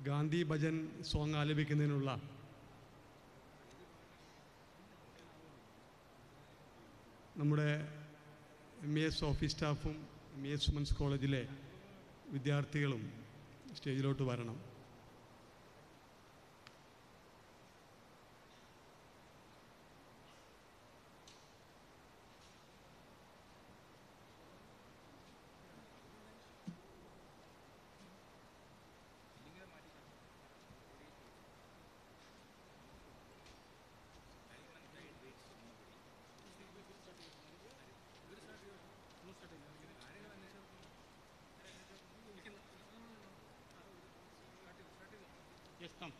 Gandhi bhajan song ആലപിക്കുന്നതിനുള്ള നമ്മുടെ MES office സ്റ്റാഫും MES women's കോളേജിലെ വിദ്യാർത്ഥികളും സ്റ്റേജിലോട്ട് വരണം. Yes, come.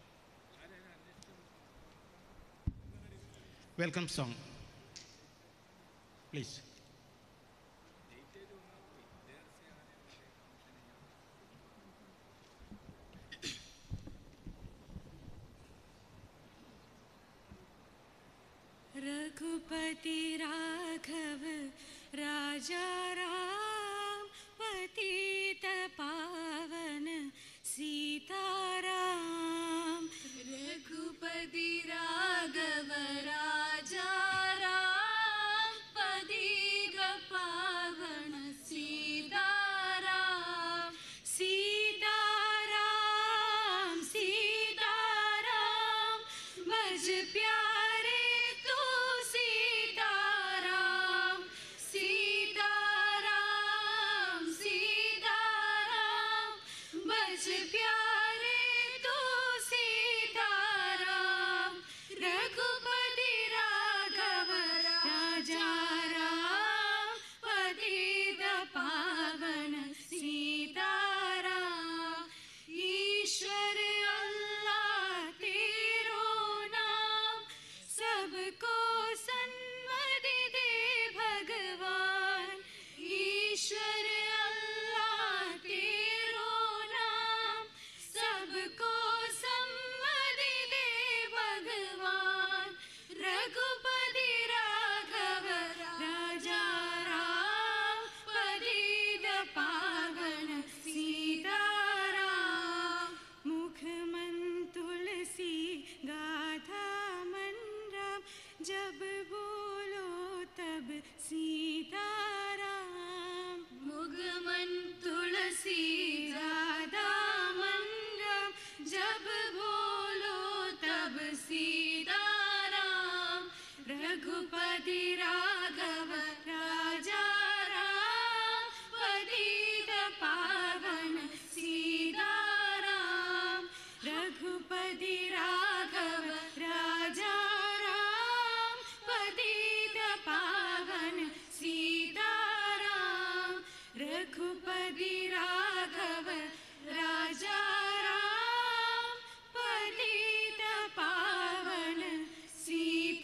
Welcome song, please. Raghupati Raghav राजा राम पतित पावन सीताराम. रघुपति राघव राजा राम पतित पावन सीताराम. सीताराम सीताराम भज प्यारे तू सीताराम. सीताराम सीताराम भज प्यारे तू सीताराम. रघुपति राघव राजा राम पतित पावन सीताराम. ईश्वर अल्लाह तेरो नाम सबको सन्मति दे भगवान. ईश्वर अल्लाह तेरो नाम सबको सम्मति दे भगवान. रघुपति राघव राजा राम पतित पावन सीताराम. मुखमन तुलसी गाथा मन राम जब बोलो तब सीताराम. मुखमन तुलसी गाथा मन राम जब बोलो तब सीताराम. रघुपति राघव राजा राम पतित पावन सीताराम. रघुपति राघव राजा राम पतित पावन सीताराम. रघुपति राघव राजा राम पतित पावन Sitaram.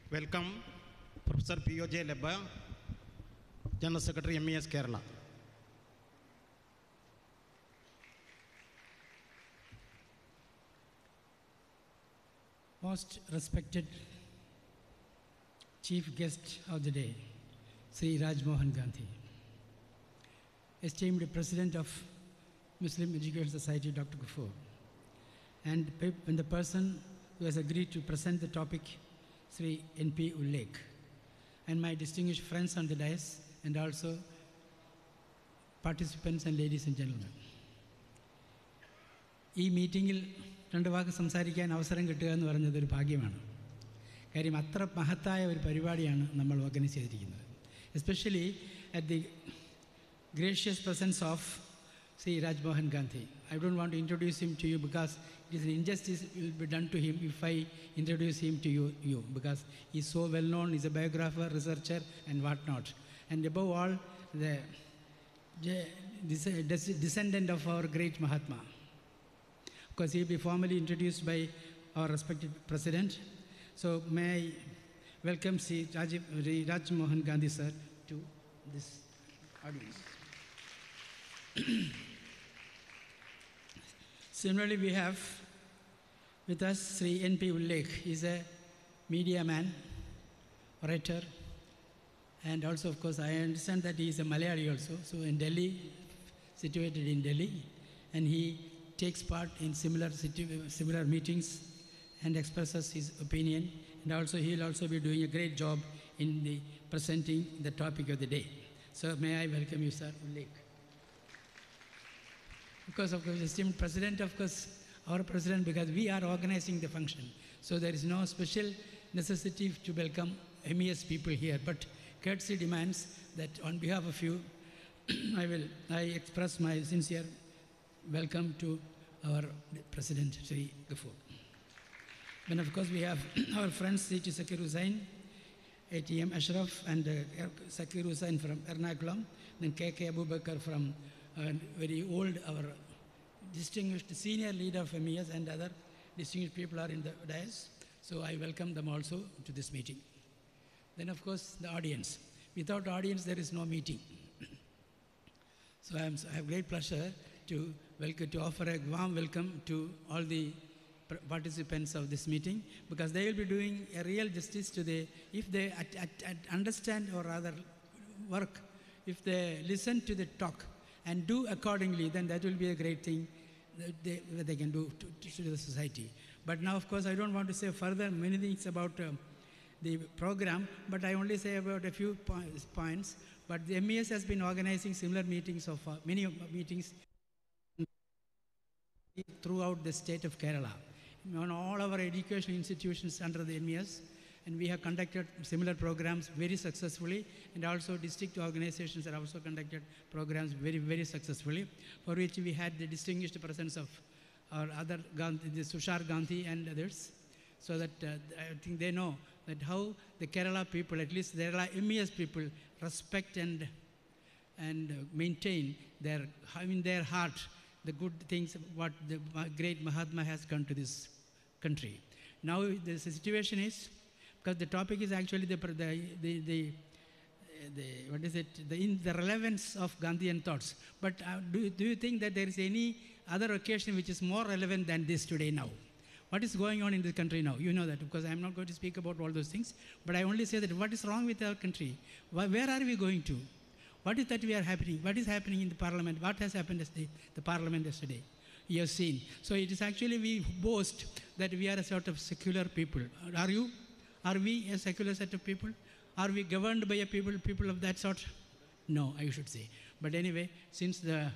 Welcome, Professor P.O.J. Lebba, General Secretary, MES Kerala. Most respected chief guest of the day, Sri Rajmohan Gandhi, esteemed President of Muslim Education Society, Dr. Ghafoor, and the person who has agreed to present the topic, Sri N.P. Ullekh, and my distinguished friends on the dais, and also participants and ladies and gentlemen. ഈ മീറ്റിങ്ങിൽ രണ്ട് വാക്ക് സംസാരിക്കാൻ അവസരം കിട്ടുക എന്ന് പറയുന്നത് ഒരു ഭാഗ്യമാണ്. കാര്യം അത്ര മഹത്തായ ഒരു പരിപാടിയാണ് നമ്മൾ ഓർഗനൈസ് ചെയ്തിരിക്കുന്നത്. Especially at the gracious presence of Sri Rajmohan Gandhi. I don't want to introduce him to you because it is an injustice will be done to him if I introduce him to you because he is so well known, he is a biographer, researcher and what not. And above all, the descendant of our great Mahatma. Of course, he will be formally introduced by our respected President. So may I welcome Sri Rajmohan Gandhi sir to this audience. Similarly, we have with us Sri N.P. Ullekh. He is a media man orator, and also, of course, I understand that he is a Malayali also, so in Delhi, situated in Delhi, and he takes part in similar meetings and expresses his opinion, and also he will also be doing a great job in the presenting the topic of the day. So may I welcome you, Sir Ulek. Because of course, esteemed President, of course, our President, because we are organizing the function, so there is no special necessity to welcome MES people here, but courtesy demands that on behalf of you, I express my sincere welcome to our President, Sri Ghafoor. Then of course we have our friends, C.T. Zakir Hussain, ATM Ashraf, and Zakir Hussain from Ernakulam, then K.K. Abubakar from very old, our distinguished senior leader of MES, and other distinguished people are in the dais. So I welcome them also to this meeting. Then of course the audience. Without audience there is no meeting. So I have great pleasure to offer a warm welcome to all the participants of this meeting, because they will be doing a real justice to if they understand, or rather work, if they listen to the talk and do accordingly, then that will be a great thing that they can do to the society. But now, of course, I don't want to say further many things about the program, but I only say about a few points. But the MES has been organizing similar meetings many meetings throughout the state of Kerala, on all our educational institutions under the MES, and we have conducted similar programs very successfully, and also district organizations have also conducted programs very, very successfully, for which we had the distinguished presence of our other Gandhi, the Sushar Gandhi and others, so that I think they know that how the Kerala people, at least the Kerala MES people, respect and maintain in their heart the good things what the great Mahatma has come to this country. Now the situation is, because the topic is actually the relevance of Gandhian thoughts. But do you think that there is any other occasion which is more relevant than this today now? What is going on in the country now? You know that, because I am not going to speak about all those things, but I only say that what is wrong with our country? Where are we going to? What is that we are happening? What is happening in the parliament? What has happened yesterday, the parliament yesterday? You have seen. So it is actually, we boast that we are a sort of secular people. Are you? Are we a secular set of people? Are we governed by a people of that sort? No, I should say. But anyway, since the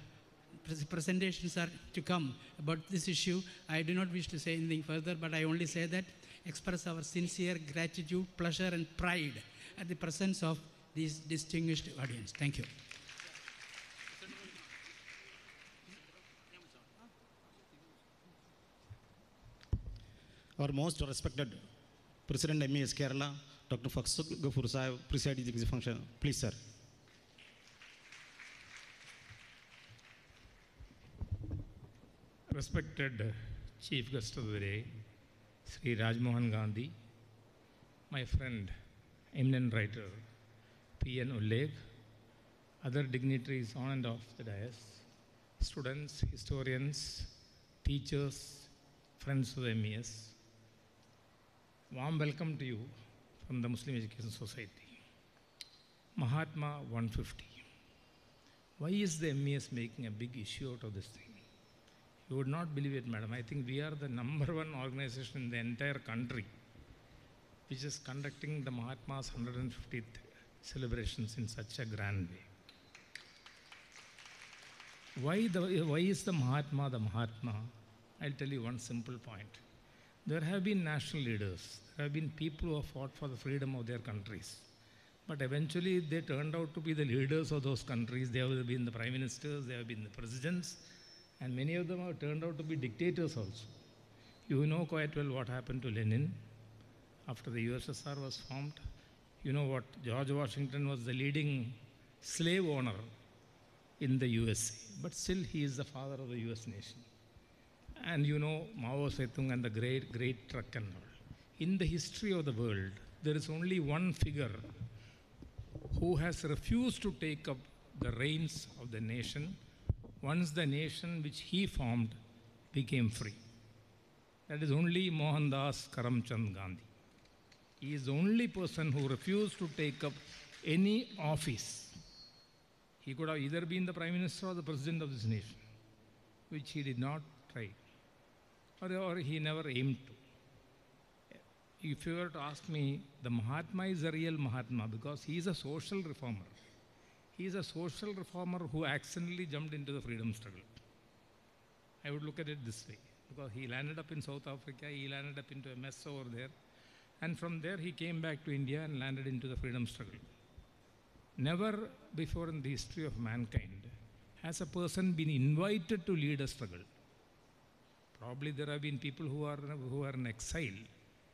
presentations are to come about this issue, I do not wish to say anything further, but I only say that express our sincere gratitude, pleasure, and pride at the presence of this distinguished audience. Thank you. Our most respected President MES Kerala, Dr. Faksuk Ghafoor Sahib, presiding this function. Please, sir. Respected Chief Guest of the day, Sri Rajmohan Gandhi, my friend, eminent writer, P.N. Ulleg, other dignitaries on and off the dais, students, historians, teachers, friends of the MES, warm welcome to you from the Muslim Education Society. Mahatma 150. Why is the MES making a big issue out of this thing? You would not believe it, madam. I think we are the #1 organization in the entire country which is conducting the Mahatma's 150th celebrations in such a grand way. Why is the Mahatma the Mahatma? I'll tell you one simple point. There have been national leaders. There have been people who have fought for the freedom of their countries. But eventually they turned out to be the leaders of those countries. They have been the prime ministers, they have been the presidents, and many of them have turned out to be dictators also. You know quite well what happened to Lenin after the USSR was formed. You know what, George Washington was the leading slave owner in the USA, but still he is the father of the US nation. And you know Mao Zedong and the great truck and all. In the history of the world, there is only one figure who has refused to take up the reins of the nation once the nation which he formed became free. That is only Mohandas Karamchand Gandhi. He is the only person who refused to take up any office. He could have either been the Prime Minister or the President of this nation, which he did not try, or he never aimed to. If you were to ask me, the Mahatma is a real Mahatma because he is a social reformer. He is a social reformer who accidentally jumped into the freedom struggle. I would look at it this way, because he landed up in South Africa, he landed up into a mess over there, and from there he came back to India and landed into the freedom struggle. Never before in the history of mankind has a person been invited to lead a struggle. Probably there have been people who are in exile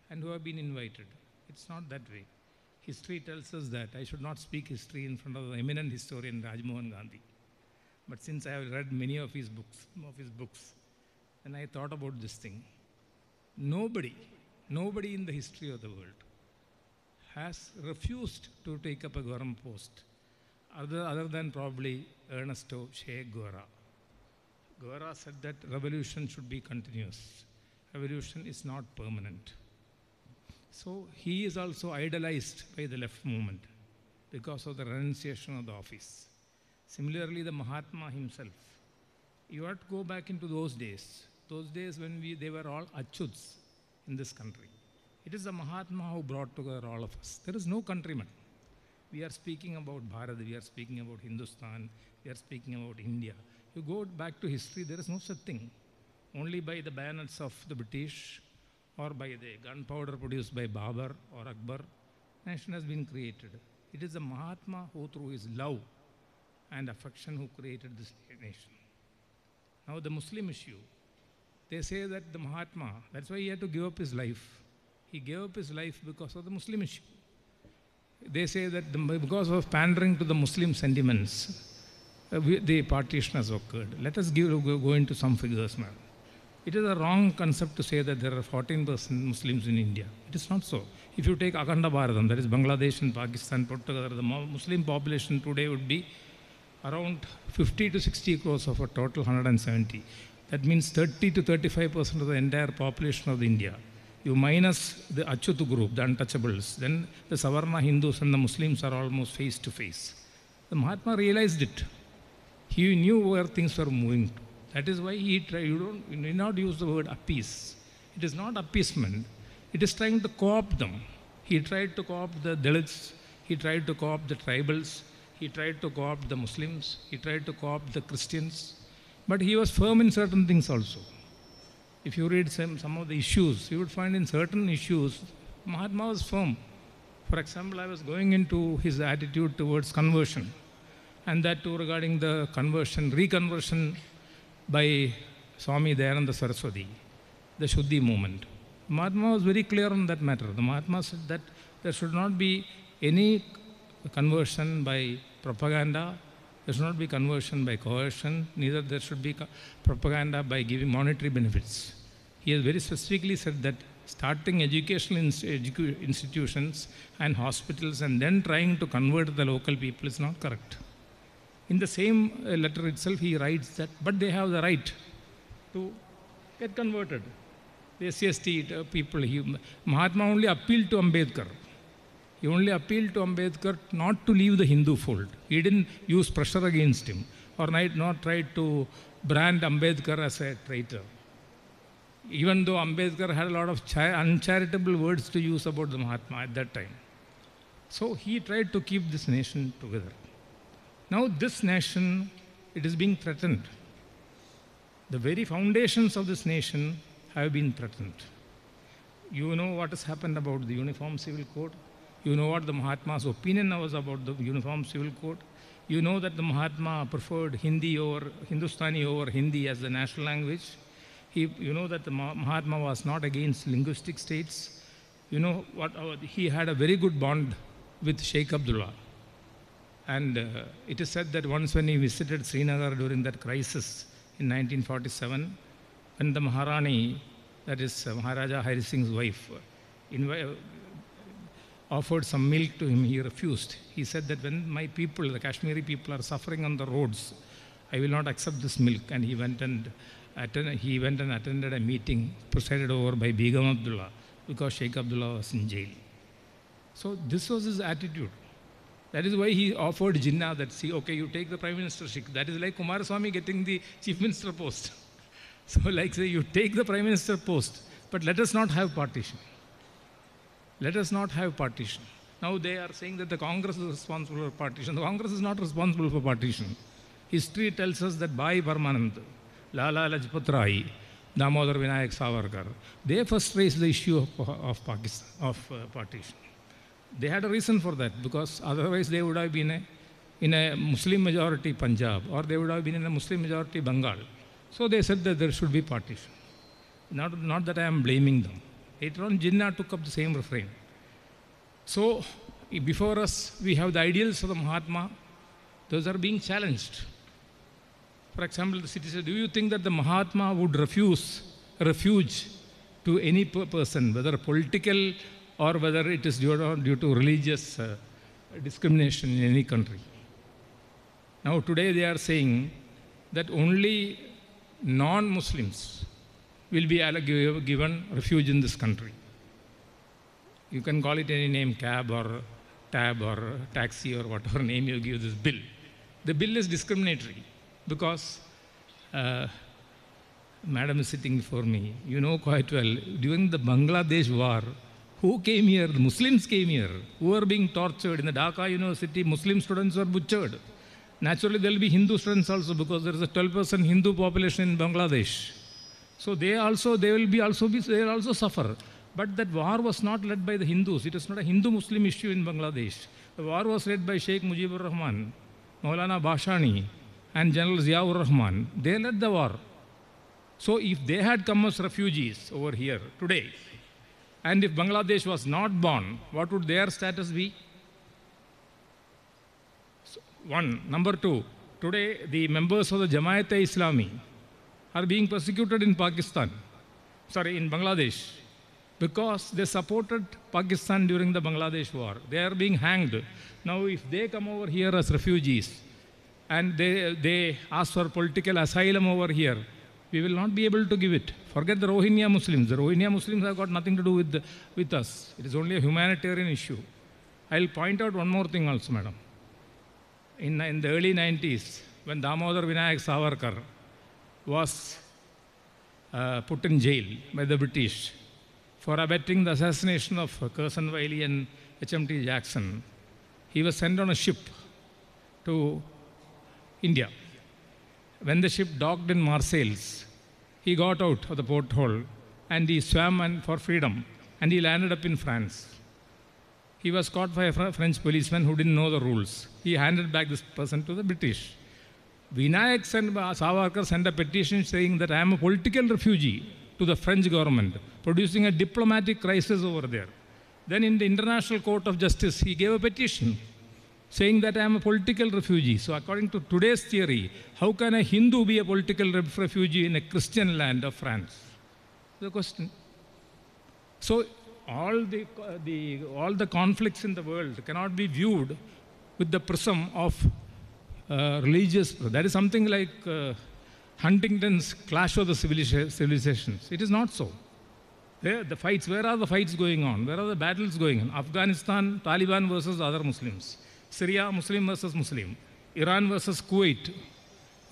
and who have been invited. It's not that way. History tells us that. I should not speak history in front of the eminent historian Rajmohan Gandhi. But since I have read many of his books, and I thought about this thing, nobody in the history of the world has refused to take up a government post other than probably Ernesto Che Guevara. Guevara said that revolution should be continuous. Revolution is not permanent. So he is also idolized by the left movement because of the renunciation of the office. Similarly, the Mahatma himself. You have to go back into those days when they were all Achuts in this country. It is the Mahatma who brought together all of us. There is no countryman. We are speaking about Bharat, we are speaking about Hindustan, we are speaking about India. You go back to history, there is no such thing. Only by the bayonets of the British or by the gunpowder produced by Babur or Akbar, nation has been created. It is the Mahatma who, through his love and affection, who created this nation. Now the Muslim issue, they say that the Mahatma, that's why he had to give up his life. He gave up his life because of the Muslim issue. They say that because of pandering to the Muslim sentiments, the partition has occurred. Let us go into some figures now. It is a wrong concept to say that there are 14% Muslims in India. It is not so. If you take Akhanda Bharatam, that is Bangladesh and Pakistan put together, the Muslim population today would be around 50 to 60 crores of a total 170. That means 30 to 35% of the entire population of India. You minus the Achyutu group, the untouchables, then the Savarna Hindus and the Muslims are almost face to face. The Mahatma realized it. He knew where things were moving to. That is why he tried, you need not use the word appease. It is not appeasement. It is trying to co-opt them. He tried to co-opt the Dalits. He tried to co-opt the tribals. He tried to co-opt the Muslims. He tried to co-opt the Christians. But he was firm in certain things also. If you read some of the issues, you would find in certain issues, Mahatma was firm. For example, I was going into his attitude towards conversion, and that too regarding the reconversion by Swami Dayananda Saraswati, the Shuddhi movement. Mahatma was very clear on that matter. The Mahatma said that there should not be any conversion by propaganda, there should not be conversion by coercion, neither there should be propaganda by giving monetary benefits. He has very specifically said that starting educational institutions and hospitals and then trying to convert the local people is not correct. In the same letter itself, he writes that, but they have the right to get converted. The SCST people, Mahatma only appealed to Ambedkar. He only appealed to Ambedkar not to leave the Hindu fold. He didn't use pressure against him or not try to brand Ambedkar as a traitor. Even though Ambedkar had a lot of uncharitable words to use about the Mahatma at that time. So he tried to keep this nation together. Now this nation, it is being threatened. The very foundations of this nation have been threatened. You know what has happened about the Uniform Civil Code. You know what the Mahatma's opinion was about the Uniform Civil Code. You know that the Mahatma preferred Hindustani over Hindi as the national language. You know that the Mahatma was not against linguistic states. You know what he had a very good bond with Sheikh Abdullah. And it is said that once when he visited Srinagar during that crisis in 1947, when the Maharani, that is Maharaja Hari Singh's wife, offered some milk to him, he refused. He said that when my people, the Kashmiri people, are suffering on the roads, I will not accept this milk. And he went and attended a meeting presided over by Begum Abdullah because Sheikh Abdullah was in jail. So this was his attitude. That is why he offered Jinnah that, see, okay, you take the prime ministership. That is like Kumaraswamy getting the chief minister post. So like say, you take the prime minister post, but let us not have partition. Let us not have partition. Now they are saying that the Congress is responsible for partition. The Congress is not responsible for partition. History tells us that Bhai Parmanand, Lala Lajpat Rai, Damodar Vinayak Savarkar, they first raised the issue of Pakistan, of partition. They had a reason for that, because otherwise they would have been in a Muslim majority Punjab, or they would have been in a Muslim majority Bengal. So they said that there should be partition. Not that I am blaming them. Later on, Jinnah took up the same refrain. So before us, we have the ideals of the Mahatma. Those are being challenged. For example, the city said, do you think that the Mahatma would refuse refuge to any person, whether political or whether it is due to religious discrimination in any country? Now today they are saying that only non-Muslims will be given refuge in this country. You can call it any name, cab or tab or taxi or whatever name you give this bill. The bill is discriminatory because Madam is sitting before me. You know quite well, during the Bangladesh war, who came here? The Muslims came here, who were being tortured. In the Dhaka University, Muslim students were butchered. Naturally, there will be Hindu students also, because there is a 12% Hindu population in Bangladesh. So they will also suffer. But that war was not led by the Hindus. It is not a Hindu-Muslim issue in Bangladesh. The war was led by Sheikh Mujibur Rahman, Maulana Bashani, and General Ziaur Rahman. They led the war. So if they had come as refugees over here today, and if Bangladesh was not born, what would their status be? So, one. Number two, today the members of the Jamaat-e-Islami are being persecuted in in Bangladesh, because they supported Pakistan during the Bangladesh war. They are being hanged. Now if they come over here as refugees and they ask for political asylum over here, we will not be able to give it. Forget the Rohingya Muslims. The Rohingya Muslims have got nothing to do with us. It is only a humanitarian issue. I'll point out one more thing also, madam. In the early 90s, when Damodar Vinayak Savarkar was put in jail by the British for abetting the assassination of Curzon Wiley and HMT Jackson, he was sent on a ship to India. When the ship docked in Marseilles, he got out of the porthole and he swam for freedom, and he landed up in France. He was caught by a French policeman who didn't know the rules. He handed back this person to the British. Vinayak Savarkar sent a petition saying that I am a political refugee to the French government, producing a diplomatic crisis over there. Then in the International Court of Justice, he gave a petition saying that I am a political refugee. So according to today's theory, how can a Hindu be a political refugee in a Christian land of France? The question. So all the conflicts in the world cannot be viewed with the prism of religious. That is something like Huntington's Clash of the Civilizations. It is not so. Where are the fights going on? Where are the battles going on? Afghanistan, Taliban versus other Muslims. Syria, Muslim versus Muslim. Iran versus Kuwait.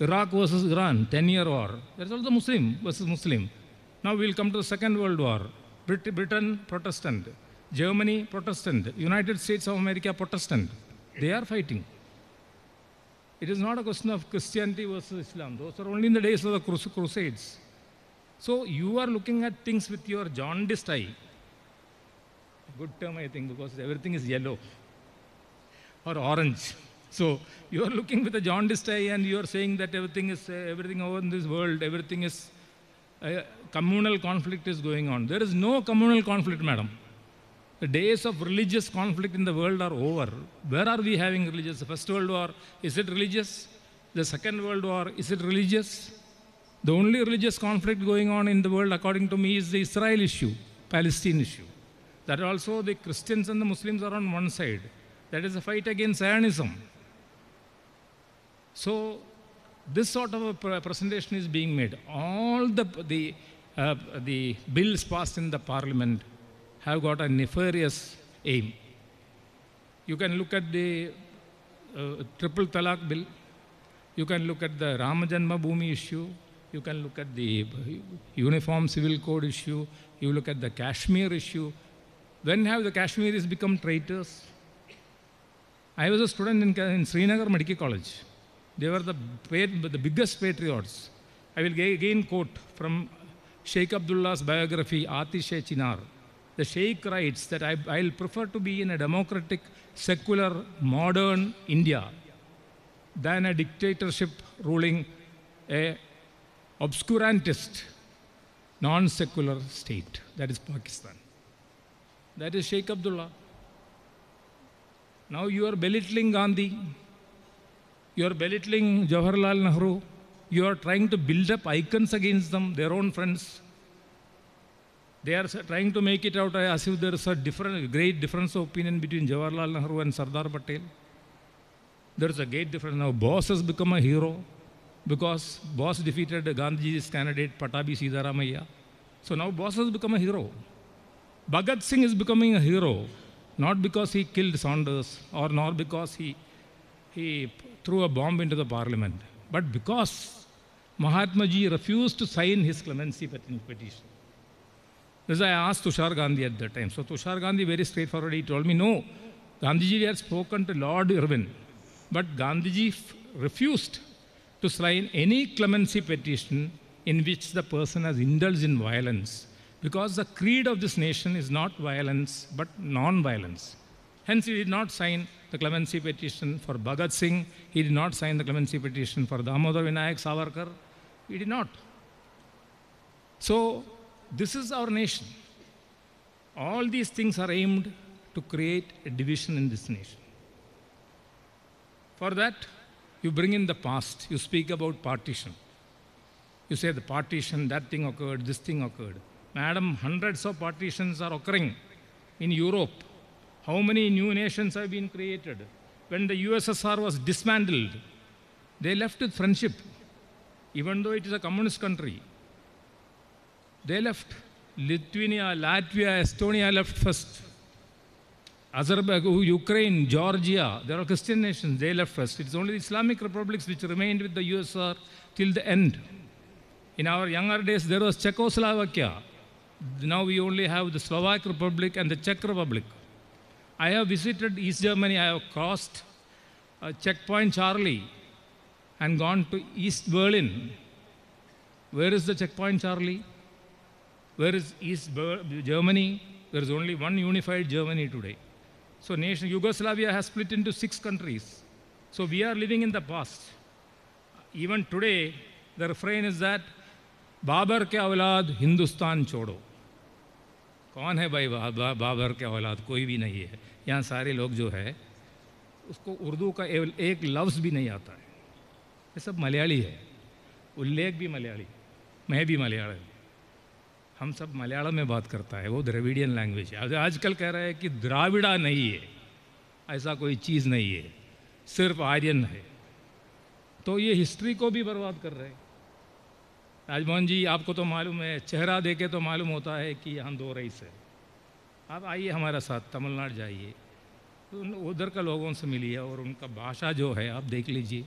Iraq versus Iran, 10-year war. There is also Muslim versus Muslim. Now we will come to the Second World War. Britain, Protestant. Germany, Protestant. United States of America, Protestant. They are fighting. It is not a question of Christianity versus Islam. Those are only in the days of the Crusades. So you are looking at things with your jaundiced eye. Good term, I think, because everything is yellow or orange. So you are looking with a jaundiced eye and you are saying that everything over in this world, everything is communal conflict is going on. There is no communal conflict, madam. The days of religious conflict in the world are over. Where are we having religious? The First World War, is it religious? The Second World War, is it religious? The only religious conflict going on in the world, according to me, is the Israel issue, Palestine issue. That also the Christians and the Muslims are on one side. That is a fight against Zionism. So this sort of a presentation is being made. All the bills passed in the parliament have got a nefarious aim. You can look at the triple talaq bill. You can look at the Rama Janma Bhoomi issue. You can look at the Uniform Civil Code issue. You look at the Kashmir issue. When have the Kashmiris become traitors? I was a student in Srinagar Medical College. They were the biggest patriots. I will again quote from Sheikh Abdullah's biography, Atish-e-Chinar. The Sheikh writes that I'll prefer to be in a democratic, secular, modern India than a dictatorship ruling a obscurantist, non-secular state. That is Pakistan. That is Sheikh Abdullah. Now you are belittling Gandhi. You are belittling Jawaharlal Nehru. You are trying to build up icons against them, their own friends. They are trying to make it out as if there is a great difference of opinion between Jawaharlal Nehru and Sardar Patel. There is a great difference. Now Bose has become a hero because Bose defeated Gandhiji's candidate Patabi Sitaramaiah. So now Bose has become a hero. Bhagat Singh is becoming a hero, not because he killed Saunders or not because he threw a bomb into the parliament, but because Mahatma Ji refused to sign his clemency petition. This I asked Tushar Gandhi at that time. So Tushar Gandhi very straightforwardly told me, no, Gandhiji had spoken to Lord Irwin, but Gandhiji refused to sign any clemency petition in which the person has indulged in violence, because the creed of this nation is not violence but non-violence. Hence he did not sign the clemency petition for Bhagat Singh, he did not sign the clemency petition for Damodar Vinayak Savarkar, he did not. So this is our nation. All these things are aimed to create a division in this nation. For that, you bring in the past, you speak about partition. You say the partition, that thing occurred, this thing occurred. Madam, hundreds of partitions are occurring in Europe. How many new nations have been created? When the USSR was dismantled, they left with friendship, even though it is a communist country. They left. Lithuania, Latvia, Estonia left first. Azerbaijan, Ukraine, Georgia, they are Christian nations, they left first. It's only the Islamic republics which remained with the USSR till the end. In our younger days, there was Czechoslovakia. Now we only have the Slovak Republic and the Czech Republic. I have visited East Germany, I have crossed checkpoint Charlie and gone to East Berlin. Where is the checkpoint Charlie? Where is East Germany? There is only one unified Germany today. So nation Yugoslavia has split into 6 countries. So we are living in the past. Even today, the refrain is that Babur के औलाद हिंदुस्तान छोड़ो. कौन है भाई बाबर के औलाद? कोई भी नहीं है. यहाँ सारे लोग जो है उसको उर्दू का एक लफ्ज़ भी नहीं आता है. ये सब मलयाली है. उल्लेख भी मलयाली, मैं भी मलयालम. हम सब मलयालम में बात करता है, वो द्रविडियन लैंग्वेज है. आजकल कह रहा है कि द्राविड़ा नहीं है, ऐसा कोई चीज़ नहीं है, सिर्फ आर्यन है. तो ये हिस्ट्री को भी बर्बाद कर रहे हैं. राजमोहन जी, आपको तो मालूम है, चेहरा देखे तो मालूम होता है कि यहाँ 2 रईस है. आप आइए हमारे साथ, तमिलनाडु जाइए, तो उधर का लोगों से मिलिए और उनका भाषा जो है आप देख लीजिए.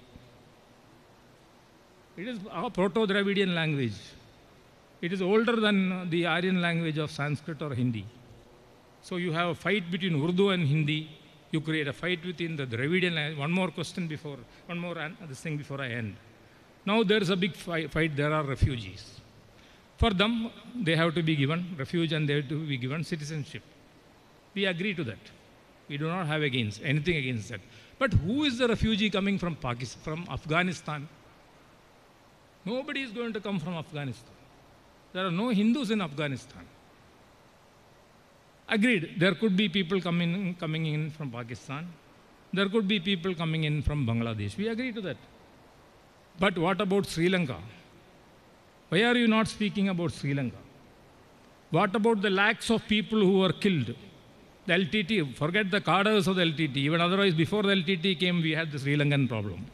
It is a proto Dravidian language. It is older than the Aryan language of Sanskrit or Hindi. So you have a fight between Urdu and Hindi. You create a fight within the Dravidian language. One more this thing before I end. Now there is a big fight. There are refugees. For them, they have to be given refuge and they have to be given citizenship. We agree to that. We do not have anything against that. But who is the refugee coming from Pakistan, from Afghanistan? Nobody is going to come from Afghanistan. There are no Hindus in Afghanistan. Agreed, there could be people coming in from Pakistan. There could be people coming in from Bangladesh. We agree to that. But what about Sri Lanka? Why are you not speaking about Sri Lanka? What about the lakhs of people who were killed? The LTT, forget the cadres of the LTT. Even otherwise, before the LTT came, we had the Sri Lankan problem.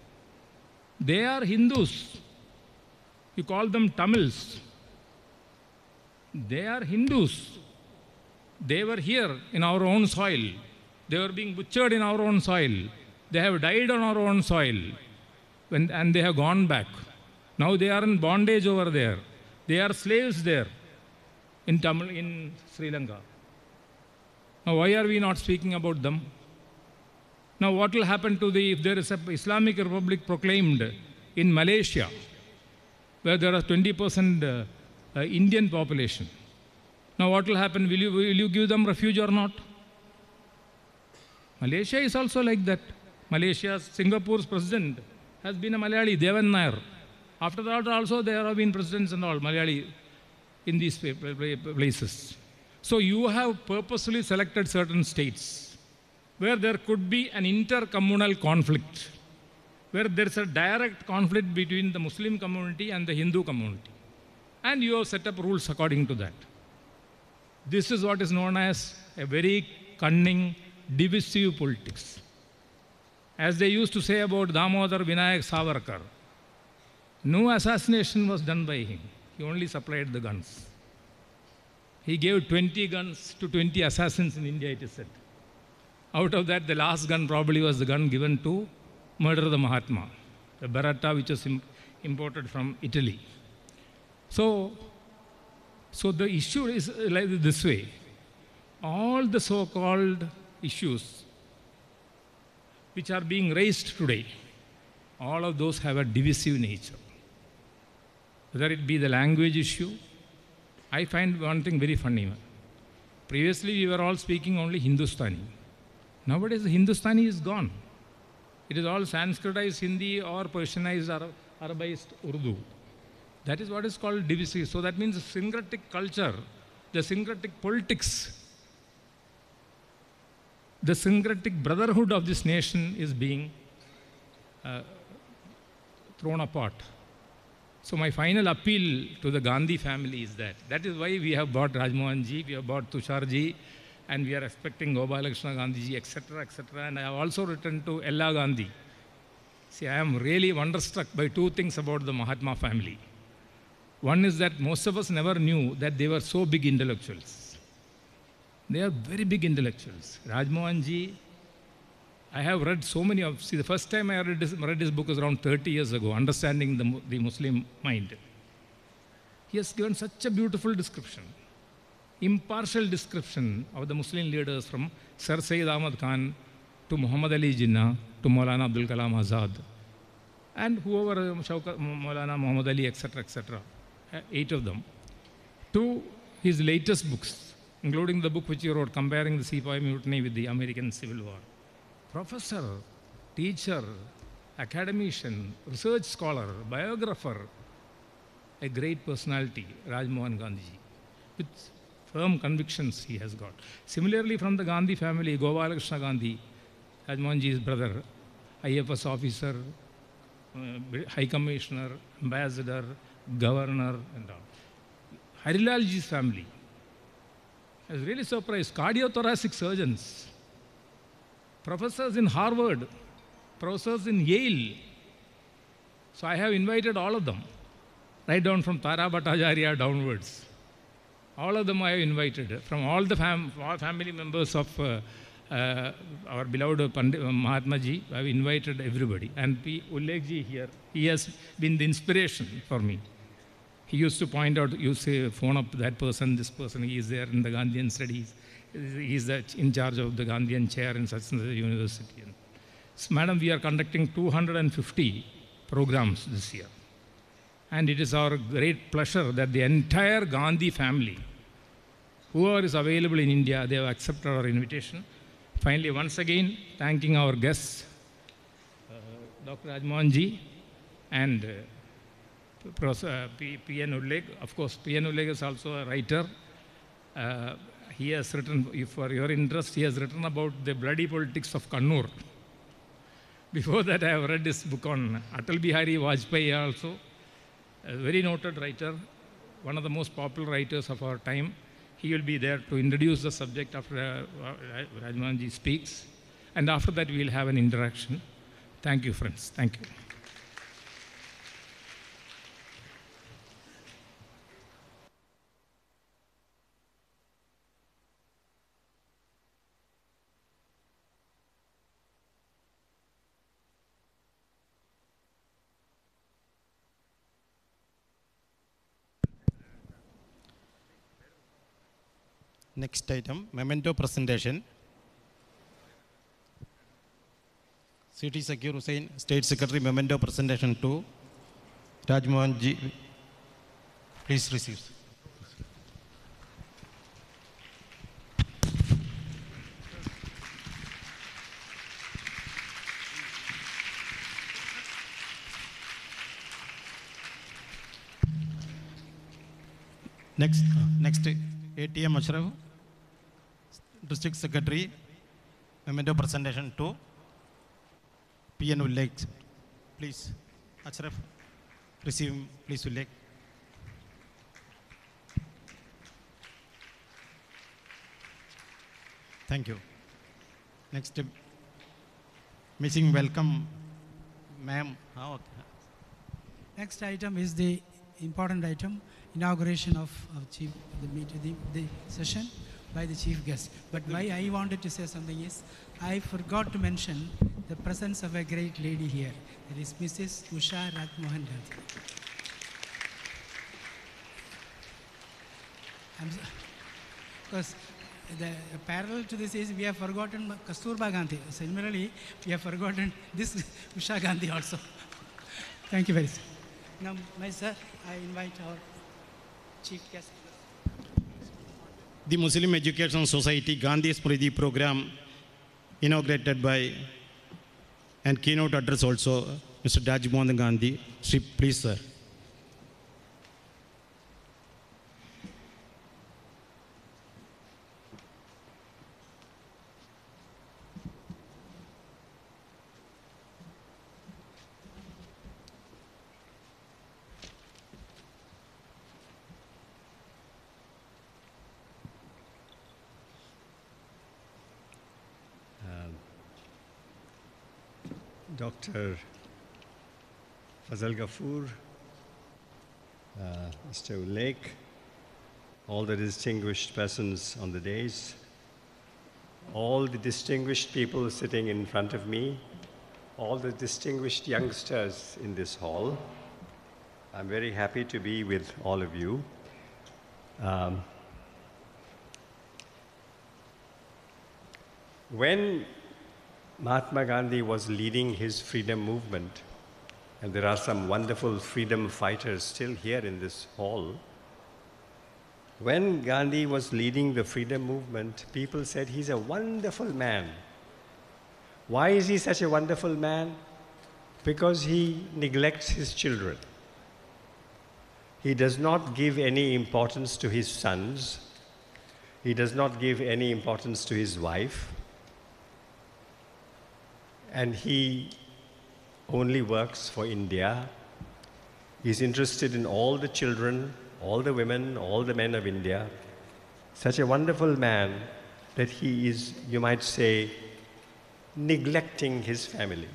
They are Hindus. You call them Tamils. They are Hindus. They were here in our own soil. They were being butchered in our own soil. They have died on our own soil and they have gone back. Now they are in bondage over there. They are slaves there in Sri Lanka. Now why are we not speaking about them? Now what will happen to if there is an Islamic Republic proclaimed in Malaysia, where there are 20% Indian population? Now what will happen? Will you give them refuge or not? Malaysia is also like that. Singapore's president has been a Malayali, Devan Nair. After that also there have been presidents and all Malayali in these places. So you have purposely selected certain states where there could be an intercommunal conflict, where there is a direct conflict between the Muslim community and the Hindu community. And you have set up rules according to that. This is what is known as a very cunning, divisive politics. As they used to say about Damodar Vinayak Savarkar, no assassination was done by him. He only supplied the guns. He gave 20 guns to 20 assassins in India, it is said. Out of that, the last gun probably was the gun given to murder the Mahatma, the Beretta, which was imported from Italy. So the issue is like this way. All the so-called issues which are being raised today, all of those have a divisive nature. Whether it be the language issue, I find one thing very funny. Previously, we were all speaking only Hindustani. Nowadays, the Hindustani is gone. It is all Sanskritized Hindi or Persianized Arabized Urdu. That is what is called divisive. So that means the syncretic culture, the syncretic politics, the syncretic brotherhood of this nation is being thrown apart. So my final appeal to the Gandhi family is that is why we have brought Rajmohan ji, we have brought Tushar ji, and we are expecting Gopalakrishna Gandhi ji, etc., etc. And I have also written to Ella Gandhi. See, I am really wonderstruck by two things about the Mahatma family. One is that most of us never knew that they were so big intellectuals. They are very big intellectuals. Rajmohan ji, I have read so many of, the first time I read his book was around 30 years ago, Understanding the Muslim Mind. He has given such a beautiful description, impartial description of the Muslim leaders from Sir Sayyid Ahmad Khan to Muhammad Ali Jinnah to Maulana Abdul Kalam Azad and whoever, Maulana Muhammad Ali, etc., etc., 8 of them, to his latest books, including the book which he wrote, Comparing the Sepoy Mutiny with the American Civil War. Professor, teacher, academician, research scholar, biographer, a great personality, Rajmohan Gandhiji, with firm convictions he has got. Similarly, from the Gandhi family, Gopalakrishna Gandhi, Rajmohanji's brother, IFS officer, High Commissioner, Ambassador, Governor, and all. Harilalji's family. I was really surprised. Cardiothoracic surgeons, professors in Harvard, professors in Yale. So I have invited all of them, right down from Tara Bhattacharya downwards. All of them I have invited, from all the family members of our beloved Mahatma Ji. I have invited everybody. And P. Ullekh Ji here, he has been the inspiration for me. He used to point out, you say, phone up that person, this person, he is there in the Gandhian studies. He is in charge of the Gandhian chair in such and such a university. So, madam, we are conducting 250 programs this year. And it is our great pleasure that the entire Gandhi family, whoever is available in India, they have accepted our invitation. Finally, once again, thanking our guests, Dr. Rajmohan Ji and P.N. Ullekh. Of course, P.N. Ullekh is also a writer. He has written, for your interest, he has written about the bloody politics of Kannur. Before that, I have read his book on Atal Bihari Vajpayee also, a very noted writer, one of the most popular writers of our time. He will be there to introduce the subject after Rajmohan Ji speaks. And after that, we will have an interaction. Thank you, friends. Thank you. Next item, memento presentation. City Secure Hussain, State Secretary, memento presentation to Rajmohan Ji. Please receive. Next, ATM Ashraf, District Secretary, memento presentation to PN Ullek. Please, Ashraf, receive, please, Ullek. Thank you. Next, missing welcome, ma'am. Next item is the important item, inauguration of the session by the chief guest. But why I wanted to say something is, I forgot to mention the presence of a great lady here. That is Mrs. Usha Rajmohan Gandhi. Because the parallel to this is we have forgotten Kasturba Gandhi. Similarly, we have forgotten this Usha Gandhi also. Thank you very much. Now, my sir, I invite our chief guest. The Muslim Education Society Gandhismrithi program inaugurated by and keynote address also Mr. Rajmohan Gandhi. Sri, please, sir. Dr. Fazal Ghafoor, Mr. Ullek, all the distinguished persons on the dais, all the distinguished people sitting in front of me, all the distinguished youngsters in this hall. I'm very happy to be with all of you. When Mahatma Gandhi was leading his freedom movement, and there are some wonderful freedom fighters still here in this hall. When Gandhi was leading the freedom movement, people said he's a wonderful man. Why is he such a wonderful man? Because he neglects his children. He does not give any importance to his sons. He does not give any importance to his wife. And he only works for India. He's interested in all the children, all the women, all the men of India. Such a wonderful man that he is, you might say, neglecting his family.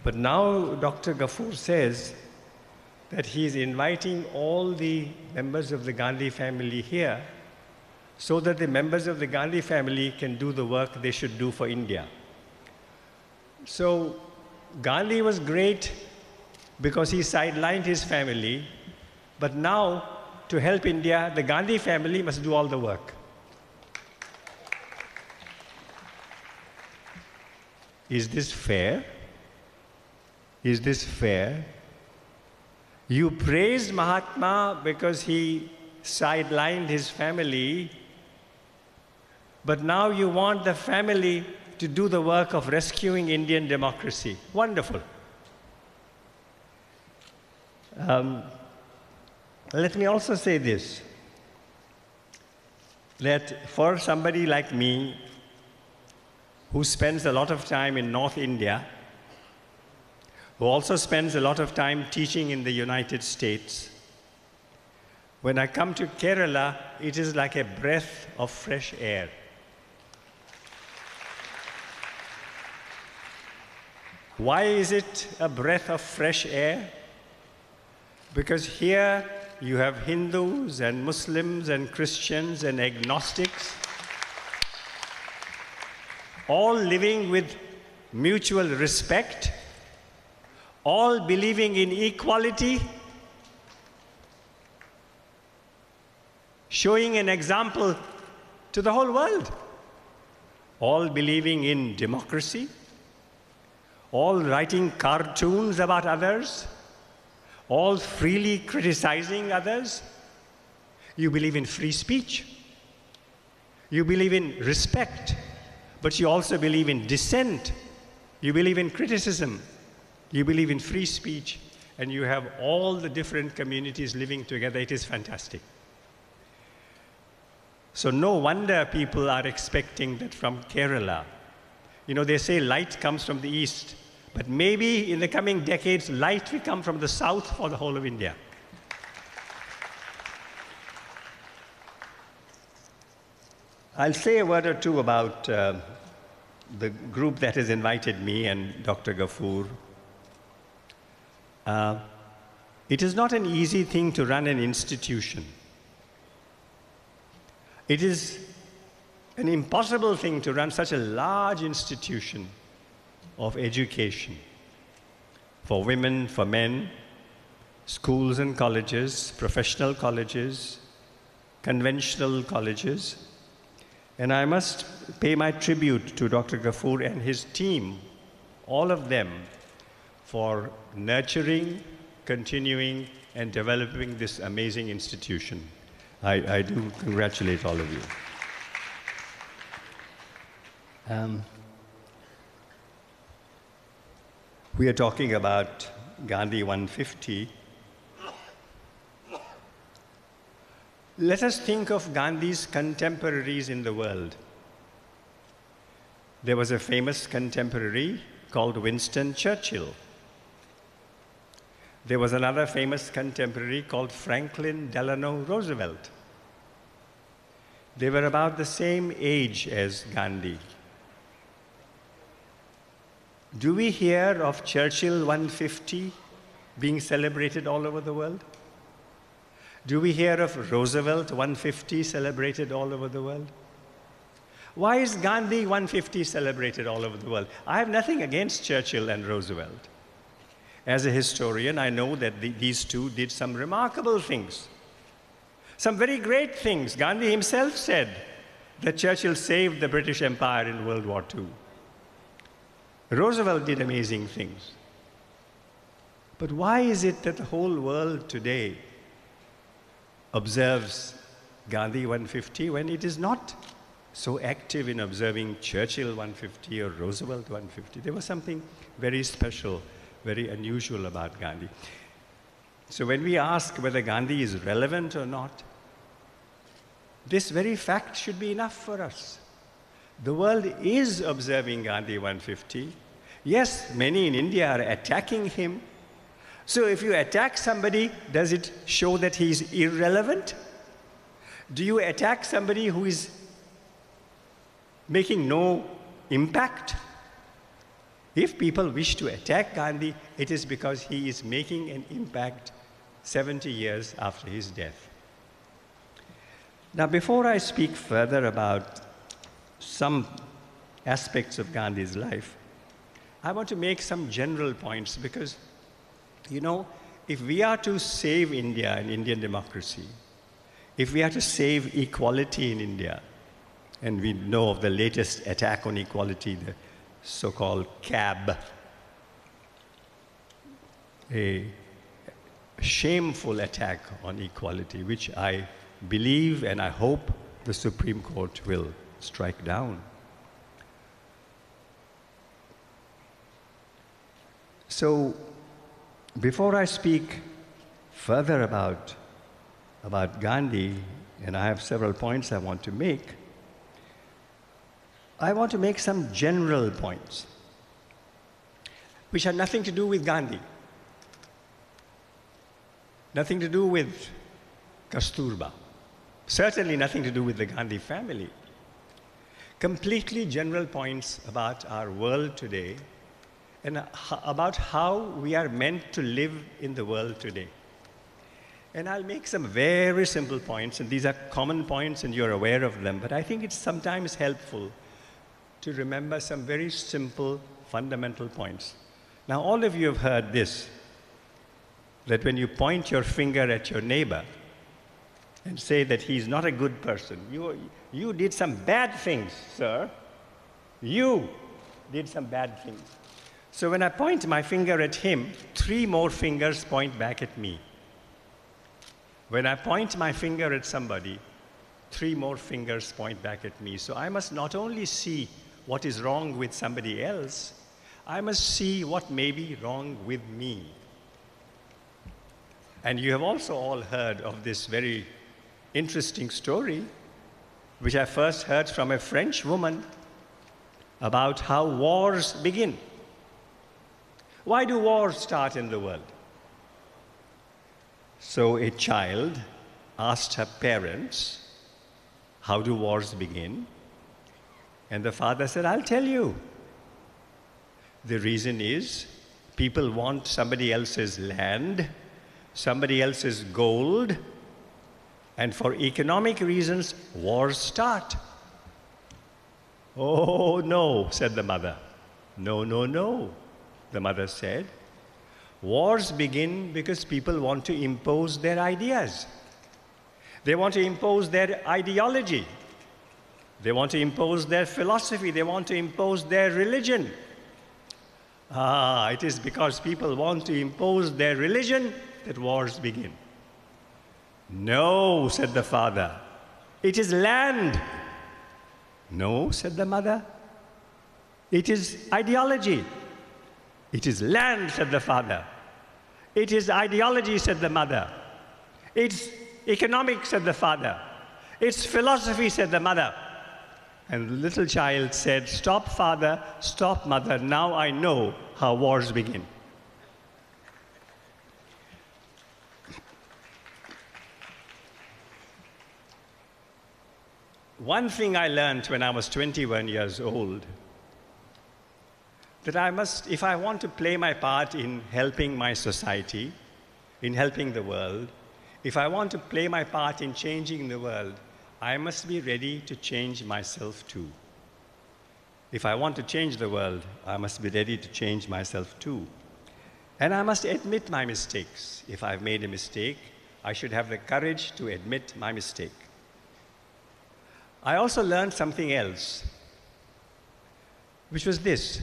But now Dr. Ghafoor says that he is inviting all the members of the Gandhi family here so that the members of the Gandhi family can do the work they should do for India. So Gandhi was great because he sidelined his family, but now to help India, the Gandhi family must do all the work. Is this fair? Is this fair? You praised Mahatma because he sidelined his family, but now you want the family to do the work of rescuing Indian democracy. Wonderful. Let me also say this, that for somebody like me, who spends a lot of time in North India, who also spends a lot of time teaching in the United States, when I come to Kerala, it is like a breath of fresh air. Why is it a breath of fresh air? Because here you have Hindus and Muslims and Christians and agnostics, all living with mutual respect, all believing in equality, showing an example to the whole world. All believing in democracy, all writing cartoons about others, all freely criticizing others. You believe in free speech. You believe in respect, but you also believe in dissent. You believe in criticism. You believe in free speech, and you have all the different communities living together. It is fantastic. So no wonder people are expecting that from Kerala. You know, they say light comes from the east, but maybe in the coming decades, light will come from the south for the whole of India. I'll say a word or two about the group that has invited me and Dr. Ghafoor. It is not an easy thing to run an institution. It is an impossible thing to run such a large institution of education for women, for men, schools and colleges, professional colleges, conventional colleges. And I must pay my tribute to Dr. Ghafoor and his team, all of them, for nurturing, continuing, and developing this amazing institution. I do congratulate all of you. We are talking about Gandhi 150. Let us think of Gandhi's contemporaries in the world. There was a famous contemporary called Winston Churchill. There was another famous contemporary called Franklin Delano Roosevelt. They were about the same age as Gandhi. Do we hear of Churchill 150 being celebrated all over the world? Do we hear of Roosevelt 150 celebrated all over the world? Why is Gandhi 150 celebrated all over the world? I have nothing against Churchill and Roosevelt. As a historian, I know that these two did some remarkable things, some very great things. Gandhi himself said that Churchill saved the British Empire in World War II. Roosevelt did amazing things. But why is it that the whole world today observes Gandhi 150 when it is not so active in observing Churchill 150 or Roosevelt 150? There was something very special, very unusual about Gandhi. So when we ask whether Gandhi is relevant or not, this very fact should be enough for us. The world is observing Gandhi 150. Yes, many in India are attacking him. So if you attack somebody, does it show that he is irrelevant? Do you attack somebody who is making no impact? If people wish to attack Gandhi, it is because he is making an impact 70 years after his death. Now, before I speak further about some aspects of Gandhi's life, I want to make some general points because, you know, if we are to save India and Indian democracy, if we are to save equality in India, and we know of the latest attack on equality, the so-called CAB, a shameful attack on equality, which I believe and I hope the Supreme Court will strike down. So, before I speak further about Gandhi, and I have several points I want to make some general points, which have nothing to do with Gandhi, nothing to do with Kasturba, certainly nothing to do with the Gandhi family. Completely general points about our world today and about how we are meant to live in the world today. And I'll make some very simple points, and these are common points and you're aware of them, but I think it's sometimes helpful to remember some very simple, fundamental points. Now, all of you have heard this, that when you point your finger at your neighbor and say that he's not a good person. You did some bad things, sir. You did some bad things. So when I point my finger at him, 3 more fingers point back at me. When I point my finger at somebody, 3 more fingers point back at me. So I must not only see what is wrong with somebody else, I must see what may be wrong with me. And you have also all heard of this very interesting story, which I first heard from a French woman, about how wars begin. Why do wars start in the world? So a child asked her parents, how do wars begin? And the father said, I'll tell you. The reason is people want somebody else's land, somebody else's gold, and for economic reasons, wars start. Oh, no, said the mother. No, no, no, the mother said. Wars begin because people want to impose their ideas. They want to impose their ideology. They want to impose their philosophy. They want to impose their religion. It is because people want to impose their religion that wars begin. No, said the father. It is land. No, said the mother. It is ideology. It is land, said the father. It is ideology, said the mother. It's economics, said the father. It's philosophy, said the mother. And the little child said, stop, father, stop, mother. Now I know how wars begin. One thing I learned when I was 21 years old, that I must, if I want to play my part in helping my society, in helping the world, if I want to play my part in changing the world, I must be ready to change myself too. If I want to change the world, I must be ready to change myself too. And I must admit my mistakes. If I've made a mistake, I should have the courage to admit my mistake. I also learned something else, which was this: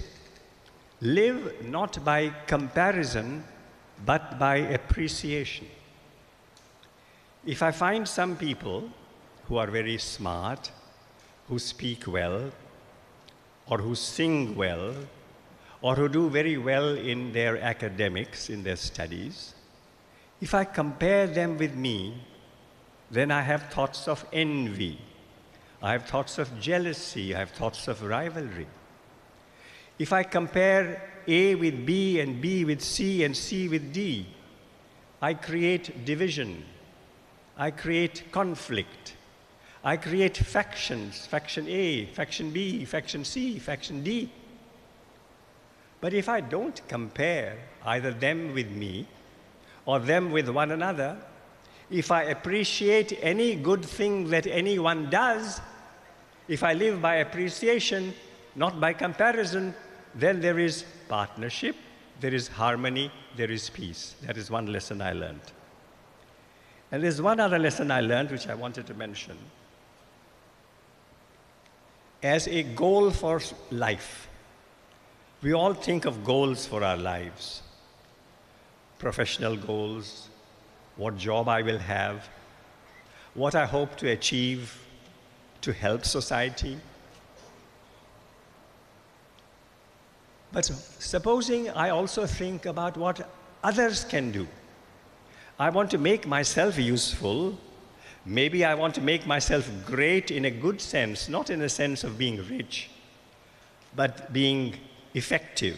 live not by comparison, but by appreciation. If I find some people who are very smart, who speak well, or who sing well, or who do very well in their academics, in their studies, if I compare them with me, then I have thoughts of envy. I have thoughts of jealousy. I have thoughts of rivalry. If I compare A with B and B with C and C with D, I create division. I create conflict. I create factions, faction A, faction B, faction C, faction D. But if I don't compare either them with me or them with one another, if I appreciate any good thing that anyone does, if I live by appreciation, not by comparison, then there is partnership, there is harmony, there is peace. That is one lesson I learned. And there's one other lesson I learned which I wanted to mention. As a goal for life, we all think of goals for our lives. Professional goals, what job I will have, what I hope to achieve to help society. But supposing I also think about what others can do. I want to make myself useful. Maybe I want to make myself great in a good sense, not in a sense of being rich, but being effective.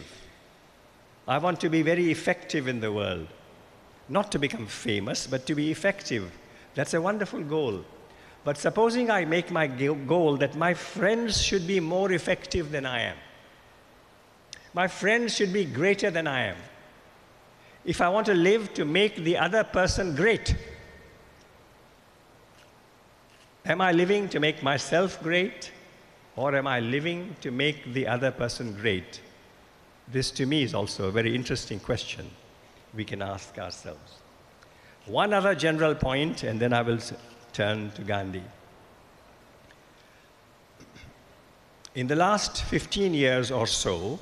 I want to be very effective in the world. Not to become famous, but to be effective. That's a wonderful goal. But supposing I make my goal that my friends should be more effective than I am. My friends should be greater than I am. If I want to live to make the other person great, am I living to make myself great, or am I living to make the other person great? This, to me, is also a very interesting question we can ask ourselves. One other general point, and then I will turn to Gandhi. In the last 15 years or so,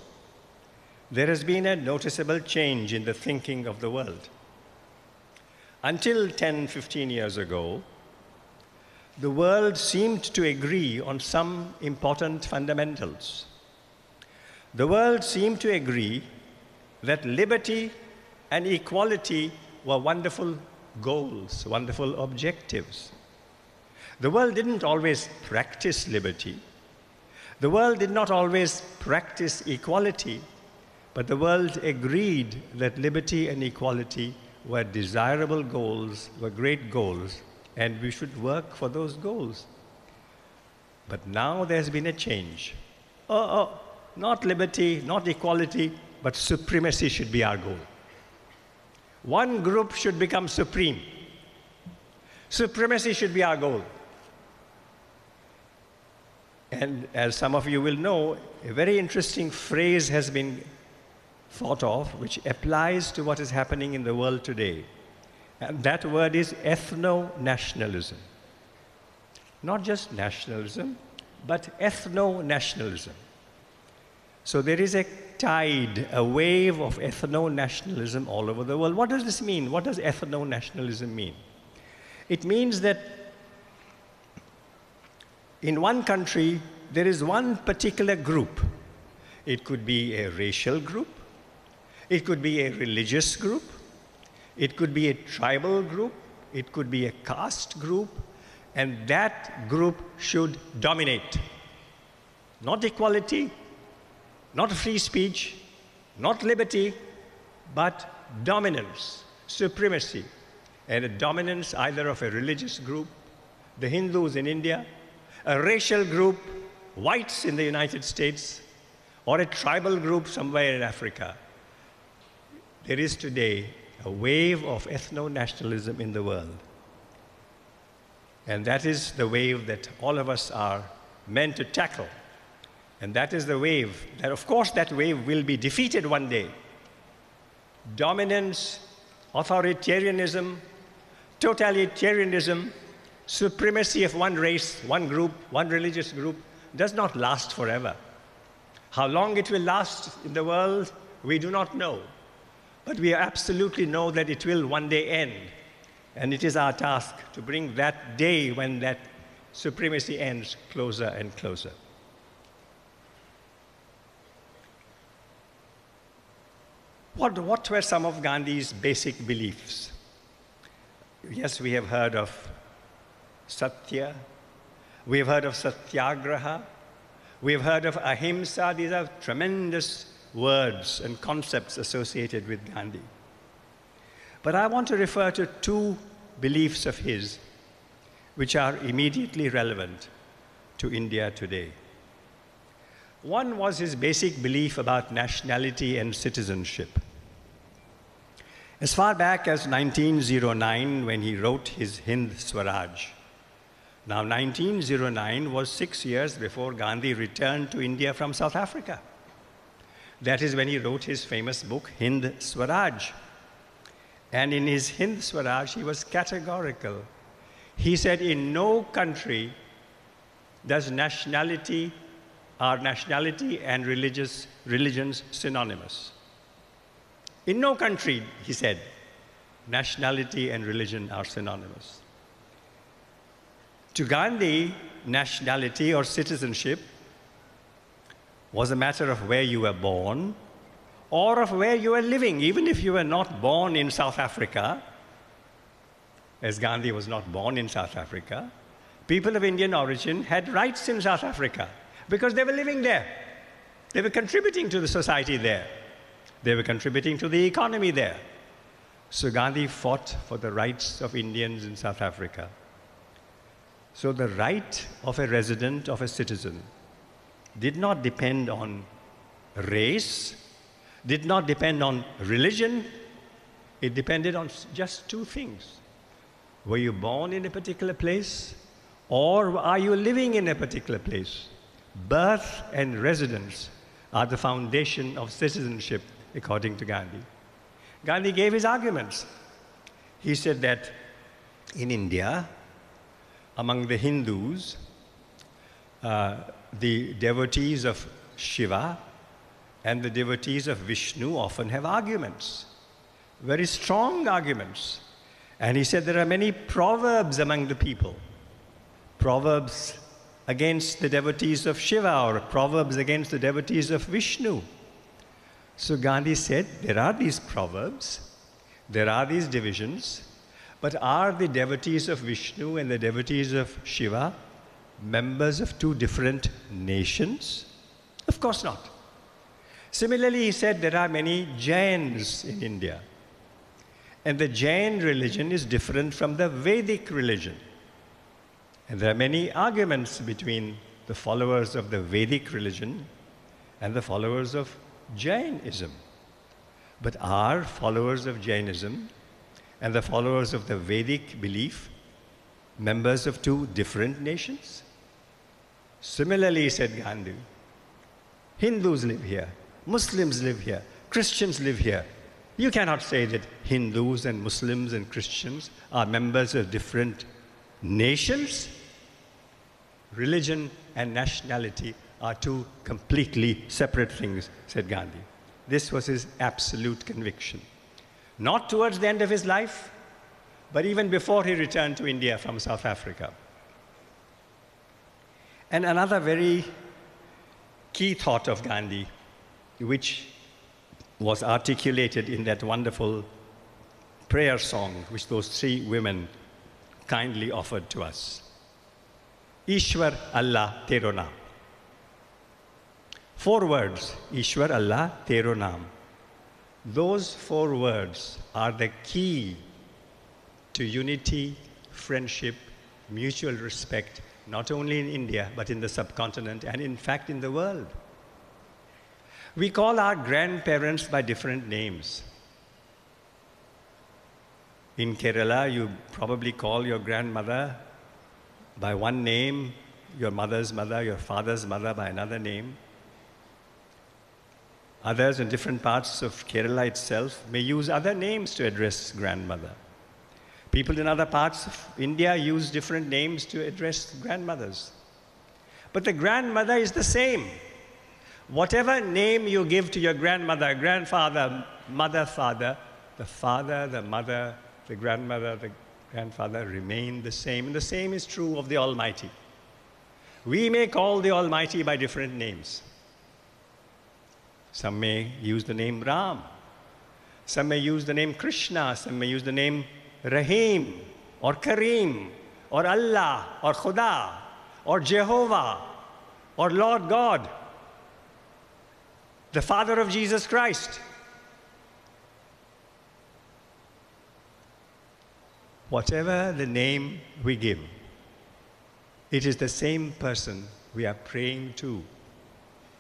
there has been a noticeable change in the thinking of the world. Until 10, 15 years ago, the world seemed to agree on some important fundamentals. The world seemed to agree that liberty and equality were wonderful goals, wonderful objectives. The world didn't always practice liberty. The world did not always practice equality, but the world agreed that liberty and equality were desirable goals, were great goals, and we should work for those goals. But now there's been a change. Not liberty, not equality, but supremacy should be our goal. One group should become supreme. Supremacy should be our goal. And as some of you will know, a very interesting phrase has been thought of which applies to what is happening in the world today. And that word is ethno-nationalism. Not just nationalism, but ethno-nationalism. So there is a tide, a wave of ethno-nationalism all over the world. What does this mean? What does ethno-nationalism mean? It means that in one country, there is one particular group. It could be a racial group. It could be a religious group. It could be a tribal group. It could be a caste group. And that group should dominate. Not equality, not free speech, not liberty, but dominance, supremacy. And a dominance either of a religious group, the Hindus in India, a racial group, whites in the United States, or a tribal group somewhere in Africa. There is today a wave of ethno-nationalism in the world. And that is the wave that all of us are meant to tackle. And that is the wave, that of course that wave will be defeated one day. Dominance, authoritarianism, totalitarianism, supremacy of one race, one group, one religious group does not last forever. How long it will last in the world, we do not know. But we absolutely know that it will one day end. And it is our task to bring that day when that supremacy ends closer and closer. What were some of Gandhi's basic beliefs? Yes, we have heard of Satya. We have heard of Satyagraha. We have heard of Ahimsa. These are tremendous words and concepts associated with Gandhi. But I want to refer to two beliefs of his which are immediately relevant to India today. One was his basic belief about nationality and citizenship. As far back as 1909, when he wrote his Hind Swaraj. Now, 1909 was 6 years before Gandhi returned to India from South Africa. That is when he wrote his famous book, Hind Swaraj. And in his Hind Swaraj, he was categorical. He said, in no country does nationality and religions synonymous. In no country, he said, nationality and religion are synonymous. To Gandhi, nationality or citizenship was a matter of where you were born or of where you were living. Even if you were not born in South Africa, as Gandhi was not born in South Africa, people of Indian origin had rights in South Africa because they were living there. They were contributing to the society there. They were contributing to the economy there. So Gandhi fought for the rights of Indians in South Africa. So the right of a resident, of a citizen, did not depend on race, did not depend on religion. It depended on just two things. Were you born in a particular place, or are you living in a particular place? Birth and residence are the foundation of citizenship, according to Gandhi. Gandhi gave his arguments. He said that in India, among the Hindus, the devotees of Shiva and the devotees of Vishnu often have arguments, very strong arguments. And he said there are many proverbs among the people, proverbs against the devotees of Shiva or proverbs against the devotees of Vishnu. So Gandhi said, there are these proverbs, there are these divisions, but are the devotees of Vishnu and the devotees of Shiva members of two different nations? Of course not. Similarly, he said there are many Jains in India. And the Jain religion is different from the Vedic religion. And there are many arguments between the followers of the Vedic religion and the followers of Jainism. But are followers of Jainism and the followers of the Vedic belief members of two different nations? Similarly, said Gandhi, Hindus live here, Muslims live here, Christians live here. You cannot say that Hindus and Muslims and Christians are members of different nations. Religion and nationality are two completely separate things, said Gandhi. This was his absolute conviction. Not towards the end of his life, but even before he returned to India from South Africa. And another very key thought of Gandhi, which was articulated in that wonderful prayer song which those three women kindly offered to us. Ishwar Allah Tero Naam. 4 words, Ishwar Allah Tero Naam. Those 4 words are the key to unity, friendship, mutual respect, not only in India, but in the subcontinent and in fact in the world. We call our grandparents by different names. In Kerala, you probably call your grandmother by one name, your mother's mother, your father's mother by another name. Others in different parts of Kerala itself may use other names to address grandmother. People in other parts of India use different names to address grandmothers. But the grandmother is the same. Whatever name you give to your grandmother, grandfather, mother, father, the mother, the grandmother, the grandfather remain the same. And the same is true of the Almighty. We may call the Almighty by different names. Some may use the name Ram. Some may use the name Krishna. Some may use the name Rahim or Kareem or Allah or Khuda or Jehovah or Lord God, the Father of Jesus Christ. Whatever the name we give, it is the same person we are praying to,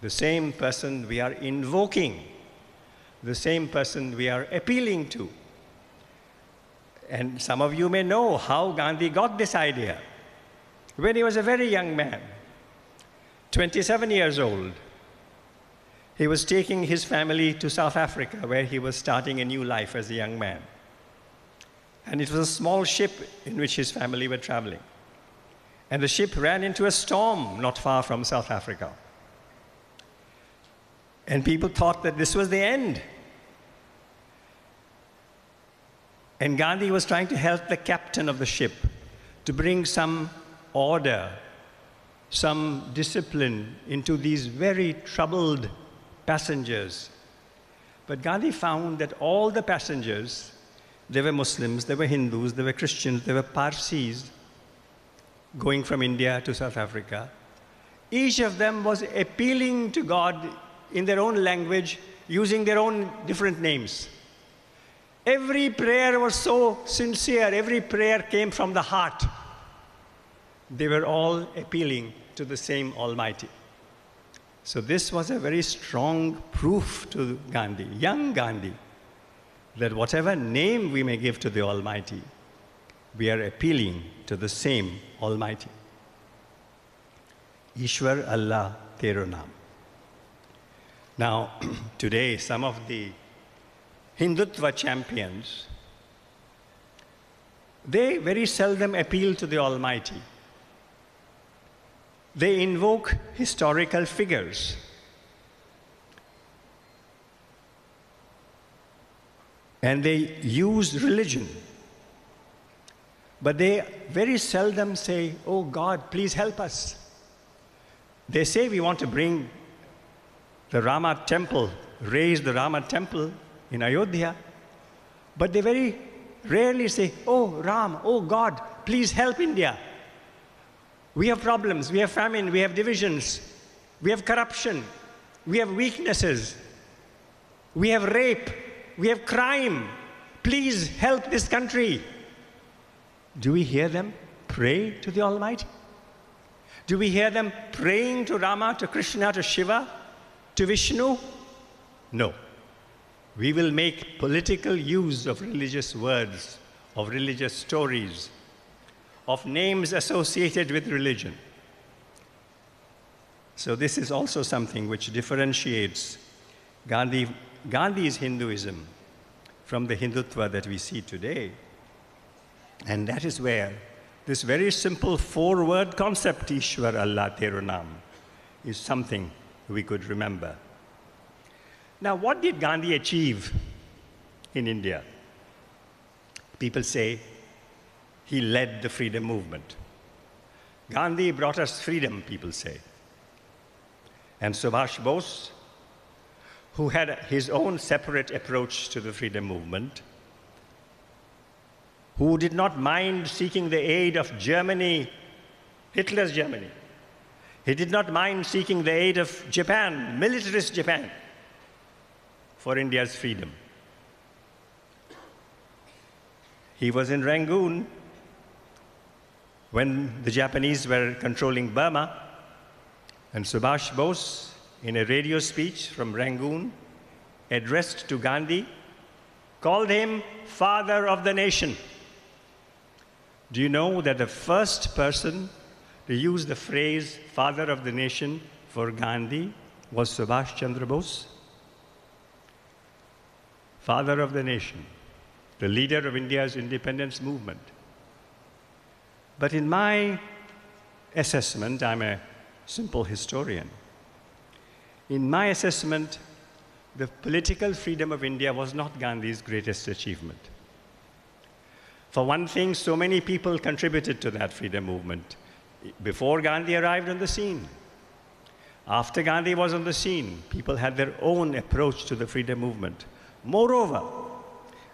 the same person we are invoking, the same person we are appealing to. And some of you may know how Gandhi got this idea. When he was a very young man, 27 years old, he was taking his family to South Africa, where he was starting a new life as a young man. And it was a small ship in which his family were traveling. And the ship ran into a storm not far from South Africa. And people thought that this was the end. And Gandhi was trying to help the captain of the ship to bring some order, some discipline into these very troubled passengers. But Gandhi found that all the passengers, they were Muslims, they were Hindus, they were Christians, they were Parsis going from India to South Africa. Each of them was appealing to God in their own language, using their own different names. Every prayer was so sincere, every prayer came from the heart. They were all appealing to the same Almighty. So this was a very strong proof to Gandhi, young Gandhi, that whatever name we may give to the Almighty, we are appealing to the same Almighty. Ishwar Allah Tero Naam. Now, today, some of the Hindutva champions, they very seldom appeal to the Almighty. they invoke historical figures. And they use religion. But they very seldom say, "Oh God, please help us." They say, "We want to bring the Rama temple, raise the Rama temple in Ayodhya." But they very rarely say, "Oh Ram, oh God, please help India. We have problems, we have famine, we have divisions, we have corruption, we have weaknesses, we have rape, we have crime. Please help this country." Do we hear them pray to the Almighty? Do we hear them praying to Rama, to Krishna, to Shiva, to Vishnu? No. We will make political use of religious words, of religious stories, of names associated with religion. So this is also something which differentiates Gandhi's Hinduism from the Hindutva that we see today. And that is where this very simple four-word concept, Ishwar Allah Tero Naam, is something we could remember. Now, what did Gandhi achieve in India? People say he led the freedom movement. Gandhi brought us freedom, people say. And Subhash Bose, who had his own separate approach to the freedom movement, who did not mind seeking the aid of Germany, Hitler's Germany. He did not mind seeking the aid of Japan, militarist Japan, for India's freedom. He was in Rangoon when the Japanese were controlling Burma, and Subhash Bose, in a radio speech from Rangoon, addressed to Gandhi, called him father of the nation. Do you know that the first person to use the phrase father of the nation for Gandhi was Subhash Chandra Bose? Father of the nation, the leader of India's independence movement. But in my assessment, I'm a simple historian. In my assessment, the political freedom of India was not Gandhi's greatest achievement. For one thing, so many people contributed to that freedom movement before Gandhi arrived on the scene. After Gandhi was on the scene, people had their own approach to the freedom movement. Moreover,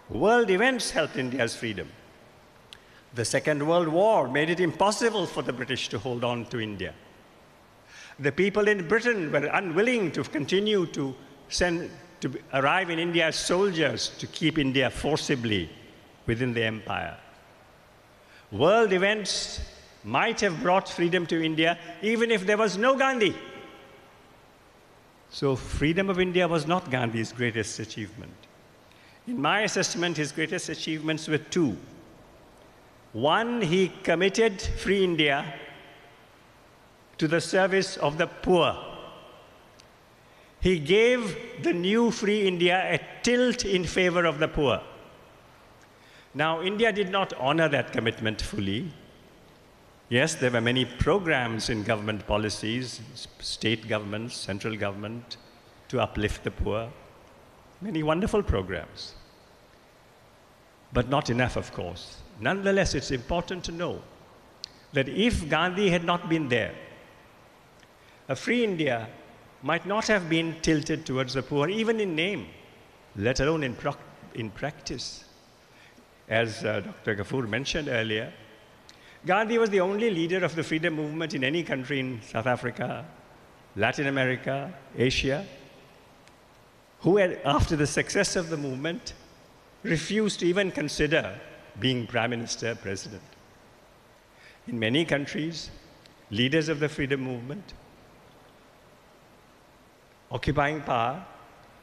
world events helped India's freedom. The Second World War made it impossible for the British to hold on to India. The people in Britain were unwilling to continue to arrive in India as soldiers to keep India forcibly within the empire. World events might have brought freedom to India even if there was no Gandhi. So freedom of India was not Gandhi's greatest achievement. In my assessment, his greatest achievements were two. One, he committed free India to the service of the poor. He gave the new free India a tilt in favor of the poor. Now, India did not honor that commitment fully. Yes, there were many programs in government policies, state governments, central government, to uplift the poor. Many wonderful programs. But not enough, of course. Nonetheless, it's important to know that if Gandhi had not been there, a free India might not have been tilted towards the poor, even in name, let alone in practice. As Dr. Ghaffur mentioned earlier, Gandhi was the only leader of the freedom movement in any country in South Africa, Latin America, Asia, who had, after the success of the movement, refused to even consider being prime minister, president. In many countries, leaders of the freedom movement, occupying power,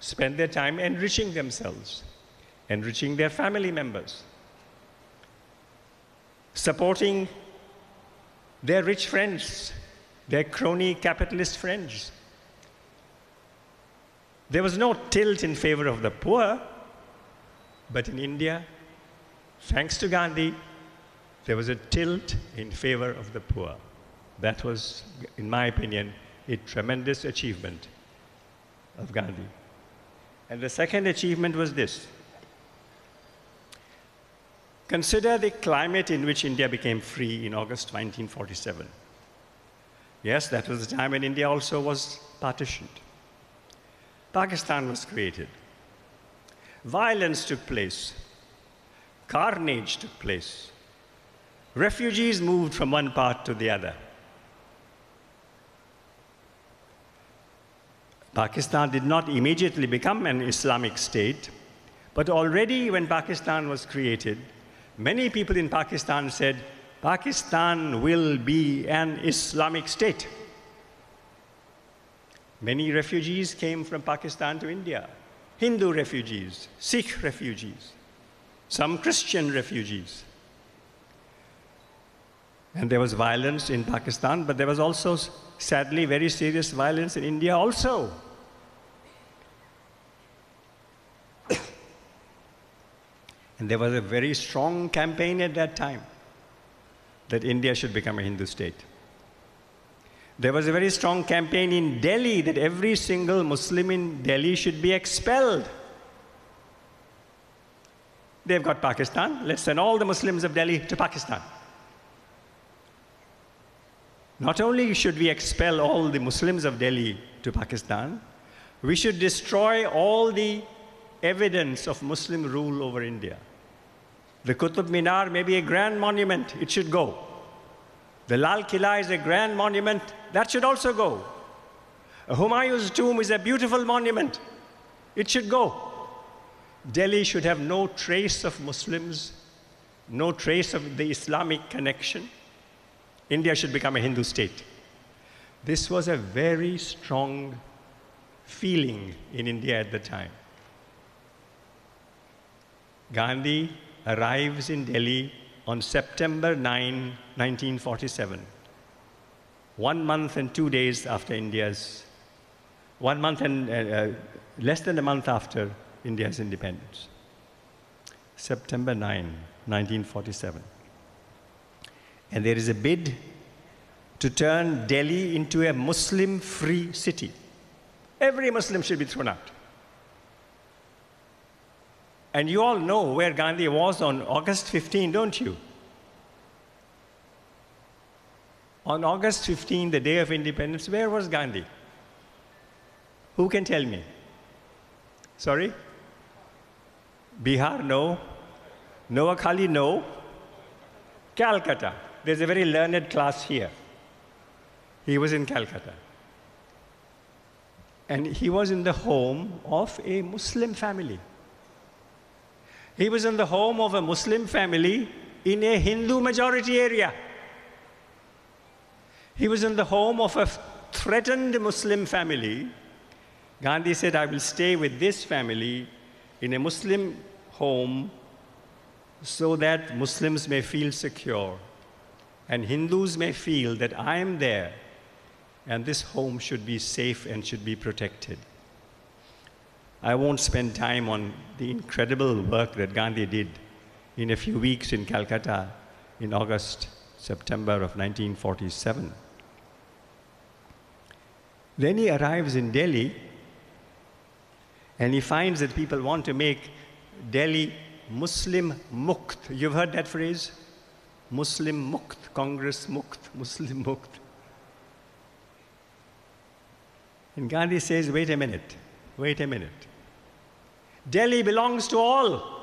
spend their time enriching themselves, enriching their family members, supporting their rich friends, their crony capitalist friends. There was no tilt in favor of the poor, but in India, thanks to Gandhi, there was a tilt in favor of the poor. That was, in my opinion, a tremendous achievement of Gandhi. And the second achievement was this. Consider the climate in which India became free in August 1947. Yes, that was the time when India also was partitioned. Pakistan was created. Violence took place. Carnage took place. Refugees moved from one part to the other. Pakistan did not immediately become an Islamic state, but already when Pakistan was created, many people in Pakistan said, Pakistan will be an Islamic state. Many refugees came from Pakistan to India. Hindu refugees, Sikh refugees, some Christian refugees. And there was violence in Pakistan, but there was also, sadly, very serious violence in India also. And there was a very strong campaign at that time that India should become a Hindu state. There was a very strong campaign in Delhi that every single Muslim in Delhi should be expelled. They've got Pakistan, let's send all the Muslims of Delhi to Pakistan. Not only should we expel all the Muslims of Delhi to Pakistan, we should destroy all the evidence of Muslim rule over India. The Qutub Minar may be a grand monument, it should go. The Lal Killa is a grand monument, that should also go. Humayun's tomb is a beautiful monument, it should go. Delhi should have no trace of Muslims, no trace of the Islamic connection. India should become a Hindu state. This was a very strong feeling in India at the time. Gandhi arrives in Delhi on September 9, 1947, 1 month and 2 days after India's, 1 month and less than a month after India's independence. September 9, 1947. And there is a bid to turn Delhi into a Muslim-free city. Every Muslim should be thrown out. And you all know where Gandhi was on August 15, don't you? On August 15, the day of independence, where was Gandhi? Who can tell me? Sorry? Bihar, no. Noakhali, no. Calcutta. There's a very learned class here. He was in Calcutta. And he was in the home of a Muslim family. He was in the home of a Muslim family in a Hindu majority area. He was in the home of a threatened Muslim family. Gandhi said, I will stay with this family in a Muslim home so that Muslims may feel secure and Hindus may feel that I am there and this home should be safe and should be protected. I won't spend time on the incredible work that Gandhi did in a few weeks in Calcutta in August, September of 1947. Then he arrives in Delhi and he finds that people want to make Delhi Muslim Mukt. You've heard that phrase? Muslim Mukt, Congress Mukt, Muslim Mukt. And Gandhi says, wait a minute, wait a minute. Delhi belongs to all.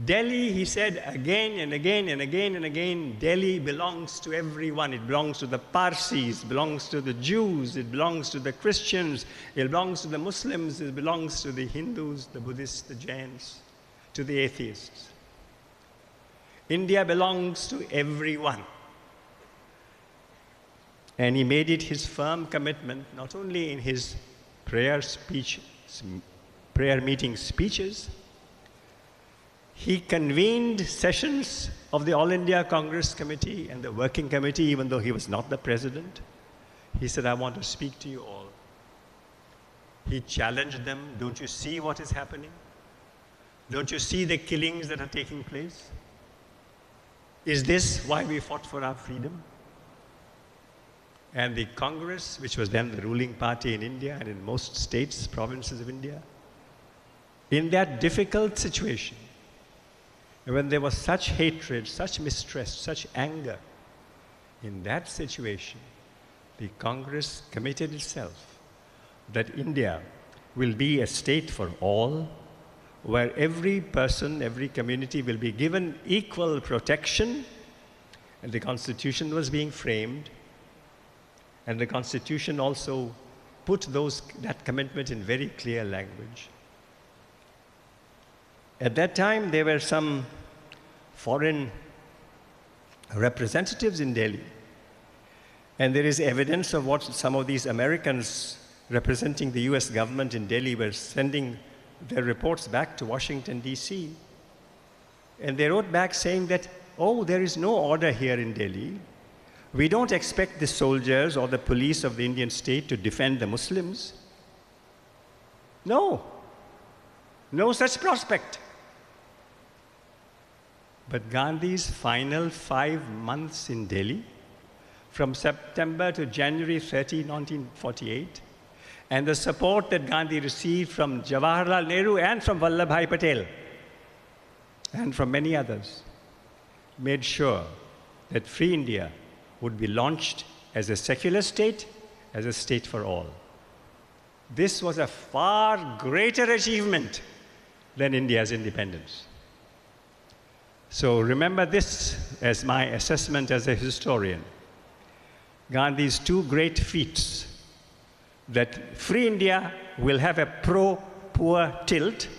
Delhi, he said again and again and again and again, Delhi belongs to everyone. It belongs to the Parsis, it belongs to the Jews, it belongs to the Christians, it belongs to the Muslims, it belongs to the Hindus, the Buddhists, the Jains, to the atheists. India belongs to everyone. And he made it his firm commitment, not only in his prayer meeting speeches, he convened sessions of the All India Congress Committee and the Working Committee, even though he was not the president. He said, I want to speak to you all. He challenged them, don't you see what is happening? Don't you see the killings that are taking place? Is this why we fought for our freedom? and the Congress, which was then the ruling party in India and in most states, provinces of India, in that difficult situation, when there was such hatred, such mistrust, such anger, in that situation, the Congress committed itself that India will be a state for all, where every person, every community will be given equal protection, and the Constitution was being framed, and the Constitution also put that commitment in very clear language. At that time, there were some foreign representatives in Delhi, and there is evidence of what some of these Americans representing the US government in Delhi were sending their reports back to Washington, D.C. And they wrote back saying that, oh, there is no order here in Delhi. We don't expect the soldiers or the police of the Indian state to defend the Muslims. No, no such prospect. But Gandhi's final 5 months in Delhi, from September to January 30, 1948, and the support that Gandhi received from Jawaharlal Nehru and from Vallabhbhai Patel and from many others, made sure that free India would be launched as a secular state, as a state for all. This was a far greater achievement than India's independence. So remember this as my assessment as a historian. Gandhi's 2 great feats, that free India will have a pro-poor tilt,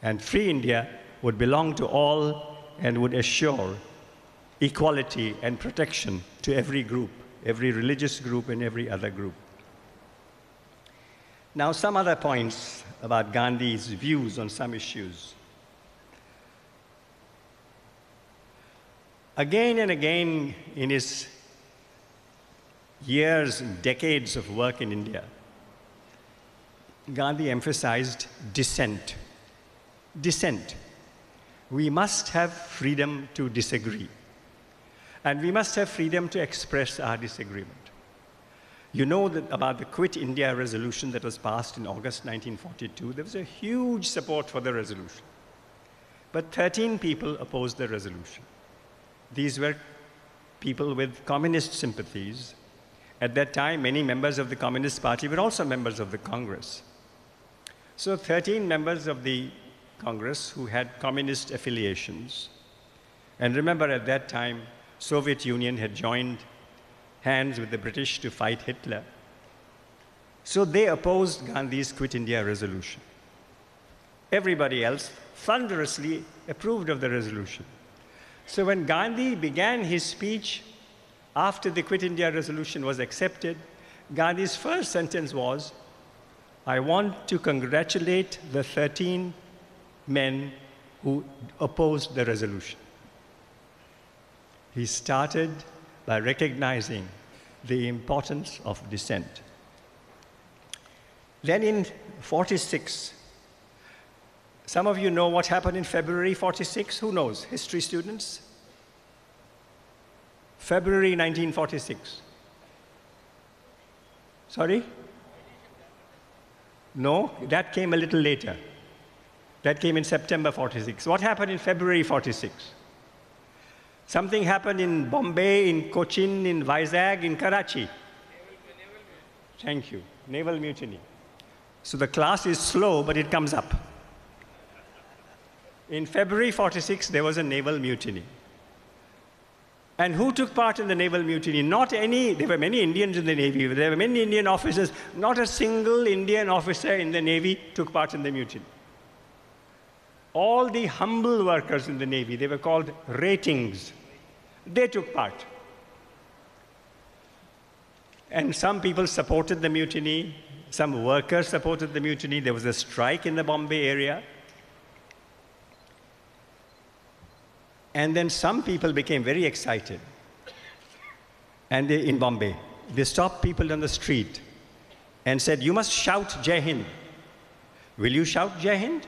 and free India would belong to all and would assure equality and protection to every group, every religious group and every other group. Now, some other points about Gandhi's views on some issues. Again and again in his years and decades of work in India, Gandhi emphasized dissent. Dissent. We must have freedom to disagree. And we must have freedom to express our disagreement. You know about the Quit India resolution that was passed in August 1942. There was a huge support for the resolution. But 13 people opposed the resolution. These were people with communist sympathies. At that time, many members of the Communist Party were also members of the Congress. So 13 members of the Congress who had communist affiliations. And remember, at that time, Soviet Union had joined hands with the British to fight Hitler. So they opposed Gandhi's Quit India resolution. Everybody else thunderously approved of the resolution. So when Gandhi began his speech after the Quit India resolution was accepted, Gandhi's first sentence was, I want to congratulate the 13 men who opposed the resolution. He started by recognizing the importance of dissent. Then in 46, some of you know what happened in February 46. Who knows? History students? February 1946. Sorry? No, that came a little later. That came in September 46. What happened in February 46? Something happened in Bombay, in Cochin, in Vizag, in Karachi. Thank you. Naval mutiny. So the class is slow, but it comes up. In February 46, there was a naval mutiny. And who took part in the naval mutiny? Not any, there were many Indians in the Navy, there were many Indian officers. Not a single Indian officer in the Navy took part in the mutiny. All the humble workers in the Navy, they were called ratings. They took part. And some people supported the mutiny. Some workers supported the mutiny. There was a strike in the Bombay area. And then some people became very excited. And in Bombay, they stopped people on the street and said, you must shout Jai Hind. Will you shout Jai Hind?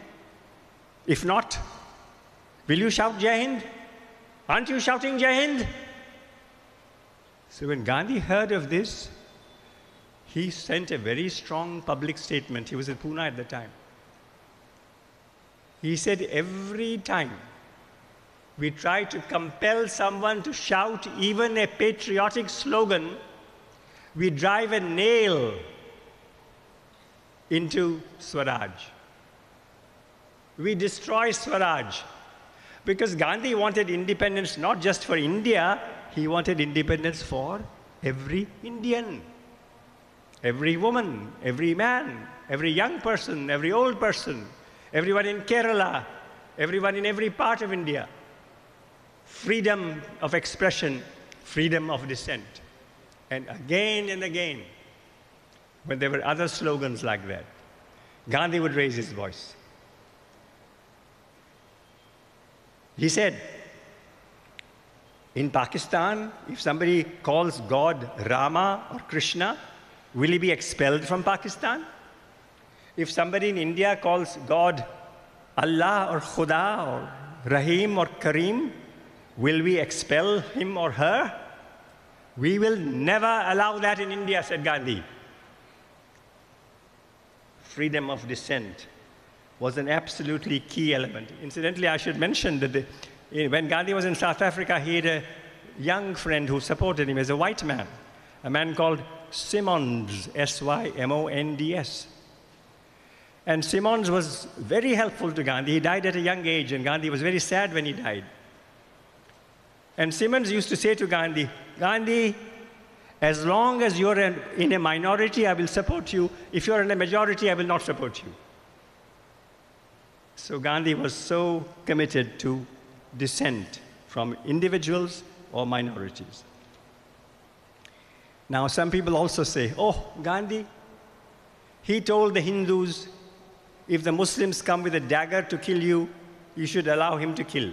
If not, will you shout Jai Hind? Aren't you shouting Jai Hind? So when Gandhi heard of this, he sent a very strong public statement. He was in Pune at the time. He said, every time we try to compel someone to shout even a patriotic slogan, we drive a nail into Swaraj. We destroy Swaraj. Because Gandhi wanted independence not just for India, he wanted independence for every Indian. Every woman, every man, every young person, every old person, everyone in Kerala, everyone in every part of India. Freedom of expression, freedom of dissent. And again, when there were other slogans like that, Gandhi would raise his voice. He said, in Pakistan, if somebody calls God Rama or Krishna, will he be expelled from Pakistan? If somebody in India calls God Allah or Khuda or Rahim or Kareem, will we expel him or her? We will never allow that in India, said Gandhi. Freedom of dissent was an absolutely key element. Incidentally, I should mention that when Gandhi was in South Africa, he had a young friend who supported him as a white man, a man called Simmons, S-Y-M-O-N-D-S. And Simmons was very helpful to Gandhi. He died at a young age, and Gandhi was very sad when he died. And Simmons used to say to Gandhi, Gandhi, as long as you're in a minority, I will support you. If you're in a majority, I will not support you. So Gandhi was so committed to dissent from individuals or minorities. Now, some people also say, oh, Gandhi, he told the Hindus, if the Muslims come with a dagger to kill you, you should allow him to kill.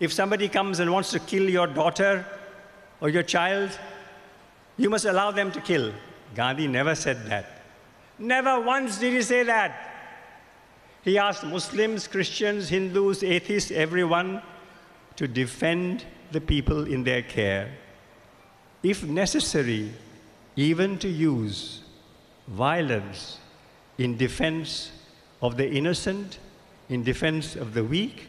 If somebody comes and wants to kill your daughter or your child, you must allow them to kill. Gandhi never said that. Never once did he say that. He asked Muslims, Christians, Hindus, atheists, everyone to defend the people in their care. If necessary, even to use violence in defense of the innocent, in defense of the weak,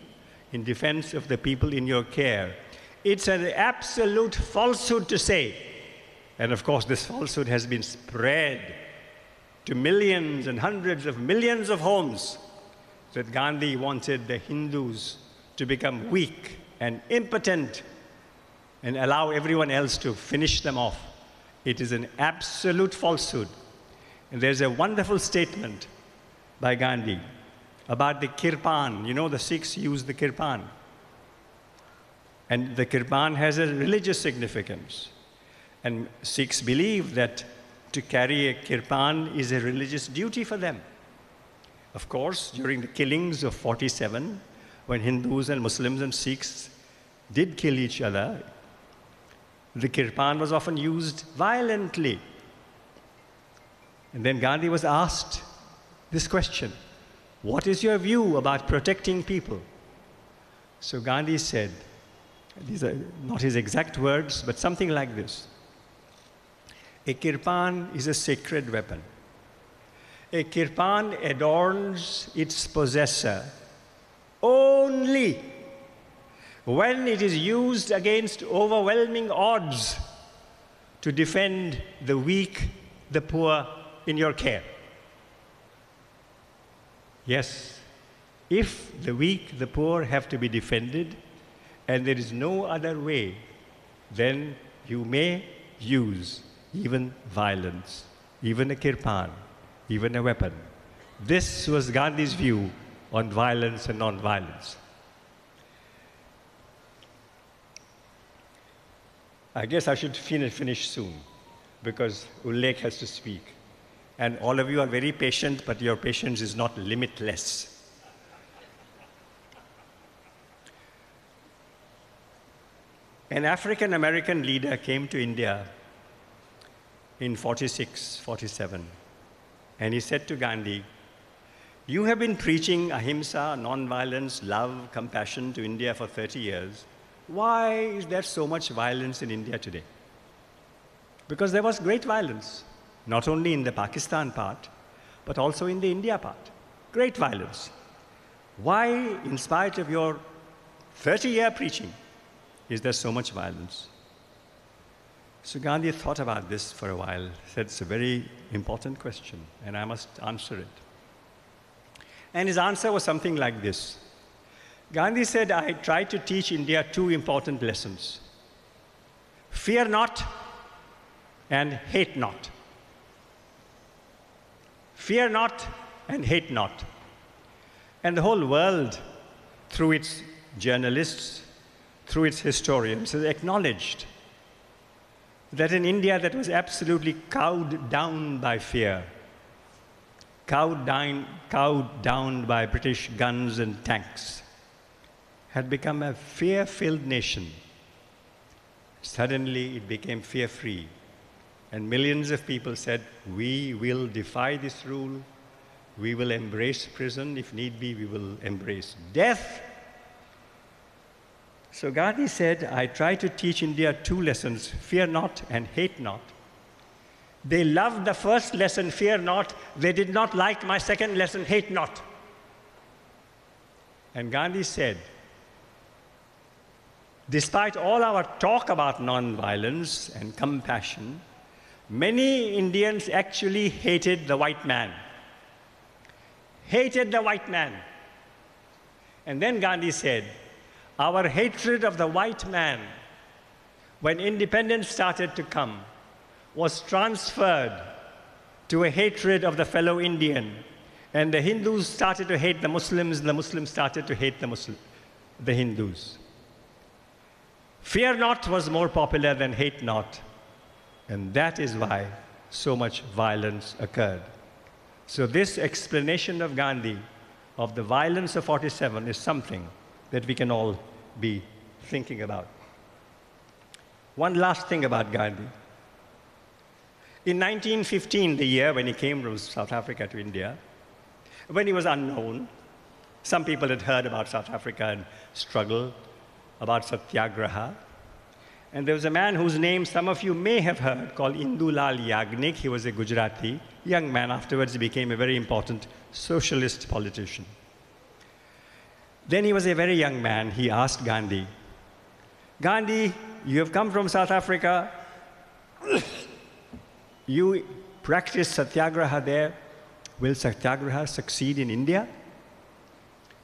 in defense of the people in your care. It's an absolute falsehood to say, and of course this falsehood has been spread to millions and hundreds of millions of homes, that Gandhi wanted the Hindus to become weak and impotent and allow everyone else to finish them off. It is an absolute falsehood. And there's a wonderful statement by Gandhi about the kirpan. You know, the Sikhs use the kirpan. And the kirpan has a religious significance. And Sikhs believe that to carry a kirpan is a religious duty for them. Of course, during the killings of 47, when Hindus and Muslims and Sikhs did kill each other, the kirpan was often used violently. And then Gandhi was asked this question, what is your view about protecting people? So Gandhi said, these are not his exact words, but something like this. A kirpan is a sacred weapon. A kirpan adorns its possessor only when it is used against overwhelming odds to defend the weak, the poor in your care. Yes, if the weak, the poor have to be defended and there is no other way, then you may use even violence, even a kirpan, even a weapon. This was Gandhi's view on violence and non-violence. I guess I should finish soon because Ullekh has to speak. And all of you are very patient, but your patience is not limitless. An African-American leader came to India in 46, 47, and he said to Gandhi, you have been preaching ahimsa, non-violence, love, compassion to India for 30 years. Why is there so much violence in India today? Because there was great violence, not only in the Pakistan part, but also in the India part. Great violence. Why, in spite of your 30-year preaching, is there so much violence? So Gandhi thought about this for a while, said it's a very important question, and I must answer it. And his answer was something like this. Gandhi said, I tried to teach India two important lessons. Fear not and hate not. Fear not and hate not. And the whole world, through its journalists, through its historians, has acknowledged that in India that was absolutely cowed down by fear, cowed down by British guns and tanks, had become a fear-filled nation. Suddenly it became fear-free. And millions of people said, we will defy this rule, we will embrace prison, if need be, we will embrace death. So Gandhi said, I try to teach India two lessons, fear not and hate not. They loved the first lesson, fear not. They did not like my second lesson, hate not. And Gandhi said, despite all our talk about non-violence and compassion, many Indians actually hated the white man. Hated the white man. And then Gandhi said, our hatred of the white man, when independence started to come, was transferred to a hatred of the fellow Indian. And the Hindus started to hate the Muslims, and the Muslims started to hate the Hindus. Fear not was more popular than hate not. And that is why so much violence occurred. So this explanation of Gandhi, of the violence of 47, is something that we can all be thinking about. One last thing about Gandhi. In 1915, the year when he came from South Africa to India, when he was unknown, some people had heard about South Africa and struggle, about Satyagraha. And there was a man whose name some of you may have heard, called Indulal Yagnik. He was a Gujarati young man. Afterwards, he became a very important socialist politician. Then he was a very young man. He asked Gandhi, Gandhi, you have come from South Africa. You practice Satyagraha there. Will Satyagraha succeed in India?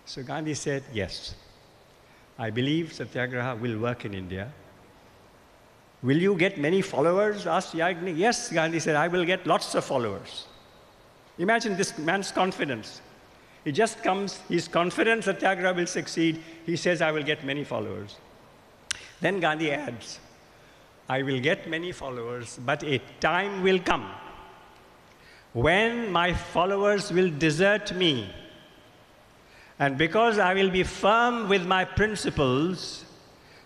So Gandhi said, yes. I believe Satyagraha will work in India. Will you get many followers? Asked Yagnik. Yes, Gandhi said, I will get lots of followers. Imagine this man's confidence. He just comes, he's confident Satyagraha will succeed. He says, I will get many followers. Then Gandhi adds, I will get many followers, but a time will come when my followers will desert me. And because I will be firm with my principles,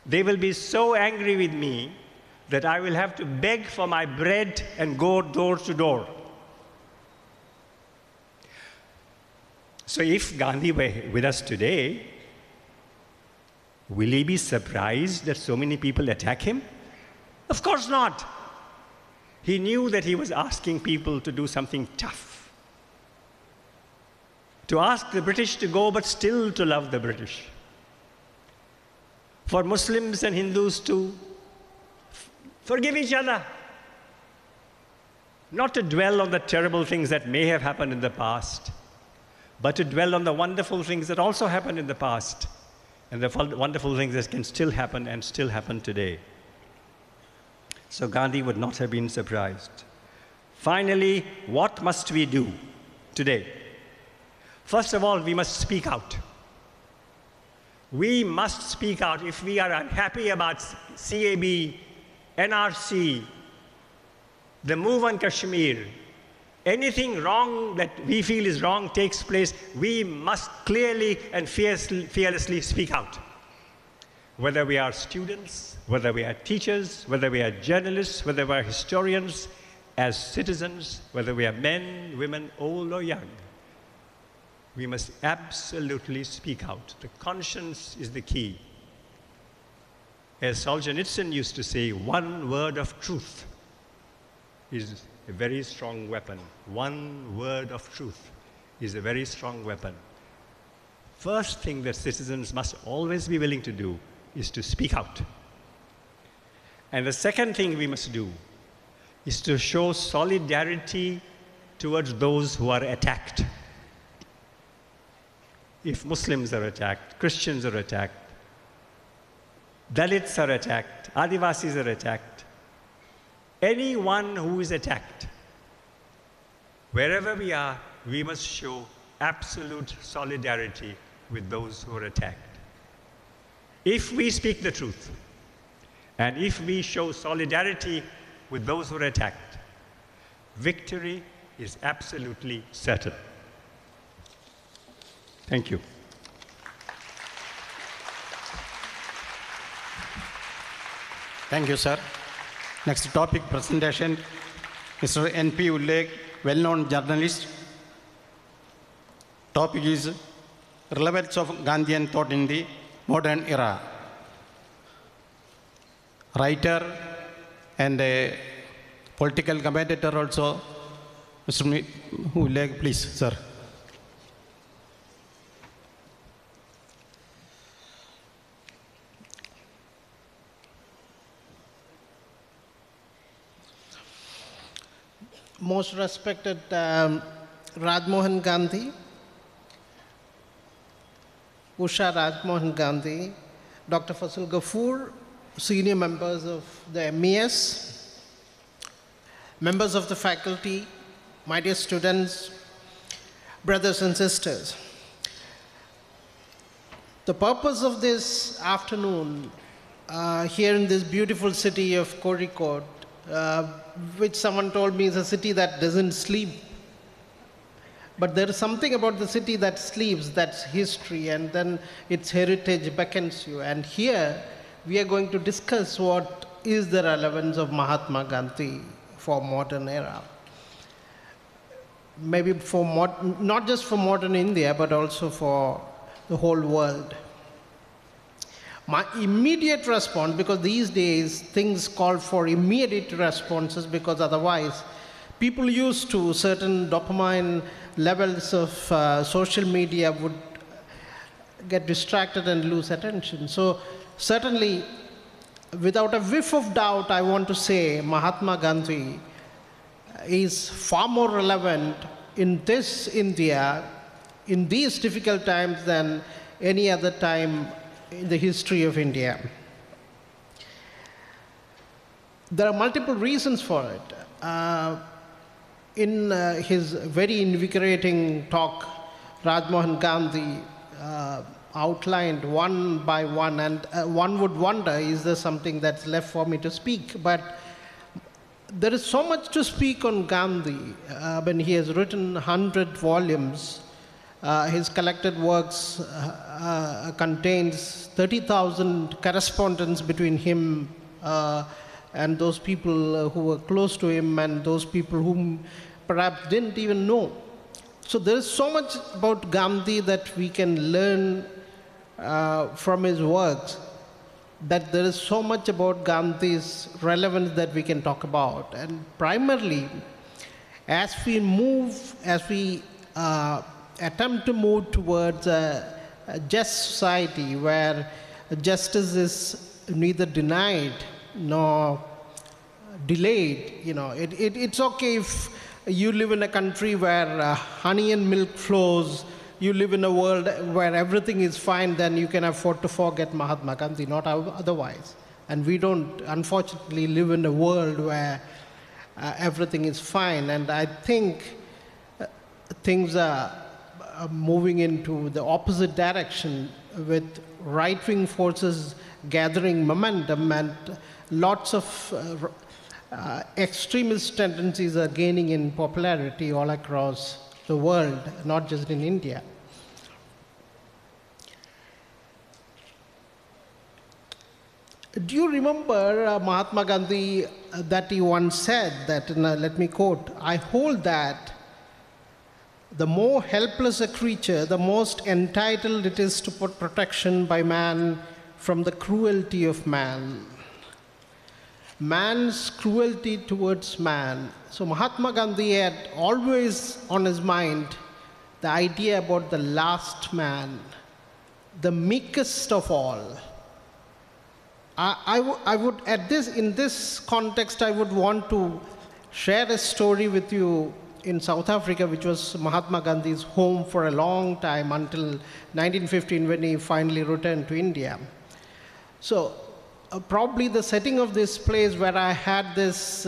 they will be so angry with me that I will have to beg for my bread and go door to door. So if Gandhi were with us today, will he be surprised that so many people attack him? Of course not. He knew that he was asking people to do something tough. To ask the British to go, but still to love the British. For Muslims and Hindus to forgive each other. Not to dwell on the terrible things that may have happened in the past, but to dwell on the wonderful things that also happened in the past, and the wonderful things that can still happen and still happen today. So Gandhi would not have been surprised. Finally, what must we do today? First of all, we must speak out. We must speak out. If we are unhappy about CAB, NRC, the move on Kashmir, anything wrong that we feel is wrong takes place, we must clearly and fearlessly speak out. Whether we are students, whether we are teachers, whether we are journalists, whether we are historians, as citizens, whether we are men, women, old or young, we must absolutely speak out. The conscience is the key. As Solzhenitsyn used to say, one word of truth is a very strong weapon. One word of truth is a very strong weapon. First thing that citizens must always be willing to do is to speak out. And the second thing we must do is to show solidarity towards those who are attacked. If Muslims are attacked, Christians are attacked, Dalits are attacked, Adivasis are attacked, anyone who is attacked, wherever we are, we must show absolute solidarity with those who are attacked. If we speak the truth, and if we show solidarity with those who are attacked, victory is absolutely certain. Thank you. Thank you, sir. Next topic presentation, Mr. N.P. Ullegh, well-known journalist. Topic is Relevance of Gandhian Thought in the Modern Era. Writer and a political commentator also. Mr. Ullegh, please, sir. Most respected Rajmohan Gandhi, Usha Rajmohan Gandhi, Dr. Faisal Ghafoor, senior members of the MES, members of the faculty, my dear students, brothers and sisters. The purpose of this afternoon here in this beautiful city of Calicut, which someone told me is a city that doesn't sleep. But there is something about the city that sleeps, that's history, and then its heritage beckons you. And here we are going to discuss what is the relevance of Mahatma Gandhi for modern era. Maybe for not just for modern India, but also for the whole world. My immediate response, because these days things call for immediate responses, because otherwise people used to certain dopamine levels of social media would get distracted and lose attention. So certainly, without a whiff of doubt, I want to say Mahatma Gandhi is far more relevant in this India, in these difficult times, than any other time in the history of India. There are multiple reasons for it. In his very invigorating talk, Rajmohan Gandhi outlined one by one, and one would wonder, is there something that's left for me to speak? But there is so much to speak on Gandhi. When he has written 100 volumes, his collected works contains 30,000 correspondence between him and those people who were close to him and those people whom perhaps didn't even know. So there is so much about Gandhi that we can learn from his works, that there is so much about Gandhi's relevance that we can talk about. And primarily, as we attempt to move towards a just society where justice is neither denied nor delayed, it's okay if you live in a country where honey and milk flows, you live in a world where everything is fine, then you can afford to forget Mahatma Gandhi, not otherwise. And we don't, unfortunately, live in a world where everything is fine. And I think things are moving into the opposite direction, with right-wing forces gathering momentum, and lots of extremist tendencies are gaining in popularity all across the world, not just in India. Do you remember Mahatma Gandhi that he once said that, let me quote, "I hold that the more helpless a creature, the most entitled it is to protection by man from the cruelty of man." man's cruelty towards man. So Mahatma Gandhi had always on his mind the idea about the last man, the meekest of all. I would, in this context, I would want to share a story with you in South Africa, which was Mahatma Gandhi's home for a long time until 1915 when he finally returned to India. So probably the setting of this place where I had this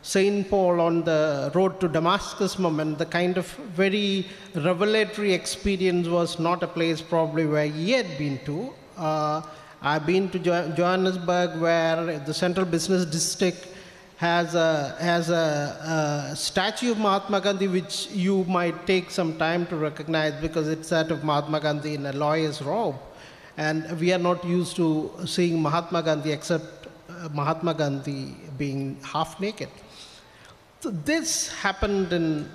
St. Paul on the road to Damascus moment, the kind of very revelatory experience was not a place probably where he had been to. I've been to Johannesburg, where the Central Business District has a statue of Mahatma Gandhi, which you might take some time to recognize because it's that of Mahatma Gandhi in a lawyer's robe. And we are not used to seeing Mahatma Gandhi except Mahatma Gandhi being half naked. So this happened in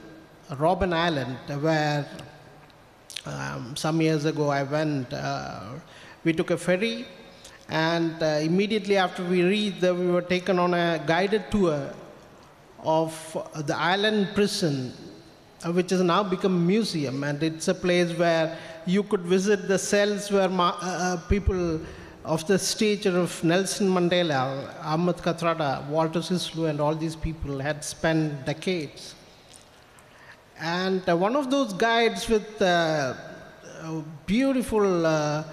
Robben Island, where some years ago I went. We took a ferry, and immediately after we reached there, we were taken on a guided tour of the island prison, which has now become a museum, and it's a place where you could visit the cells where people of the stature of Nelson Mandela, Ahmed Kathrada, Walter Sisulu, and all these people had spent decades. And one of those guides with beautiful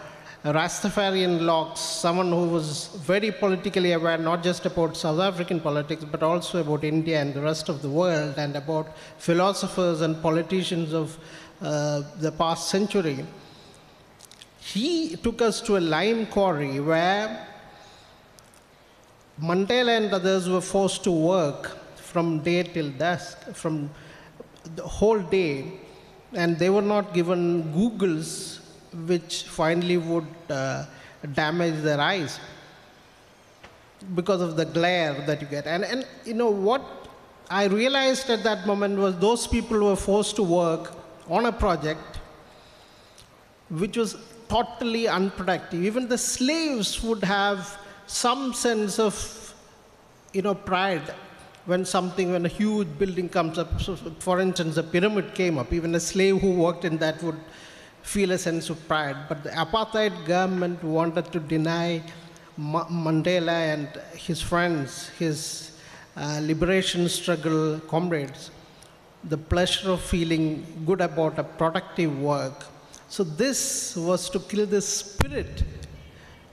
Rastafarian locks, someone who was very politically aware, not just about South African politics, but also about India and the rest of the world, and about philosophers and politicians of the past century. He took us to a lime quarry where Mandela and others were forced to work from day till dusk, from the whole day, and they were not given googles which finally would damage their eyes because of the glare that you get. And you know what I realized at that moment was those people were forced to work on a project which was totally unproductive. Even the slaves would have some sense of, pride when a huge building comes up. So for instance, a pyramid came up. Even a slave who worked in that would feel a sense of pride. But the apartheid government wanted to deny Mandela and his friends, his liberation struggle comrades, the pleasure of feeling good about a productive work. So this was to kill the spirit.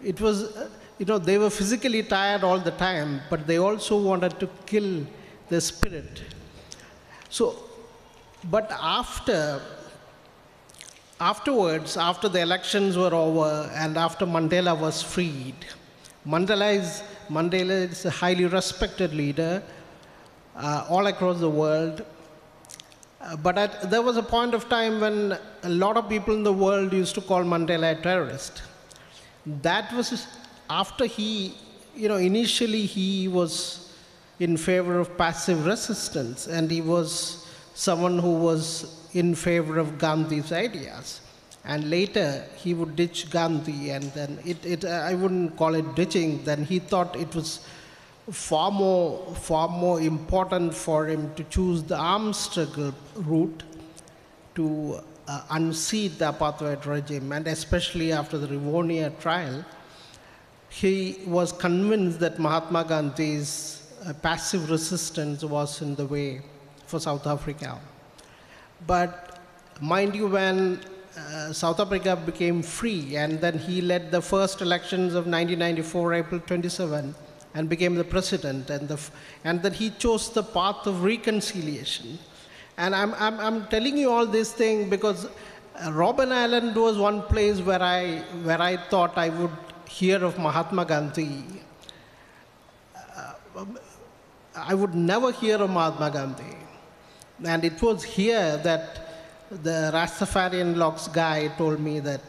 It was, they were physically tired all the time, but they also wanted to kill the spirit. So, but afterwards, after the elections were over and after Mandela was freed, Mandela is a highly respected leader all across the world. But there was a point of time when a lot of people in the world used to call Mandela a terrorist. That was after he, initially he was in favor of passive resistance, and he was someone who was in favor of Gandhi's ideas. And later he would ditch Gandhi, and then I wouldn't call it ditching, then he thought it was far more important for him to choose the armed struggle route to unseat the apartheid regime. And especially after the Rivonia trial, he was convinced that Mahatma Gandhi's passive resistance was in the way for South Africa. But mind you, when South Africa became free, and then he led the first elections of 1994, April 27, and became the president, and that he chose the path of reconciliation. And I'm telling you all this thing because Robben Island was one place where I thought I would hear of Mahatma Gandhi. I would never hear of Mahatma Gandhi. And it was here that the Rastafarian locks guy told me that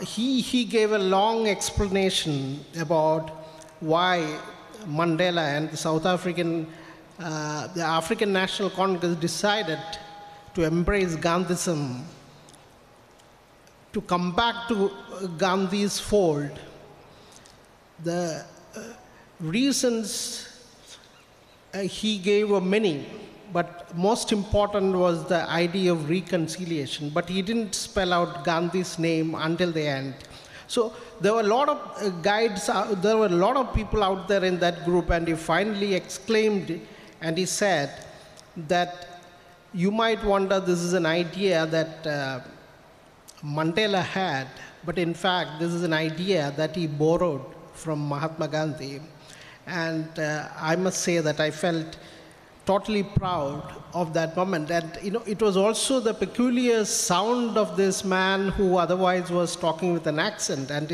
he gave a long explanation about why Mandela and the the African National Congress decided to embrace Gandhism, to come back to Gandhi's fold. reasons he gave were many, but most important was the idea of reconciliation. But he didn't spell out Gandhi's name until the end. So there were a lot of guides, there were a lot of people out there in that group, and he finally exclaimed and he said that you might wonder this is an idea that Mandela had, but in fact this is an idea that he borrowed from Mahatma Gandhi. And I must say that I felt totally proud of that moment. And it was also the peculiar sound of this man who otherwise was talking with an accent. And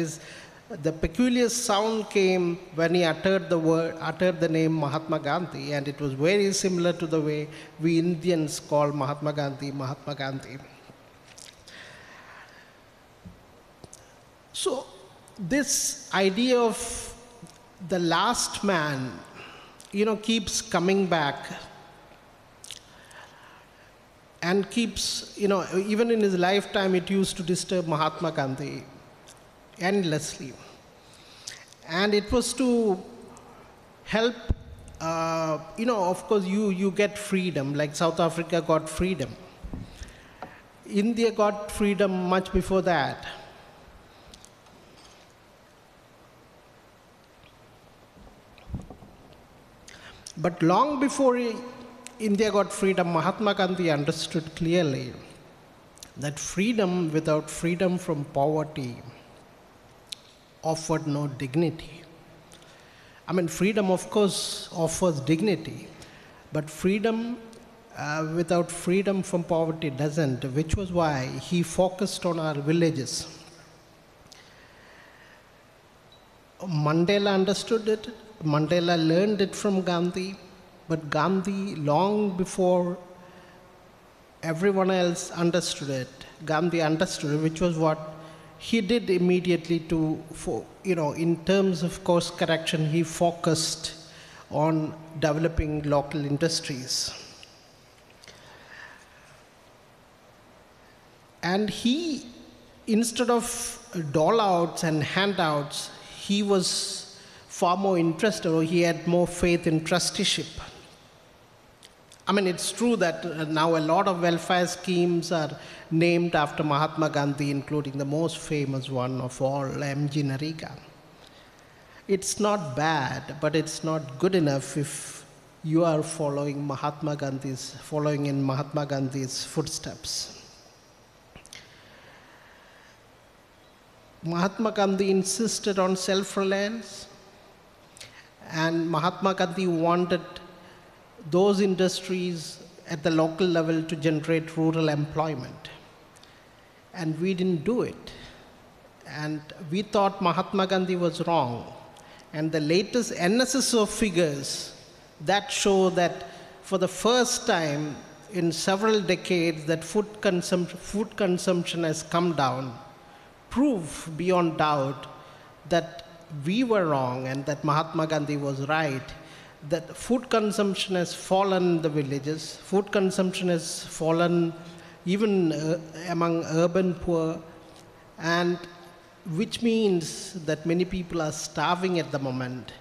the peculiar sound came when he uttered the name Mahatma Gandhi, and it was very similar to the way we Indians call Mahatma Gandhi, Mahatma Gandhi. So this idea of the last man, keeps coming back and keeps, even in his lifetime, it used to disturb Mahatma Gandhi endlessly. And it was to help, of course, you get freedom, like South Africa got freedom. India got freedom much before that. But long before India got freedom, Mahatma Gandhi understood clearly that freedom without freedom from poverty offered no dignity. I mean, freedom, of course, offers dignity, but freedom without freedom from poverty doesn't, which was why he focused on our villages. Mandela understood it. Mandela learned it from Gandhi, but Gandhi, long before everyone else understood it, Gandhi understood it, which was what he did immediately in terms of course correction, he focused on developing local industries. And he, instead of dole-outs and handouts, he was far more interested, or he had more faith in trusteeship. I mean, it's true that now a lot of welfare schemes are named after Mahatma Gandhi, including the most famous one of all, MG Narika. It's not bad, but it's not good enough if you are following in Mahatma Gandhi's footsteps. Mahatma Gandhi insisted on self-reliance, and Mahatma Gandhi wanted those industries at the local level to generate rural employment. And we didn't do it. And we thought Mahatma Gandhi was wrong. And the latest NSSO figures that show that for the first time in several decades that food consumption has come down, prove beyond doubt that we were wrong and that Mahatma Gandhi was right, that food consumption has fallen in the villages, food consumption has fallen even among urban poor, and which means that many people are starving at the moment.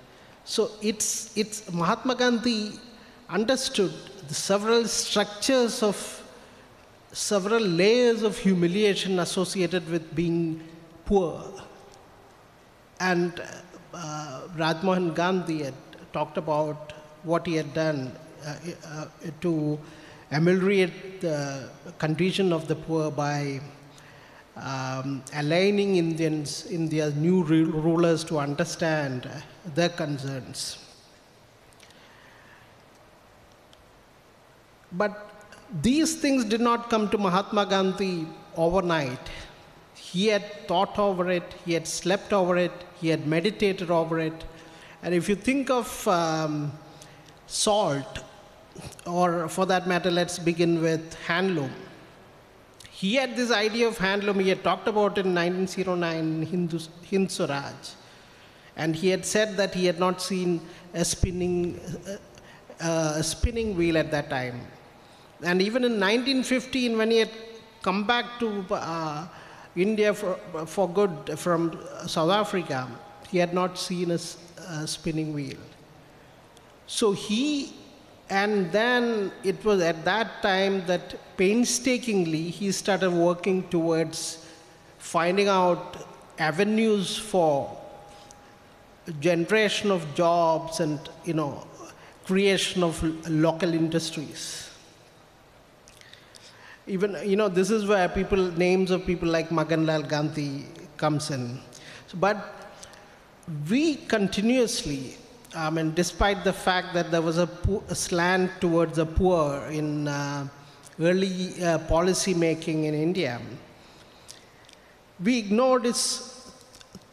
So it's Mahatma Gandhi understood the several structures of several layers of humiliation associated with being poor. And Rajmohan Gandhi had talked about what he had done to ameliorate the condition of the poor by aligning India's new rulers to understand their concerns. But these things did not come to Mahatma Gandhi overnight. He had thought over it, he had slept over it, he had meditated over it. And if you think of salt, or for that matter, let's begin with handloom. He had this idea of handloom, he had talked about it in 1909 in Hind Swaraj. And he had said that he had not seen a spinning wheel at that time. And even in 1915, when he had come back to India for good from South Africa, he had not seen spinning wheel. So and then it was at that time that painstakingly he started working towards finding out avenues for generation of jobs and, creation of local industries. Even, this is where names of people like Maganlal Gandhi comes in. But we continuously, despite the fact that there was a slant towards the poor in early policy making in India, we ignored its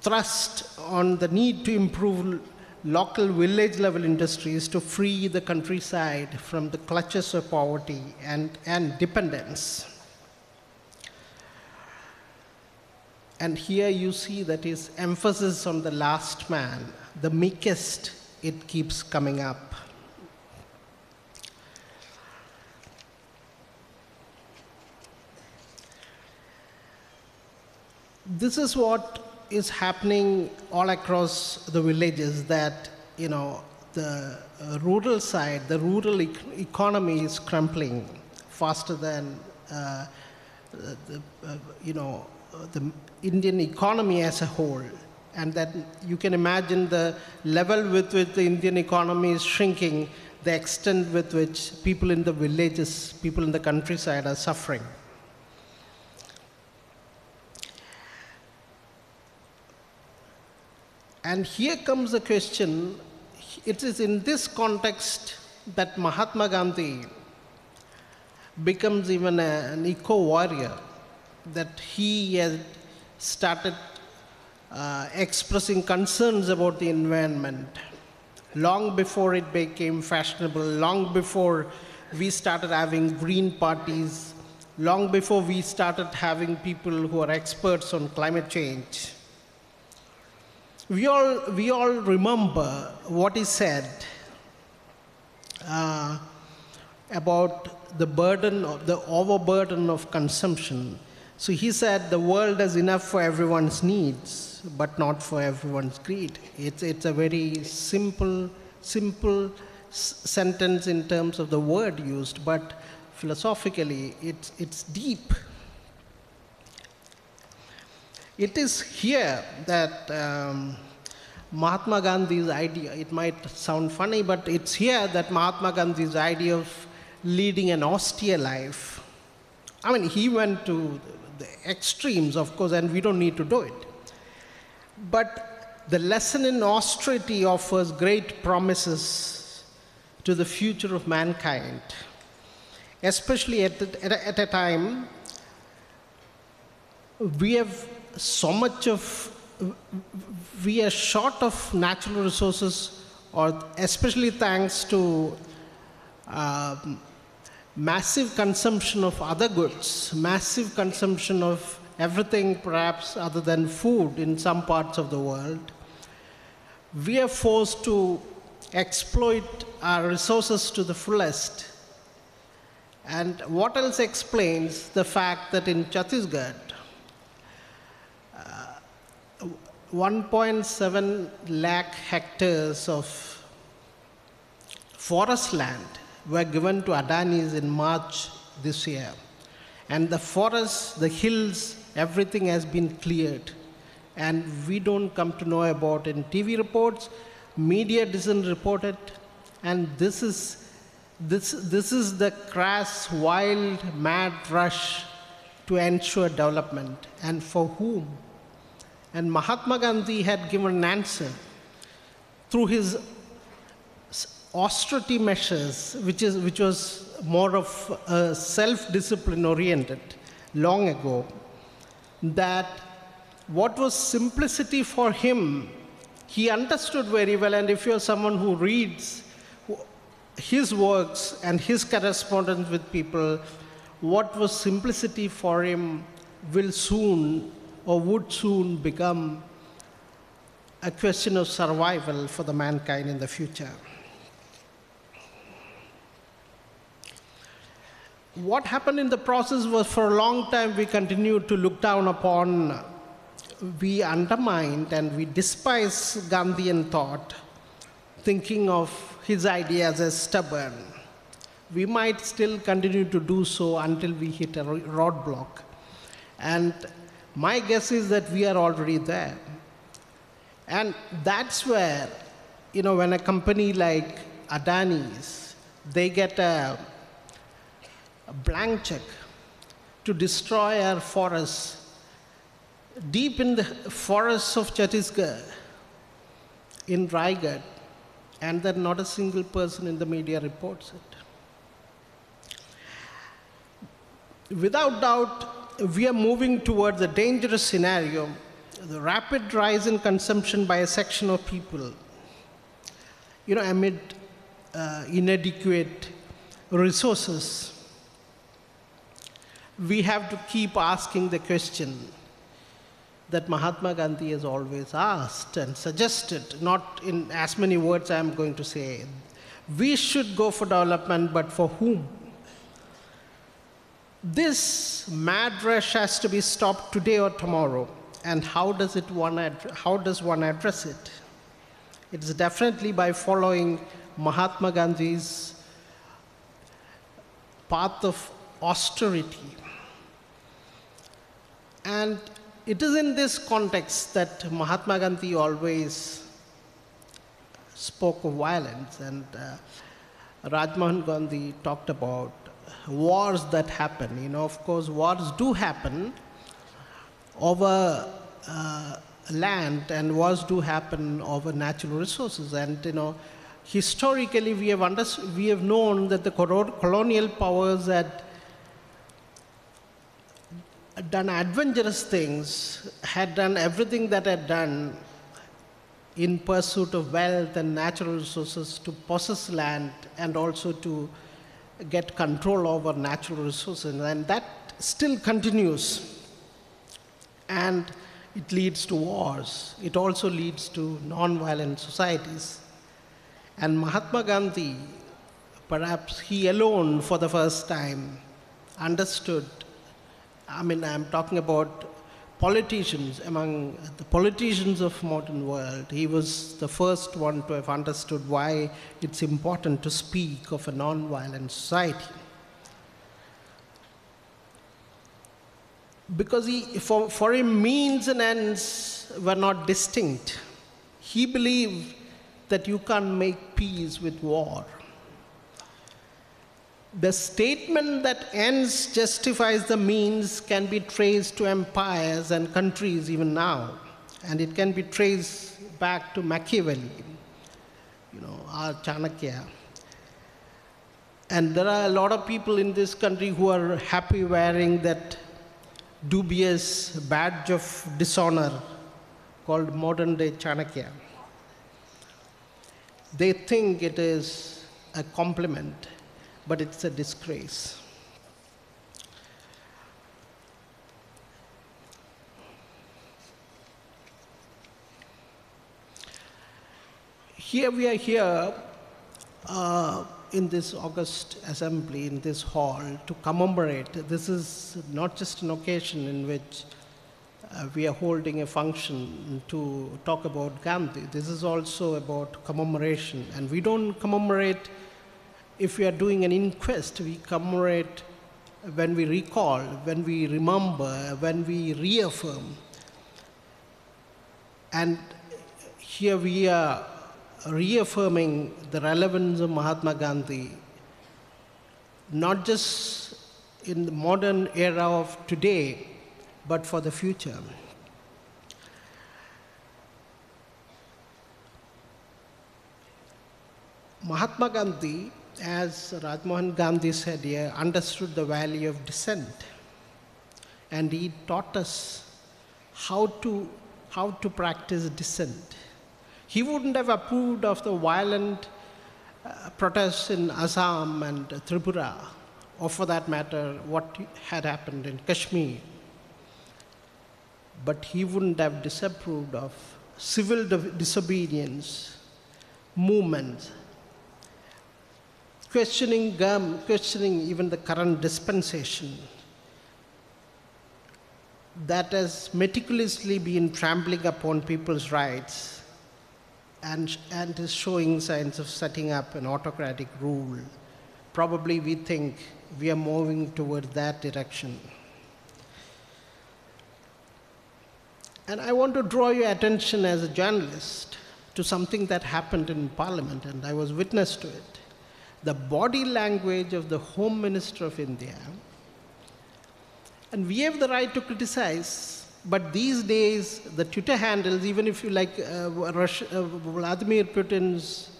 thrust on the need to improve local village level industries to free the countryside from the clutches of poverty and dependence. And here you see that his emphasis on the last man, the meekest, it keeps coming up. This is what is happening all across the villages, that, the rural side, the rural economy is crumbling faster than, the Indian economy as a whole. And that you can imagine the level with which the Indian economy is shrinking, the extent with which people in the villages, people in the countryside are suffering. And here comes the question, it is in this context that Mahatma Gandhi becomes even an eco-warrior, that he has started expressing concerns about the environment long before it became fashionable, long before we started having green parties, long before we started having people who are experts on climate change. We all remember what he said about the overburden of consumption. So he said, the world has enough for everyone's needs, but not for everyone's greed. It's a very simple sentence in terms of the word used, but philosophically, it's deep. It is here that Mahatma Gandhi's idea, it might sound funny, but it's here that Mahatma Gandhi's idea of leading an austere life, he went to the extremes, of course, and we don't need to do it. But the lesson in austerity offers great promises to the future of mankind, especially at a time we are short of natural resources, or especially thanks to massive consumption of other goods, massive consumption of everything perhaps other than food in some parts of the world. We are forced to exploit our resources to the fullest. And what else explains the fact that in Chhattisgarh, 1.7 lakh hectares of forest land were given to Adanis in March this year. And the forests, the hills, everything has been cleared. And we don't come to know about it in TV reports, media doesn't report it, and this is the crass, wild, mad rush to ensure development. And for whom? And Mahatma Gandhi had given an answer through his austerity measures, which was more of self-discipline oriented long ago, that what was simplicity for him, he understood very well. And if you're someone who reads his works and his correspondence with people, what was simplicity for him will soon or would soon become a question of survival for the mankind in the future. What happened in the process was, for a long time we continued to look down upon we undermined and we despise Gandhian thought, thinking of his ideas as stubborn, we might still continue to do so until we hit a roadblock. And my guess is that we are already there. And that's where, when a company like Adani's, they get a blank check to destroy our forests, deep in the forests of Chhattisgarh, in Raigad, and then not a single person in the media reports it. Without doubt, we are moving towards a dangerous scenario, the rapid rise in consumption by a section of people, amid inadequate resources. We have to keep asking the question that Mahatma Gandhi has always asked and suggested, not in as many words I am going to say. We should go for development, but for whom? This mad rush has to be stopped today or tomorrow. And how does one address it? It's definitely by following Mahatma Gandhi's path of austerity. And it is in this context that Mahatma Gandhi always spoke of violence, and Rajmohan Gandhi talked about wars that happen. Of course, wars do happen over land, and wars do happen over natural resources. And historically, we have known that the colonial powers had done adventurous things, had done everything that had done in pursuit of wealth and natural resources to possess land and also to get control over natural resources. And that still continues. And it leads to wars. It also leads to non-violent societies. And Mahatma Gandhi, perhaps he alone for the first time, understood. I'm talking about politicians. Among the politicians of modern world, he was the first one to have understood why it's important to speak of a non-violent society. Because for him, means and ends were not distinct. He believed that you can't make peace with war. The statement that ends justifies the means can be traced to empires and countries even now. And it can be traced back to Machiavelli, our Chanakya. And there are a lot of people in this country who are happy wearing that dubious badge of dishonor called modern day Chanakya. They think it is a compliment, but it's a disgrace. Here we are here in this August assembly, in this hall, to commemorate. This is not just an occasion in which we are holding a function to talk about Gandhi. This is also about commemoration. And we don't commemorate if we are doing an inquest. We commemorate when we recall, when we remember, when we reaffirm. And here we are reaffirming the relevance of Mahatma Gandhi, not just in the modern era of today, but for the future. Mahatma Gandhi, as Rajmohan Gandhi said here, understood the value of dissent. And he taught us how to practice dissent. He wouldn't have approved of the violent protests in Assam and Tripura, or for that matter, what had happened in Kashmir. But he wouldn't have disapproved of civil disobedience movements, questioning even the current dispensation. that has meticulously been trampling upon people's rights and is showing signs of setting up an autocratic rule. Probably we think we are moving toward that direction. And I want to draw your attention as a journalist to something that happened in Parliament, and I was witness to it. The body language of the Home Minister of India. And we have the right to criticize, but these days, the Twitter handles, even if you like Vladimir Putin's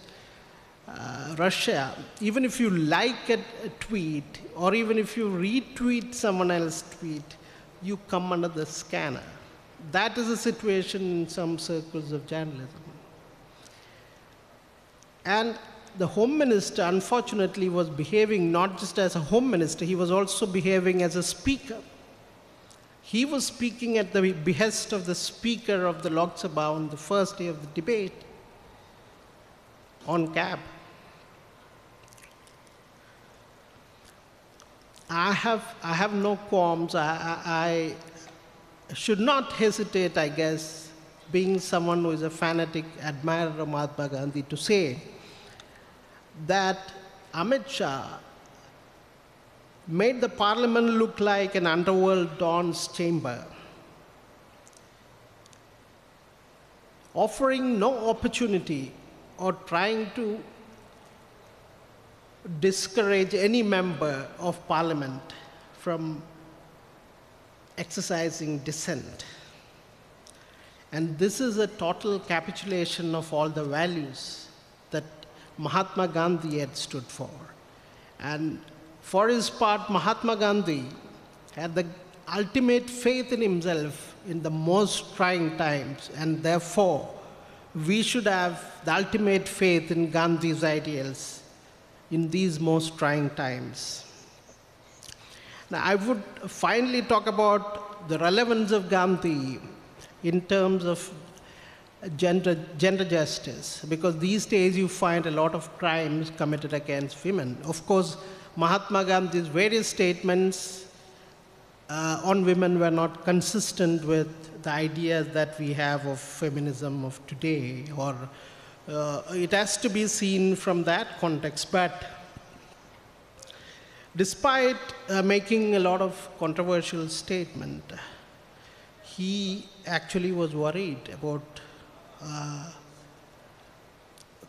Russia, even if you like a tweet, or even if you retweet someone else's tweet, you come under the scanner. That is the situation in some circles of journalism. And the Home Minister, unfortunately, was behaving not just as a Home Minister, he was also behaving as a speaker. He was speaking at the behest of the Speaker of the Lok Sabha on the first day of the debate on cab. I have no qualms. I should not hesitate, I guess, being someone who is a fanatic admirer of Mahatma Gandhi, to say that Amit Shah made the parliament look like an underworld don's chamber, offering no opportunity or trying to discourage any member of parliament from exercising dissent. And this is a total capitulation of all the values that Mahatma Gandhi had stood for. And for his part, Mahatma Gandhi had the ultimate faith in himself in the most trying times, and therefore we should have the ultimate faith in Gandhi's ideals in these most trying times. Now, I would finally talk about the relevance of Gandhi in terms of gender justice, because these days you find a lot of crimes committed against women. Of course, Mahatma Gandhi's various statements on women were not consistent with the ideas that we have of feminism of today, or it has to be seen from that context. But despite making a lot of controversial statements, he actually was worried about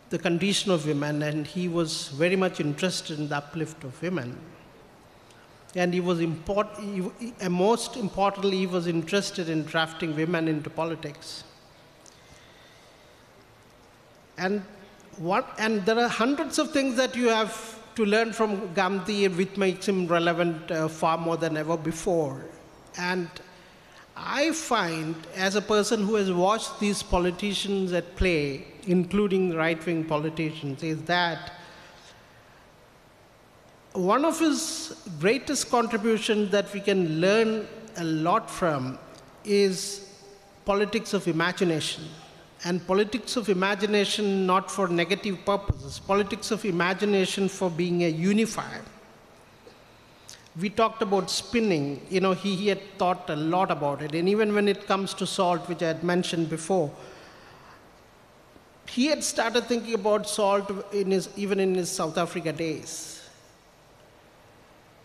the condition of women, and he was very much interested in the uplift of women. And he was most importantly, he was interested in drafting women into politics. And there are hundreds of things that you have to learn from Gandhi, which makes him relevant far more than ever before. And I find, as a person who has watched these politicians at play, including right-wing politicians, is that one of his greatest contributions that we can learn a lot from is politics of imagination. And politics of imagination not for negative purposes, politics of imagination for being a unifier. We talked about spinning. You know, he had thought a lot about it. And even when it comes to salt, which I had mentioned before, he had started thinking about salt even in his South Africa days.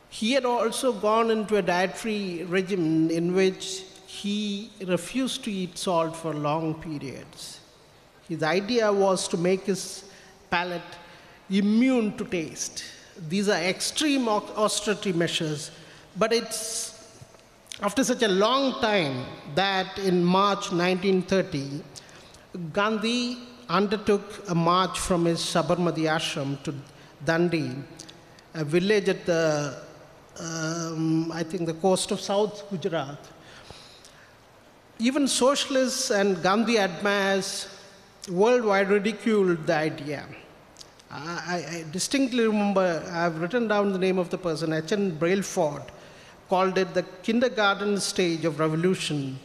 He had also gone into a dietary regime in which he refused to eat salt for long periods. His idea was to make his palate immune to taste. These are extreme austerity measures, but it's after such a long time that in March 1930, Gandhi undertook a march from his Sabarmati ashram to Dandi, a village at the, I think, the coast of South Gujarat. Even socialists and Gandhi admirers worldwide ridiculed the idea. I distinctly remember, I've written down the name of the person, H.N. Brailsford, called it the kindergarten stage of revolution.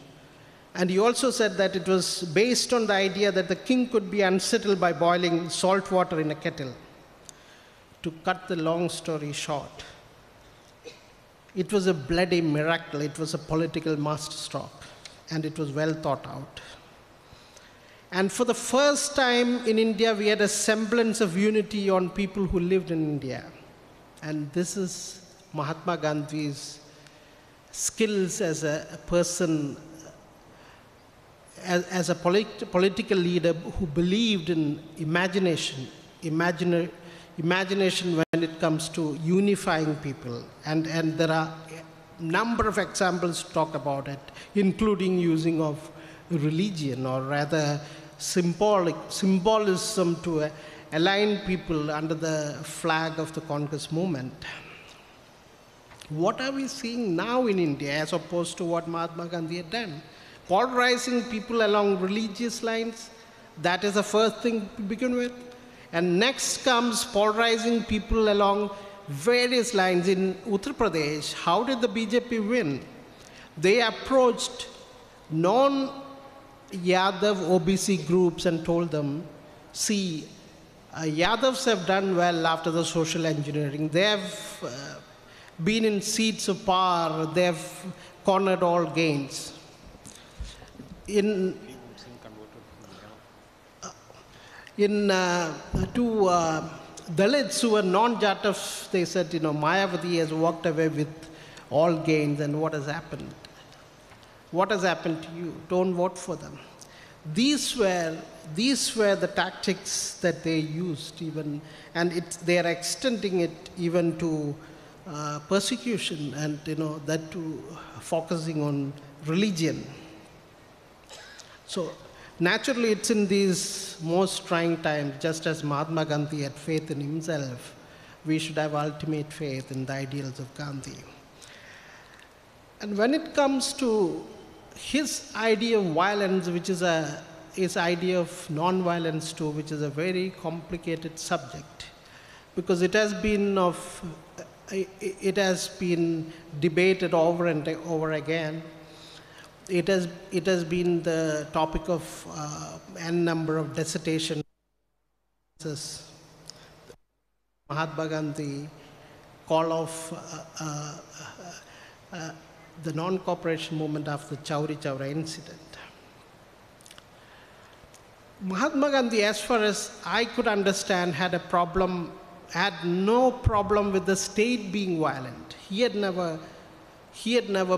And he also said that it was based on the idea that the king could be unsettled by boiling salt water in a kettle. To cut the long story short, It was a bloody miracle. It was a political masterstroke, and it was well thought out. And for the first time in India, we had a semblance of unity on people who lived in India. And this is Mahatma Gandhi's skills as a person, as a political leader who believed in imagination when it comes to unifying people. And there are a number of examples to talk about it, including using of religion, or rather symbolism to align people under the flag of the Congress movement. What are we seeing now in India as opposed to what Mahatma Gandhi had done? Polarizing people along religious lines, that is the first thing to begin with. And next comes polarizing people along various lines. In Uttar Pradesh, how did the BJP win? They approached non-Yadav OBC groups and told them, see, Yadavs have done well after the social engineering. They have been in seats of power. They have cornered all gains. To Dalits who were non-Jatavs, they said, Mayavati has walked away with all gains, and what has happened? What has happened to you? Don't vote for them. These were the tactics that they used, even, and they are extending it even to persecution, and that to focusing on religion. So naturally, it's in these most trying times, just as Mahatma Gandhi had faith in himself, we should have ultimate faith in the ideals of Gandhi. And when it comes to his idea of violence, which is his idea of non-violence too, which is a very complicated subject, because it has been debated over and over again. It has been the topic of n number of dissertations. Mahatma Gandhi call of the non-cooperation movement after the Chauri Chaura incident. Mahatma Gandhi, as far as I could understand, had no problem with the state being violent. He had never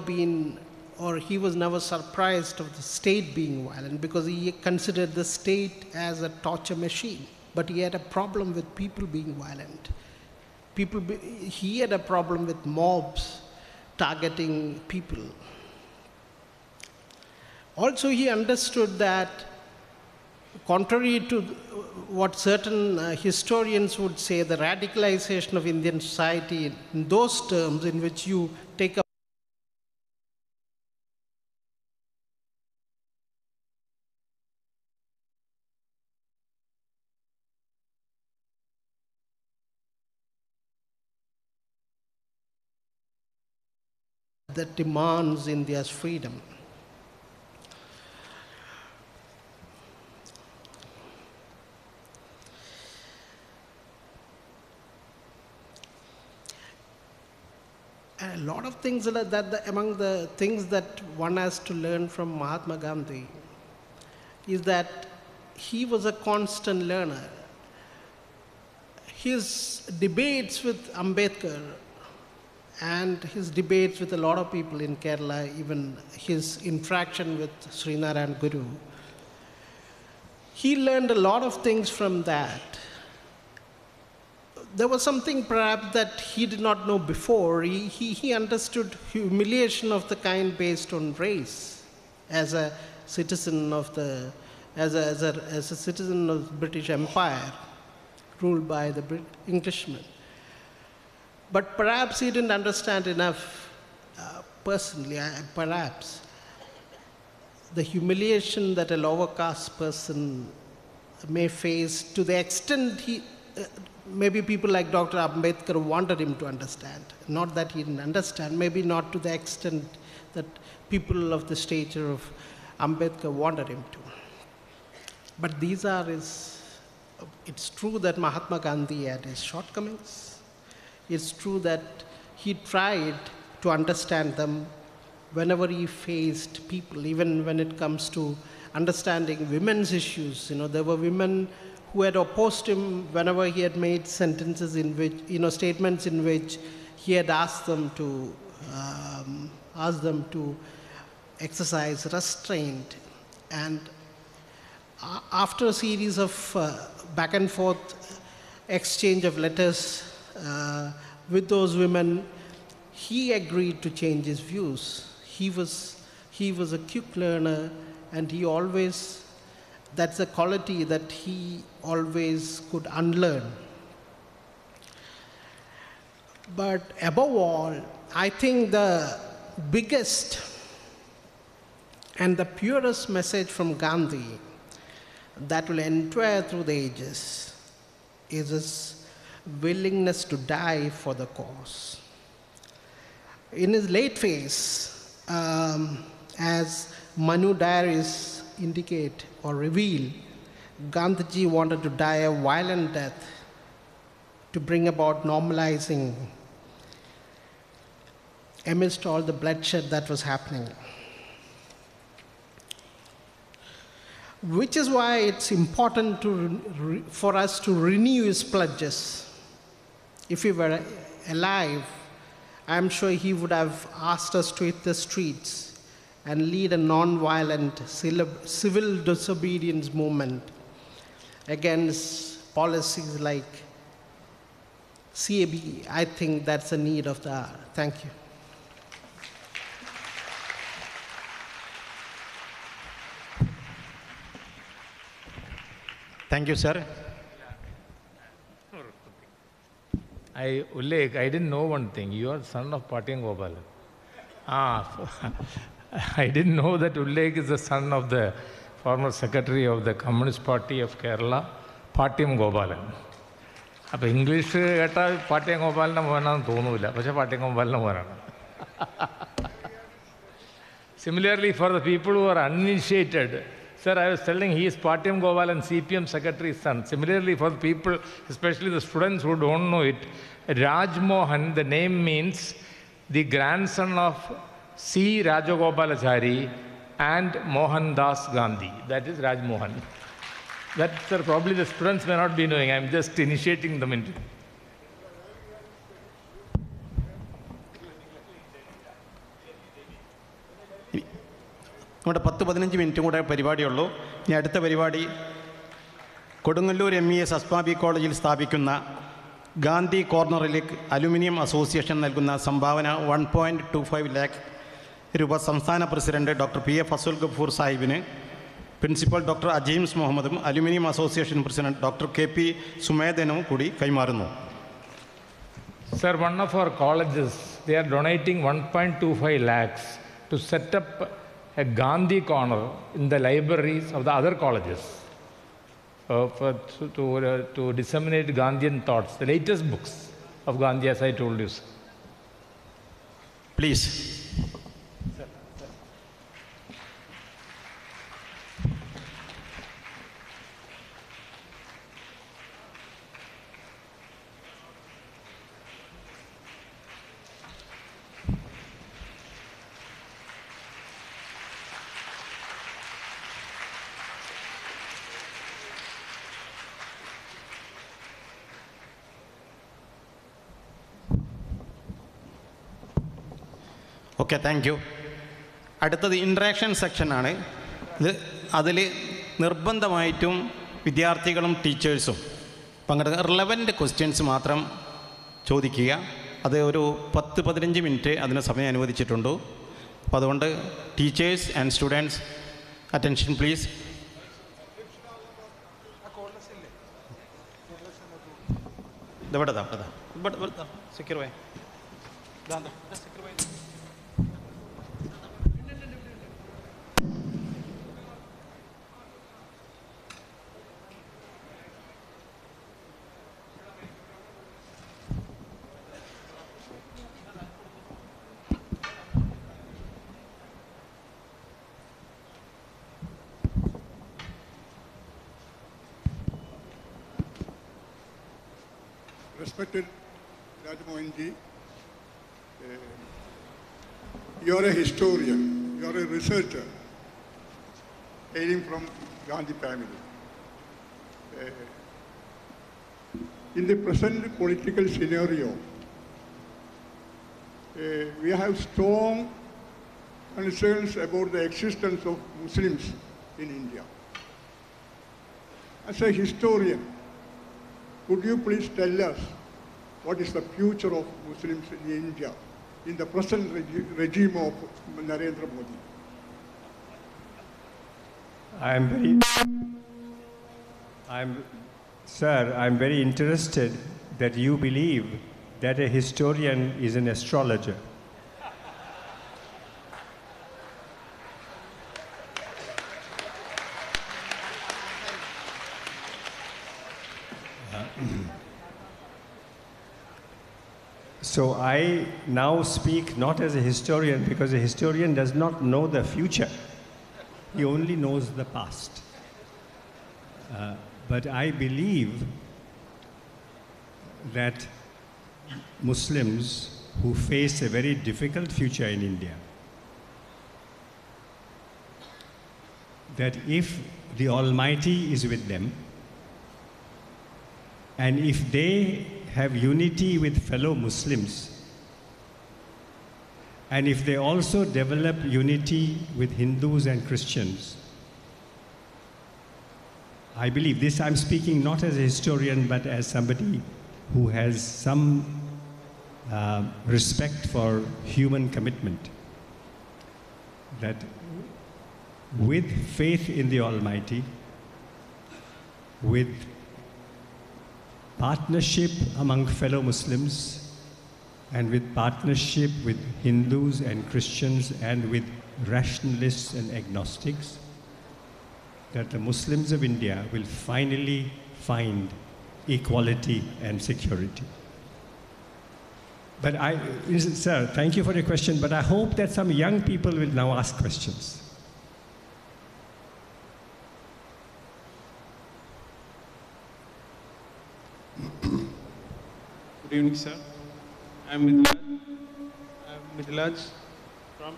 been, or he was never surprised of the state being violent, because he considered the state as a torture machine. But he had a problem with people being violent. He had a problem with mobs targeting people. Also, he understood that, contrary to what certain historians would say, the radicalization of Indian society in those terms in which you take up that demands India's freedom. And a lot of things among the things that one has to learn from Mahatma Gandhi is that he was a constant learner. His debates with Ambedkar and his debates with a lot of people in Kerala, even his interaction with Srinarayan Guru, he learned a lot of things from that. There was something perhaps that he did not know before. He understood humiliation of the kind based on race as a citizen of the British Empire ruled by the Englishmen. But perhaps he didn't understand enough personally, perhaps, the humiliation that a lower caste person may face, to the extent maybe people like Dr. Ambedkar wanted him to understand. Not that he didn't understand, maybe not to the extent that people of the stature of Ambedkar wanted him to. But it's true that Mahatma Gandhi had his shortcomings. It's true that he tried to understand them whenever he faced people, even when it comes to understanding women's issues. There were women who had opposed him whenever he had made sentences in which, statements in which he had asked them to exercise restraint. And after a series of back and forth exchange of letters with those women, he agreed to change his views. He was a quick learner, and that's a quality that he always could unlearn. But above all, I think the biggest and the purest message from Gandhi that will endure through the ages is his willingness to die for the cause. In his late phase, as Manu diaries indicate or reveal, Gandhiji wanted to die a violent death to bring about normalizing amidst all the bloodshed that was happening. Which is why it's important for us to renew his pledges. If he were alive, I'm sure he would have asked us to hit the streets and lead a non-violent civil disobedience movement against policies like CAB. I think that's a need of the hour. Thank you. Thank you, sir. Ulek, I didn't know one thing. You are son of Patyam Gopal. I didn't know that Ulek is the son of the former secretary of the Communist Party of Kerala, Patyam Gopalan. അപ്പോൾ English കേട്ടാൽ പാട്യം ഗോപാലിൻ്റെ മോനാണെന്ന് തോന്നൂല, പക്ഷേ പാട്യം ഗോപാലിൻ്റെ മോനാണ്. Similarly, for the people who are uninitiated, sir, I was telling he is Patyam Gopalan, CPM secretary's son. Similarly, for the people, especially the students who don't know it, Raj Mohan, the name means the grandson of C. Rajagopalachari and Mohandas Gandhi. That is Raj Mohan. That, sir, probably the students may not be knowing. I am just initiating them into. നമ്മുടെ 10-15 മിനിറ്റും കൂടെ പരിപാടിയുള്ളൂ. ഇനി അടുത്ത പരിപാടി Kodungallur MES Asmabi കോളേജിൽ സ്ഥാപിക്കുന്ന Gandhi കോർണറിലേക്ക് aluminium association നൽകുന്ന സംഭാവന 1.25 lakh രൂപ സംസ്ഥാന പ്രസിഡന്റ് ഡോക്ടർ PF അസുൽ ഗഫൂർ സാഹിബിന്, പ്രിൻസിപ്പൽ ഡോക്ടർ അജീംസ് മുഹമ്മദും alumni association president doctor KP സുമേധനും കൂടി കൈമാറുന്നു. Sir, one of our colleges, they are donating 1.25 lakhs to set up a Gandhi corner in the libraries of the other colleges to disseminate Gandhian thoughts, the latest books of Gandhi, as I told you. Please. Okay, thank you. അടുത്തത് interaction സെക്ഷനാണ്. അതിൽ നിർബന്ധമായിട്ടും വിദ്യാർത്ഥികളും ടീച്ചേഴ്സും പങ്കെടുക്കുക. Relevant questions മാത്രം ചോദിക്കുക. അത് ഒരു 10-15 മിനിറ്റ് അതിന് സമയം അനുവദിച്ചിട്ടുണ്ട്. അപ്പോൾ അതുകൊണ്ട് teachers and students attention please. ഇതെവിടെതാ secure way Respected Raj Mohan ji, You are a historian, you are a researcher, hailing from Gandhi family. In the present political scenario, we have strong concerns about the existence of Muslims in India. As a historian, could you please tell us what is the future of Muslims in India in the present regime of Narendra Modi? Sir, I'm very interested that you believe that a historian is an astrologer. So I now speak not as a historian, because a historian does not know the future. He only knows the past. But I believe that Muslims who face a very difficult future in India, that if the Almighty is with them, and if they have unity with fellow Muslims, and if they also develop unity with Hindus and Christians, I believe this. I'm speaking not as a historian, but as somebody who has some respect for human commitment, that with faith in the Almighty, with partnership among fellow Muslims, and with partnership with Hindus and Christians and with rationalists and agnostics, that the Muslims of India will finally find equality and security. But sir, thank you for your question, but I hope that some young people will now ask questions. Good evening, sir. I'm Midlaj from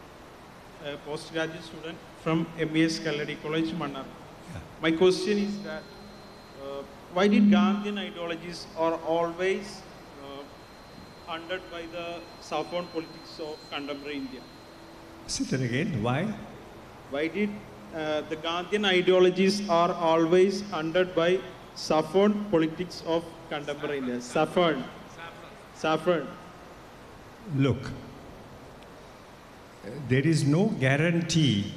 a postgraduate student from MES Kaladi College, Mannar. My question is that why did Gandhian ideologies are always hunted by the Saffron politics of contemporary India? Say that again, why? Why did the Gandhian ideologies are always hunted by Saffron politics of contemporary India? Saffron. Look, there is no guarantee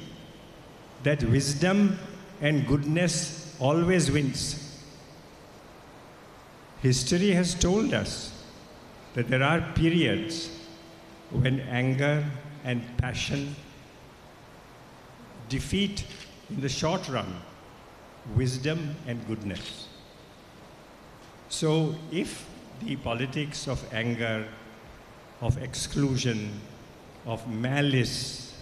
that wisdom and goodness always wins. History has told us that there are periods when anger and passion defeat, in the short run, wisdom and goodness. So if the politics of anger, of exclusion, of malice,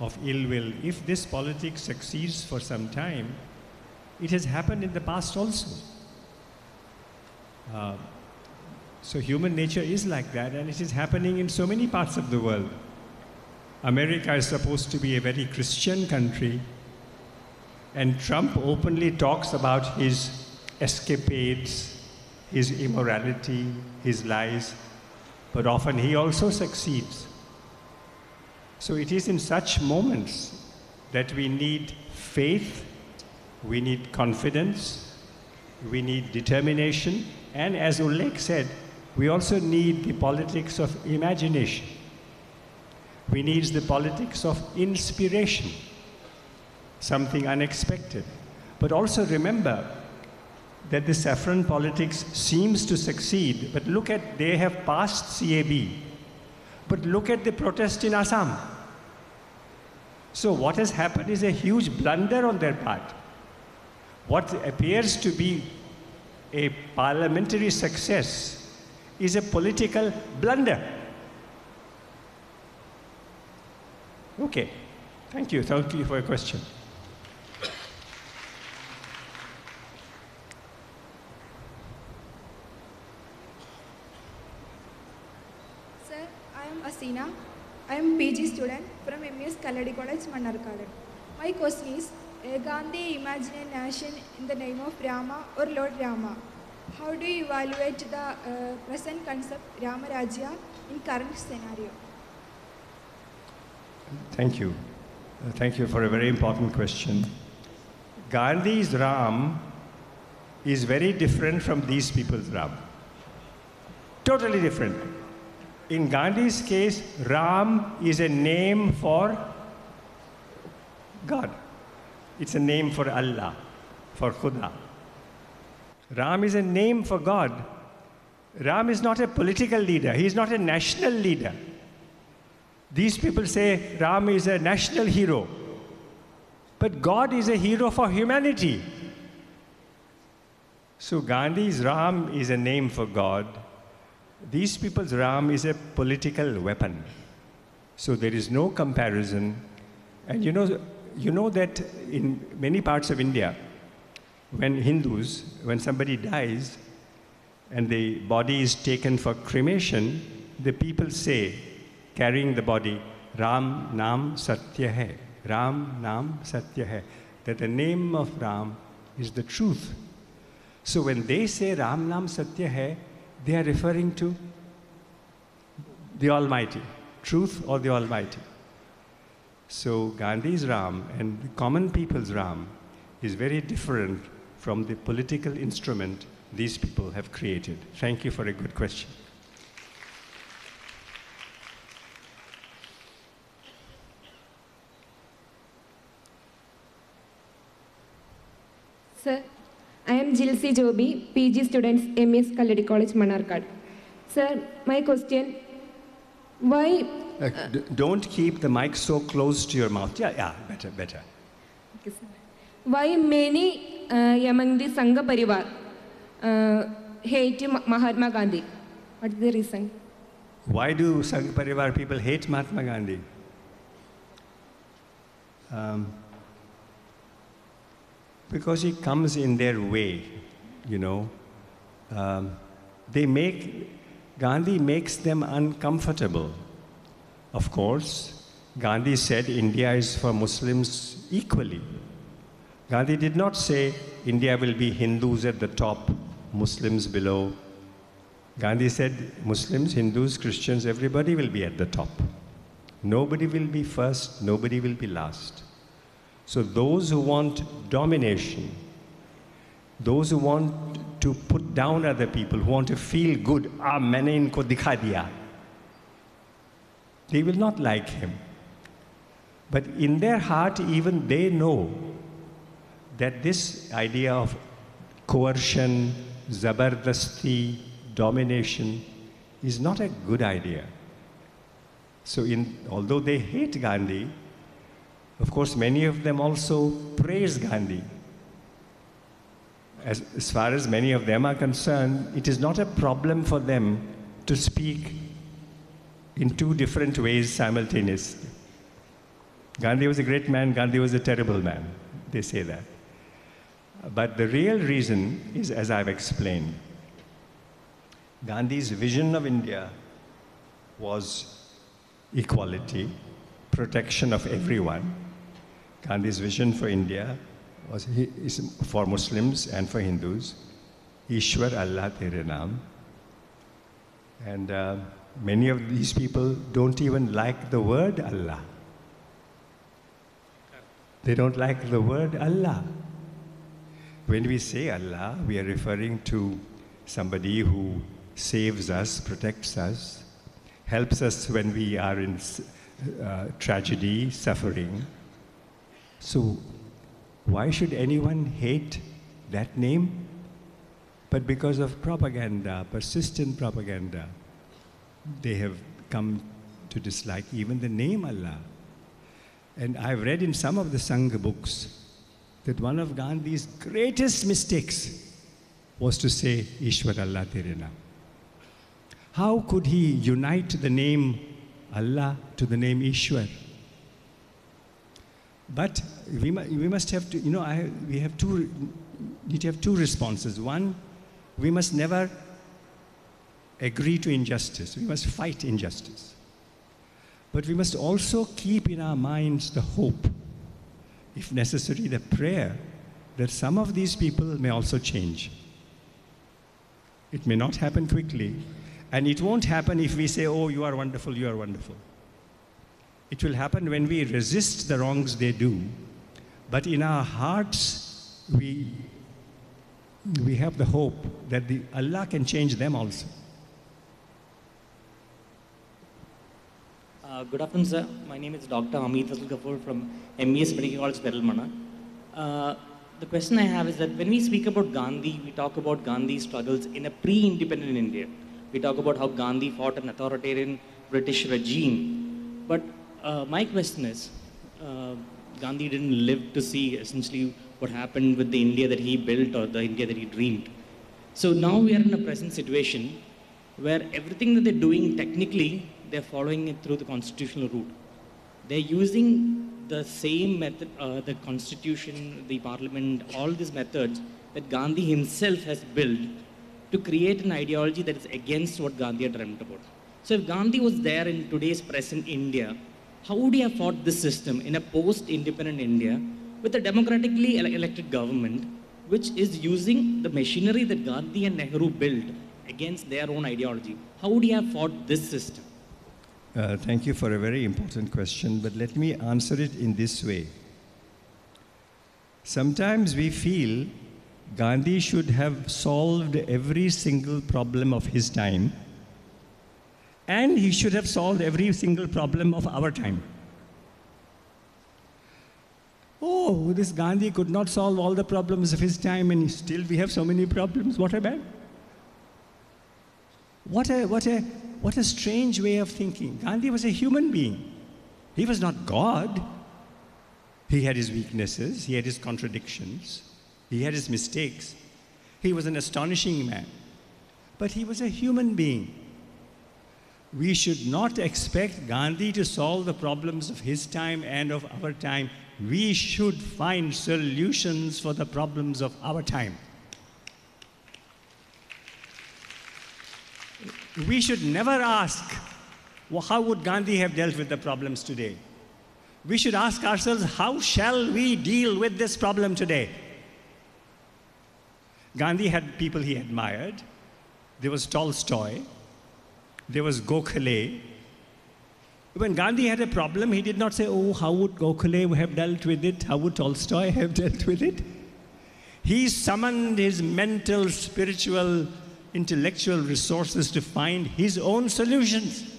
of ill will, if this politics succeeds for some time, it has happened in the past also. So human nature is like that, and it is happening in so many parts of the world. America is supposed to be a very Christian country, and Trump openly talks about his escapades, his immorality, his lies, but often he also succeeds. So it is in such moments that we need faith, we need confidence, we need determination, and as Ulrich said, we also need the politics of imagination. We need the politics of inspiration, something unexpected. But also remember that the saffron politics seems to succeed, but look at, they have passed CAB. But look at the protest in Assam. So what has happened is a huge blunder on their part. What appears to be a parliamentary success is a political blunder. Okay, thank you for your question. Sir, I am Asina I am PG student from MES Calicut College, Mannarkad. My question is, Gandhi imagined a nation in the name of Rama or Lord Rama. How do you evaluate the present concept Rama Rajya in current scenario? Thank you. Thank you for a very important question. Gandhi's Ram is very different from these people's Ram. Totally different. In Gandhi's case, Ram is a name for God. It's a name for Allah, for Khuda. Ram is a name for God. Ram is not a political leader. He is not a national leader. These people say Ram is a national hero. But God is a hero for humanity. So Gandhi's Ram is a name for God. These people's Ram is a political weapon. So there is no comparison. And you know that in many parts of India, when somebody dies and the body is taken for cremation, the people say, carrying the body, Ram Naam Satya Hai. Ram Naam Satya Hai. That the name of Ram is the truth. So when they say Ram Naam Satya Hai, they are referring to the Almighty, truth or the Almighty. So Gandhi's Ram and the common people's Ram is very different from the political instrument these people have created. Thank you for a good question. Sir, I am Jilsi Joby, PG students, MES Calicut College, Mannarkad. Sir, my question, why... Don't keep the mic so close to your mouth. Yeah, better. Okay, sir. Why many among the Sangha Parivar hate Mahatma Gandhi? What is the reason? Why do Sangha Parivar people hate Mahatma Gandhi? Because he comes in their way, Gandhi makes them uncomfortable. Of course, Gandhi said India is for Muslims equally. Gandhi did not say India will be Hindus at the top, Muslims below. Gandhi said Muslims, Hindus, Christians, everybody will be at the top. Nobody will be first, nobody will be last. So those who want domination, those who want to put down other people, who want to feel good, maine inko dikha diya, they will not like him. But in their heart, even they know that this idea of coercion, zabardasti, domination is not a good idea. So although they hate Gandhi, of course, many of them also praise Gandhi. As far as many of them are concerned, it is not a problem for them to speak in two different ways simultaneously. Gandhi was a great man, Gandhi was a terrible man. They say that. But the real reason is, as I've explained, Gandhi's vision of India was equality, protection of everyone. Gandhi's vision for India is for Muslims and for Hindus, Ishwar Allah Tere Naam. And many of these people don't even like the word Allah. They don't like the word Allah. When we say Allah, we are referring to somebody who saves us, protects us, helps us when we are in tragedy, suffering. So why should anyone hate that name? But because of propaganda, persistent propaganda, they have come to dislike even the name Allah. And I've read in some of the Sangha books that one of Gandhi's greatest mistakes was to say, Ishwar Allah Tere Naam. How could he unite the name Allah to the name Ishwar? But we must have to, we need to have two responses. One, we must never agree to injustice. We must fight injustice. But we must also keep in our minds the hope, if necessary, the prayer, that some of these people may also change. It may not happen quickly, and it won't happen if we say, oh, you are wonderful, you are wonderful. It will happen when we resist the wrongs they do, but in our hearts, we have the hope that Allah can change them also. Good afternoon, sir. My name is Dr. Amit Kapoor from MES Medical College, Perelmana. The question I have is that when we speak about Gandhi, we talk about Gandhi's struggles in a pre-independent India. We talk about how Gandhi fought an authoritarian British regime. But my question is, Gandhi didn't live to see essentially what happened with the India that he built or the India that he dreamed. So now we are in a present situation where everything that they're doing technically, they're following it through the constitutional route. They're using the same method, the constitution, the parliament, all these methods that Gandhi himself has built to create an ideology that is against what Gandhi had dreamt about. So if Gandhi was there in today's present India, how would he have fought this system in a post-independent India with a democratically elected government which is using the machinery that Gandhi and Nehru built against their own ideology? How would he have fought this system? Thank you for a very important question, but let me answer it in this way. Sometimes we feel Gandhi should have solved every single problem of his time, and he should have solved every single problem of our time. Oh, this Gandhi could not solve all the problems of his time, and still we have so many problems. What a man. What a strange way of thinking. Gandhi was a human being. He was not God. He had his weaknesses, he had his contradictions, he had his mistakes. He was an astonishing man. But he was a human being. We should not expect Gandhi to solve the problems of his time and of our time. We should find solutions for the problems of our time. We should never ask, well, how would Gandhi have dealt with the problems today? We should ask ourselves, how shall we deal with this problem today? Gandhi had people he admired. There was Tolstoy. There was Gokhale. When Gandhi had a problem, he did not say, oh, how would Gokhale have dealt with it? How would Tolstoy have dealt with it? He summoned his mental, spiritual, intellectual resources to find his own solutions.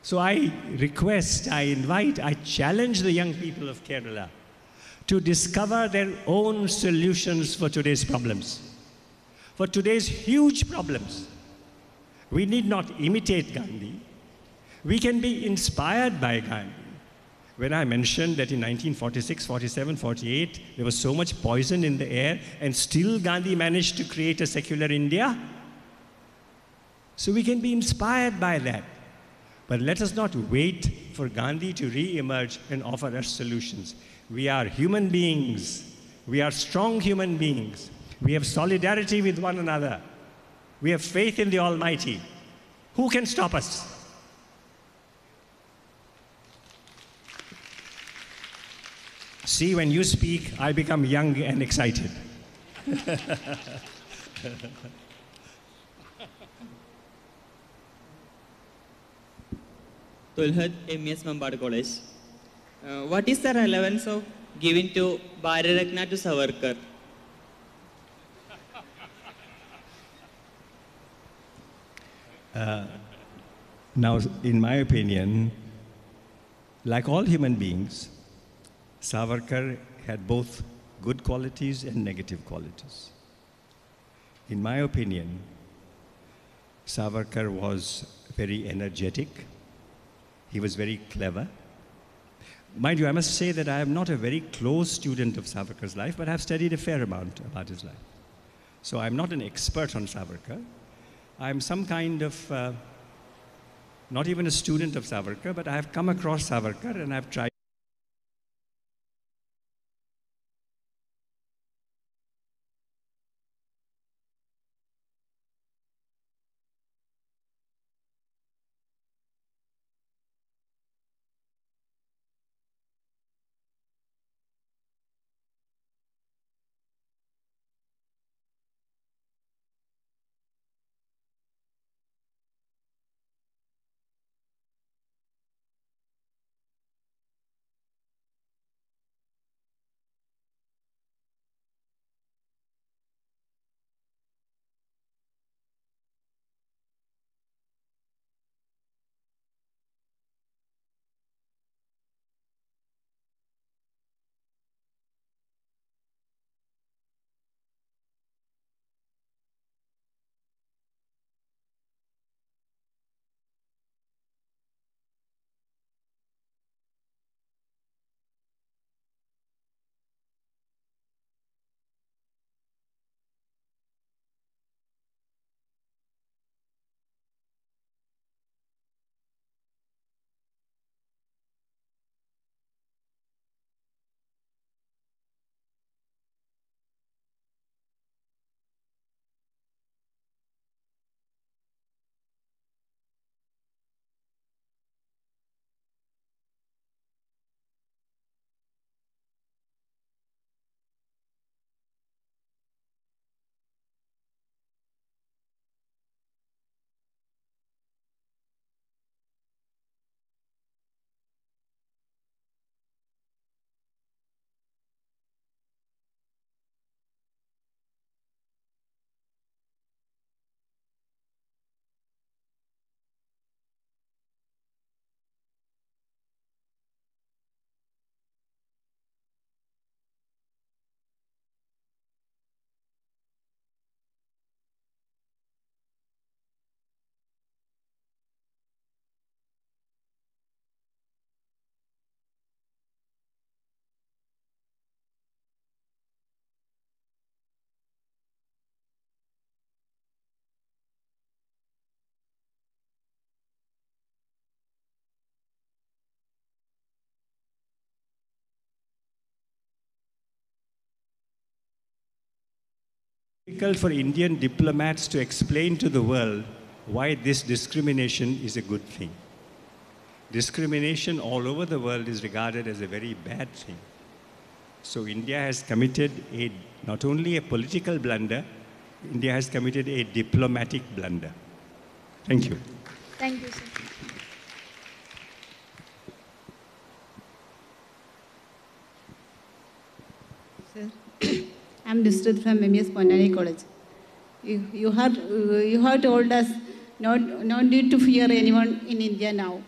So I request, I invite, I challenge the young people of Kerala to discover their own solutions for today's problems, for today's huge problems. We need not imitate Gandhi. We can be inspired by Gandhi. When I mentioned that in 1946, 47, 48, there was so much poison in the air, and still Gandhi managed to create a secular India. So we can be inspired by that. But let us not wait for Gandhi to re-emerge and offer us solutions. We are human beings. We are strong human beings. We have solidarity with one another. We have faith in the Almighty. Who can stop us? See, when you speak, I become young and excited. Tulhad, MES Mambad College. What is the relevance of giving to Bharata Ratna to Savarkar? Now, in my opinion, like all human beings, Savarkar had both good qualities and negative qualities. In my opinion, Savarkar was very energetic. He was very clever. Mind you, I must say that I am not a very close student of Savarkar's life, but I have studied a fair amount about his life. So I'm not an expert on Savarkar. I'm some kind of, not even a student of Savarkar, but I have come across Savarkar and I've tried Difficult for Indian diplomats to explain to the world why this discrimination is a good thing. Discrimination all over the world is regarded as a very bad thing. So India has committed not only a political blunder, India has committed a diplomatic blunder. Thank you. Thank you, sir. Sir, I'm Nusrat from MES Ponani College. You have told us no need to fear anyone in India now.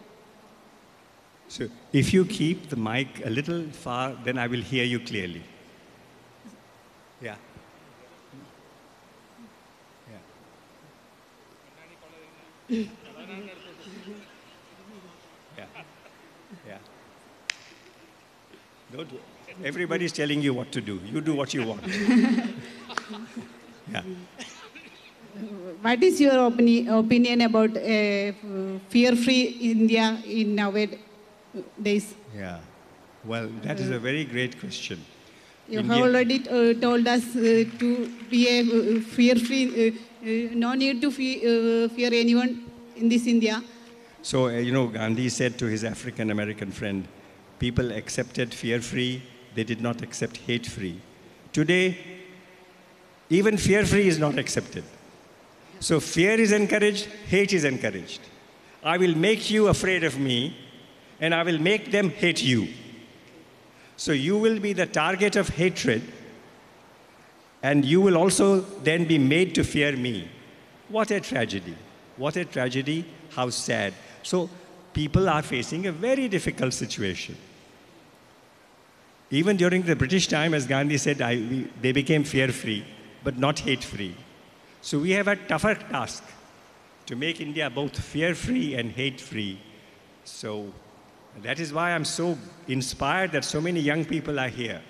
So if you keep the mic a little far, then I will hear you clearly. Yeah. Yeah. Yeah. Don't, everybody's telling you what to do. You do what you want. Yeah. What is your opinion about fear-free India in nowadays? Yeah. Well, that is a very great question. You have already told us to be a fear-free, no need to fear anyone in this India. So, Gandhi said to his African-American friend, people accepted fear-free, they did not accept hate-free. Today, even fear-free is not accepted. So fear is encouraged, hate is encouraged. I will make you afraid of me, and I will make them hate you. So you will be the target of hatred, and you will also then be made to fear me. What a tragedy. What a tragedy, how sad. So people are facing a very difficult situation. Even during the British time, as Gandhi said, they became fear-free, but not hate-free. So we have a tougher task to make India both fear-free and hate-free. So that is why I'm so inspired that so many young people are here.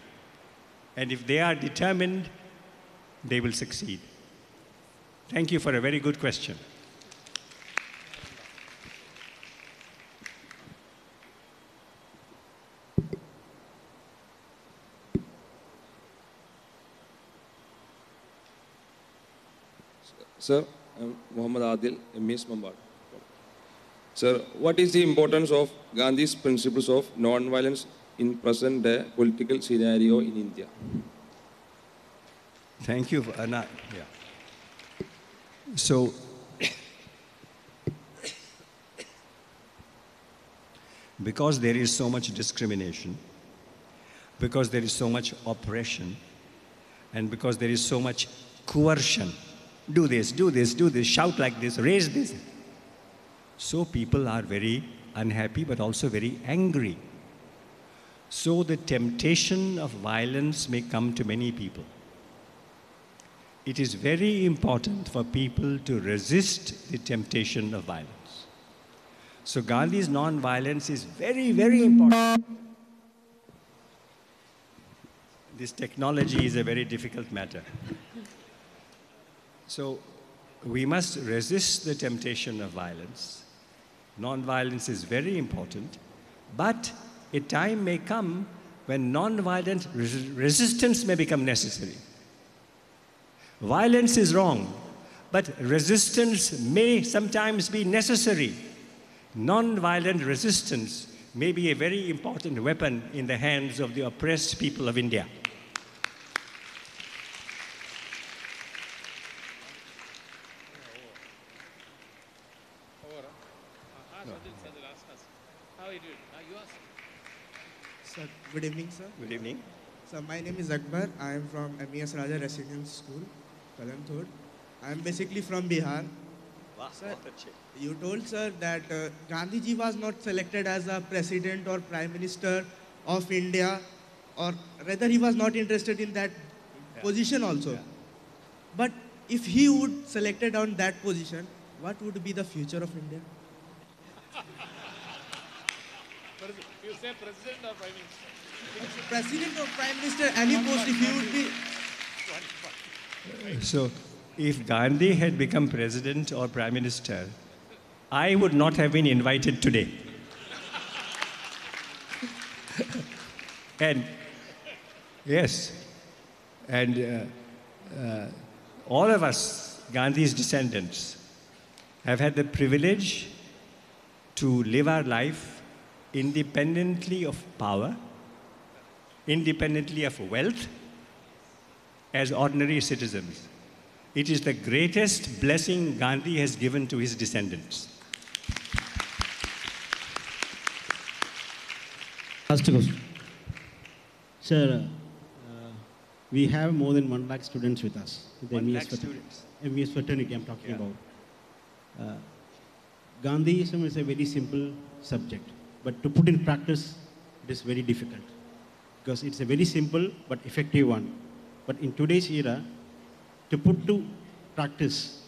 And if they are determined, they will succeed. Thank you for a very good question. Sir, I'm Muhammad Adil, MES Mumbai. Sir, what is the importance of Gandhi's principles of non-violence in present-day political scenario in India? Thank you. Yeah. So, because there is so much discrimination, because there is so much oppression, and because there is so much coercion, do this, do this, do this, shout like this, raise this. So people are very unhappy, but also very angry. So the temptation of violence may come to many people. It is very important for people to resist the temptation of violence. So Gandhi's non-violence is very, very important. This technology is a very difficult matter. So we must resist the temptation of violence. Non-violence is very important, but a time may come when non-violent resistance may become necessary. Violence is wrong, but resistance may sometimes be necessary. Non-violent resistance may be a very important weapon in the hands of the oppressed people of India. Sir, good evening, sir. Good evening. Sir, my name is Akbar. I am from MES Raja Residential School, Kalanthod. I am basically from Bihar. Wow, sir, you told, sir, that Gandhiji was not selected as a president or prime minister of India, or rather he was not interested in that position also. Yeah. But if he would selected on that position, what would be the future of India? You say president or prime minister? President or prime minister, any post if he would be. So, if Gandhi had become president or prime minister, I would not have been invited today. And yes, and all of us, Gandhi's descendants, have had the privilege to live our life independently of power, independently of wealth, as ordinary citizens. It is the greatest blessing Gandhi has given to his descendants. Last question. Sir, we have more than 1 lakh students with us. The 1 lakh students. MES fraternity I'm talking about. Gandhism is a very simple subject, but to put in practice, it is very difficult. Because it's a very simple but effective one. But in today's era, to put to practice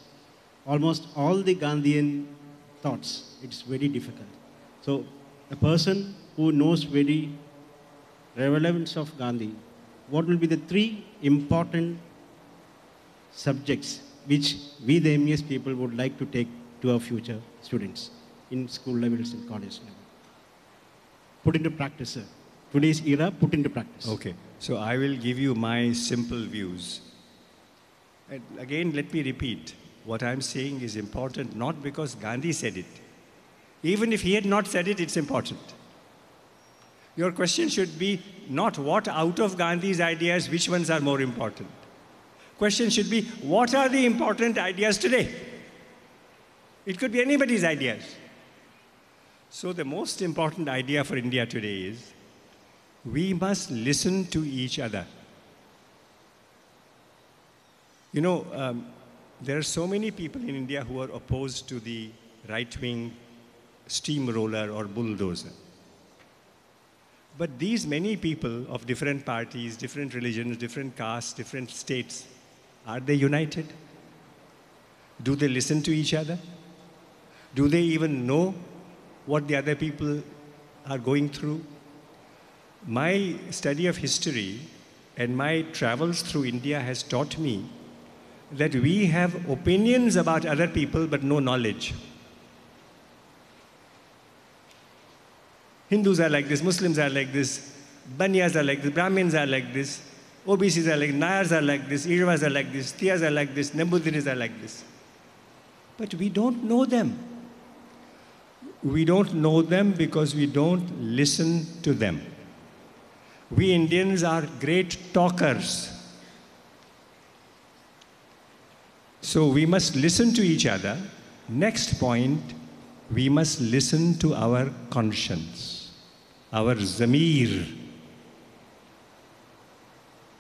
almost all the Gandhian thoughts, it's very difficult. So a person who knows very relevance of Gandhi, what will be the 3 important subjects which we the MES people would like to take to our future students in school levels and college level? Put into practice, sir. Today's era, put into practice. Okay, so I will give you my simple views. And again, let me repeat, what I'm saying is important not because Gandhi said it. Even if he had not said it, it's important. Your question should be not what out of Gandhi's ideas, which ones are more important. Question should be, what are the important ideas today? It could be anybody's ideas. So the most important idea for India today is, we must listen to each other. You know, there are so many people in India who are opposed to the right-wing steamroller or bulldozer. But these many people of different parties, different religions, different castes, different states, are they united? Do they listen to each other? Do they even know what the other people are going through? My study of history and my travels through India has taught me that we have opinions about other people but no knowledge. Hindus are like this, Muslims are like this, Banyas are like this, Brahmins are like this, OBCs are like this, Nayars are like this, Irvas are like this, Tiyas are like this, Nambutiris are like this. But we don't know them. We don't know them because we don't listen to them. We Indians are great talkers. So we must listen to each other. Next point, we must listen to our conscience, our zamir,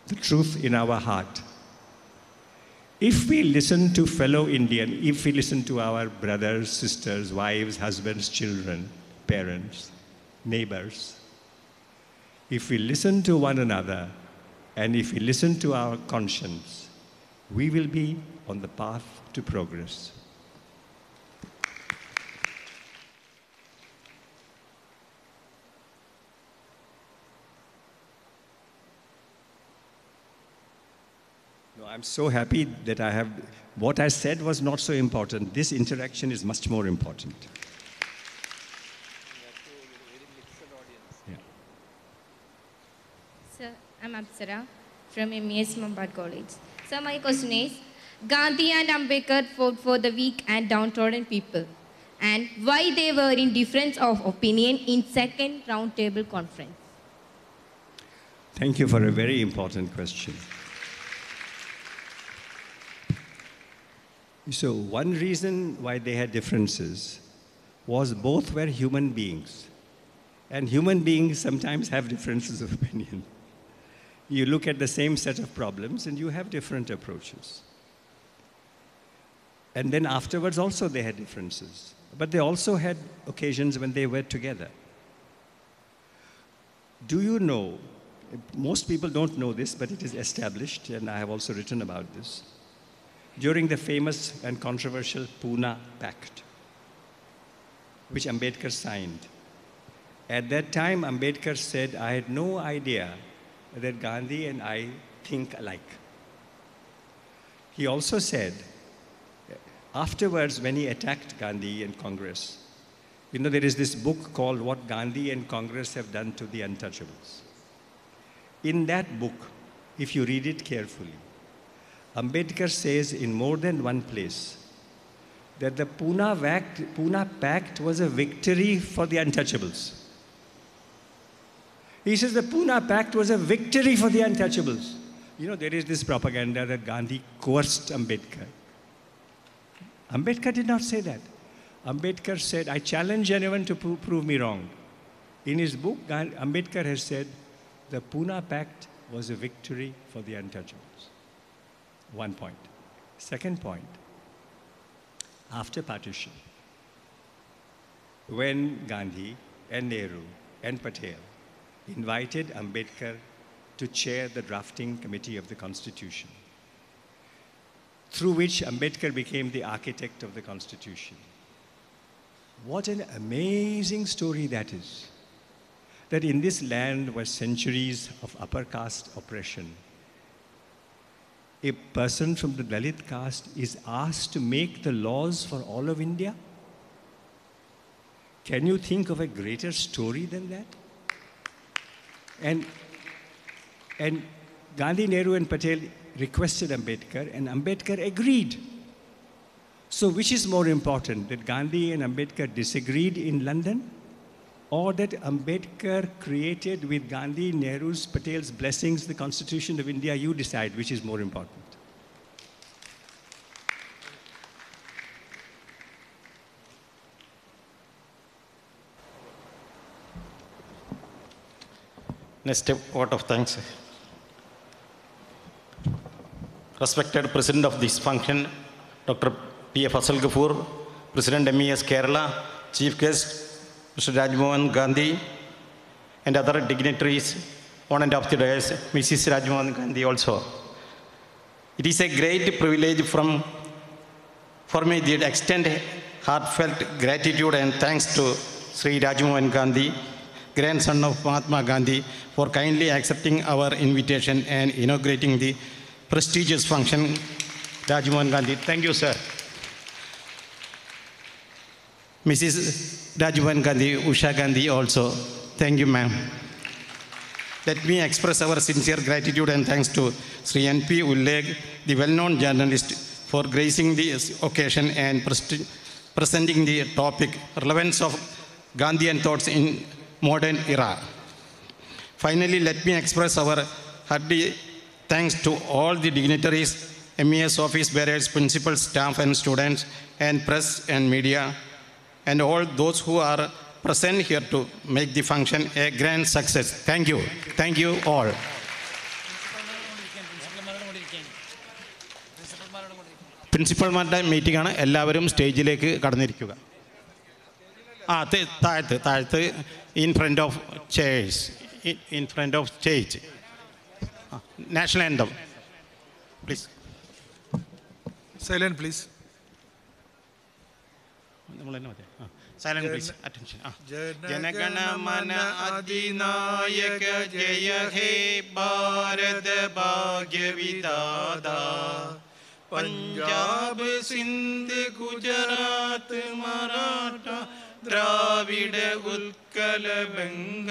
the truth in our heart. If we listen to fellow Indian, if we listen to our brothers, sisters, wives, husbands, children, parents, neighbors, if we listen to one another and if we listen to our conscience, we will be on the path to progress. No, I'm so happy that I have, what I said was not so important. This interaction is much more important. Sir, I'm Apsara from MES Mumbai College. So my question is, Gandhi and Ambedkar fought for the weak and downtrodden people, and why they were in difference of opinion in second roundtable conference? Thank you for a very important question. So one reason why they had differences was both were human beings. And human beings sometimes have differences of opinion. You look at the same set of problems and you have different approaches. And then afterwards also they had differences. But they also had occasions when they were together. Do you know, most people don't know this, but it is established, and I have also written about this, during the famous and controversial Pune Pact, which Ambedkar signed. At that time, Ambedkar said, I had no idea that Gandhi and I think alike. He also said, afterwards, when he attacked Gandhi and Congress, you know, there is this book called What Gandhi and Congress Have Done to the Untouchables. In that book, if you read it carefully, Ambedkar says in more than one place that the Pune Pact was a victory for the untouchables. He says the Pune Pact was a victory for the untouchables. You know, there is this propaganda that Gandhi coerced Ambedkar. Ambedkar did not say that. Ambedkar said, I challenge anyone to prove me wrong. In his book, Ambedkar has said, the Pune Pact was a victory for the untouchables. One point. Second point, after partition, when Gandhi and Nehru and Patel invited Ambedkar to chair the drafting committee of the Constitution, through which Ambedkar became the architect of the Constitution. What an amazing story that is. That in this land where centuries of upper caste oppression, a person from the Dalit caste is asked to make the laws for all of India? Can you think of a greater story than that? And Gandhi, Nehru and Patel requested Ambedkar, and Ambedkar agreed. So which is more important, that Gandhi and Ambedkar disagreed in London, or that Ambedkar created with Gandhi, Nehru's, Patel's blessings the Constitution of India? You decide which is more important. Next vote of thanks. Respected President of this function, Dr. P.F. Asal Ghafoor, President MES Kerala, Chief Guest, Mr. Rajmohan Gandhi, and other dignitaries on and off the dais, Mrs. Rajmohan Gandhi also. It is a great privilege for me to extend heartfelt gratitude and thanks to Sri Rajmohan Gandhi, grandson of Mahatma Gandhi, for kindly accepting our invitation and inaugurating the prestigious function. Rajmohan Gandhi, thank you, sir. Mrs. Rajmohan Gandhi, Usha Gandhi also, thank you, ma'am. Let me express our sincere gratitude and thanks to Sri N.P. Ullegh, the well-known journalist, for gracing this occasion and presenting the topic, Relevance of Gandhian Thoughts in Modern Era. Finally, let me express our hearty thanks to all the dignitaries, MES office bearers, principals, staff and students, and press and media, and all those who are present here to make the function a grand success. Thank you. Thank you all. പ്രിൻസിപ്പൽമാരുടെ meeting ആണ്. എല്ലാവരും സ്റ്റേജിലേക്ക് കടന്നിരിക്കുക. താഴത്ത് in front of chairs, in front of stage. National anthem please. Silent please. നമ്മൾ തന്നെ മതി. Silent please. Attention. ജനഗണമന അധിനായക ജയ ഹേ ഭാരത ഭാഗ്യ വിധാതാ, പഞ്ചാബ് സിന്ധ് ഗുജറാത്ത് മറാഠ ദ്രാവിഡ ഉത്കല ബംഗ,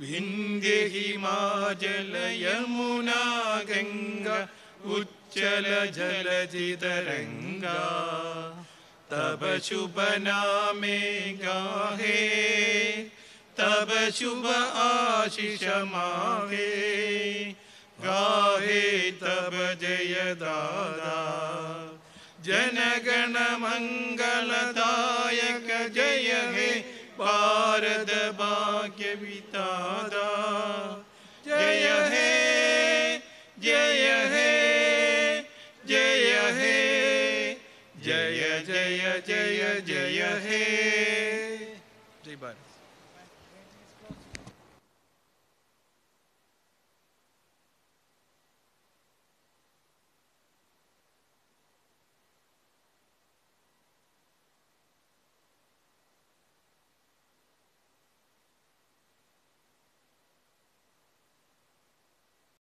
വിന്ധ്യ ഹിമാചല യമുന ഗംഗ ഉജ്ജല ജലധിതരംഗ, तब शुभ नामे गाहे, तब शुभ आशीष माहे, गाहे तब जय दादा, जनगण मंगलदायक जय हे भारत भाग्य विधाता, जय हे जय हे जय हे जय जय जय जय हे. जय भारत.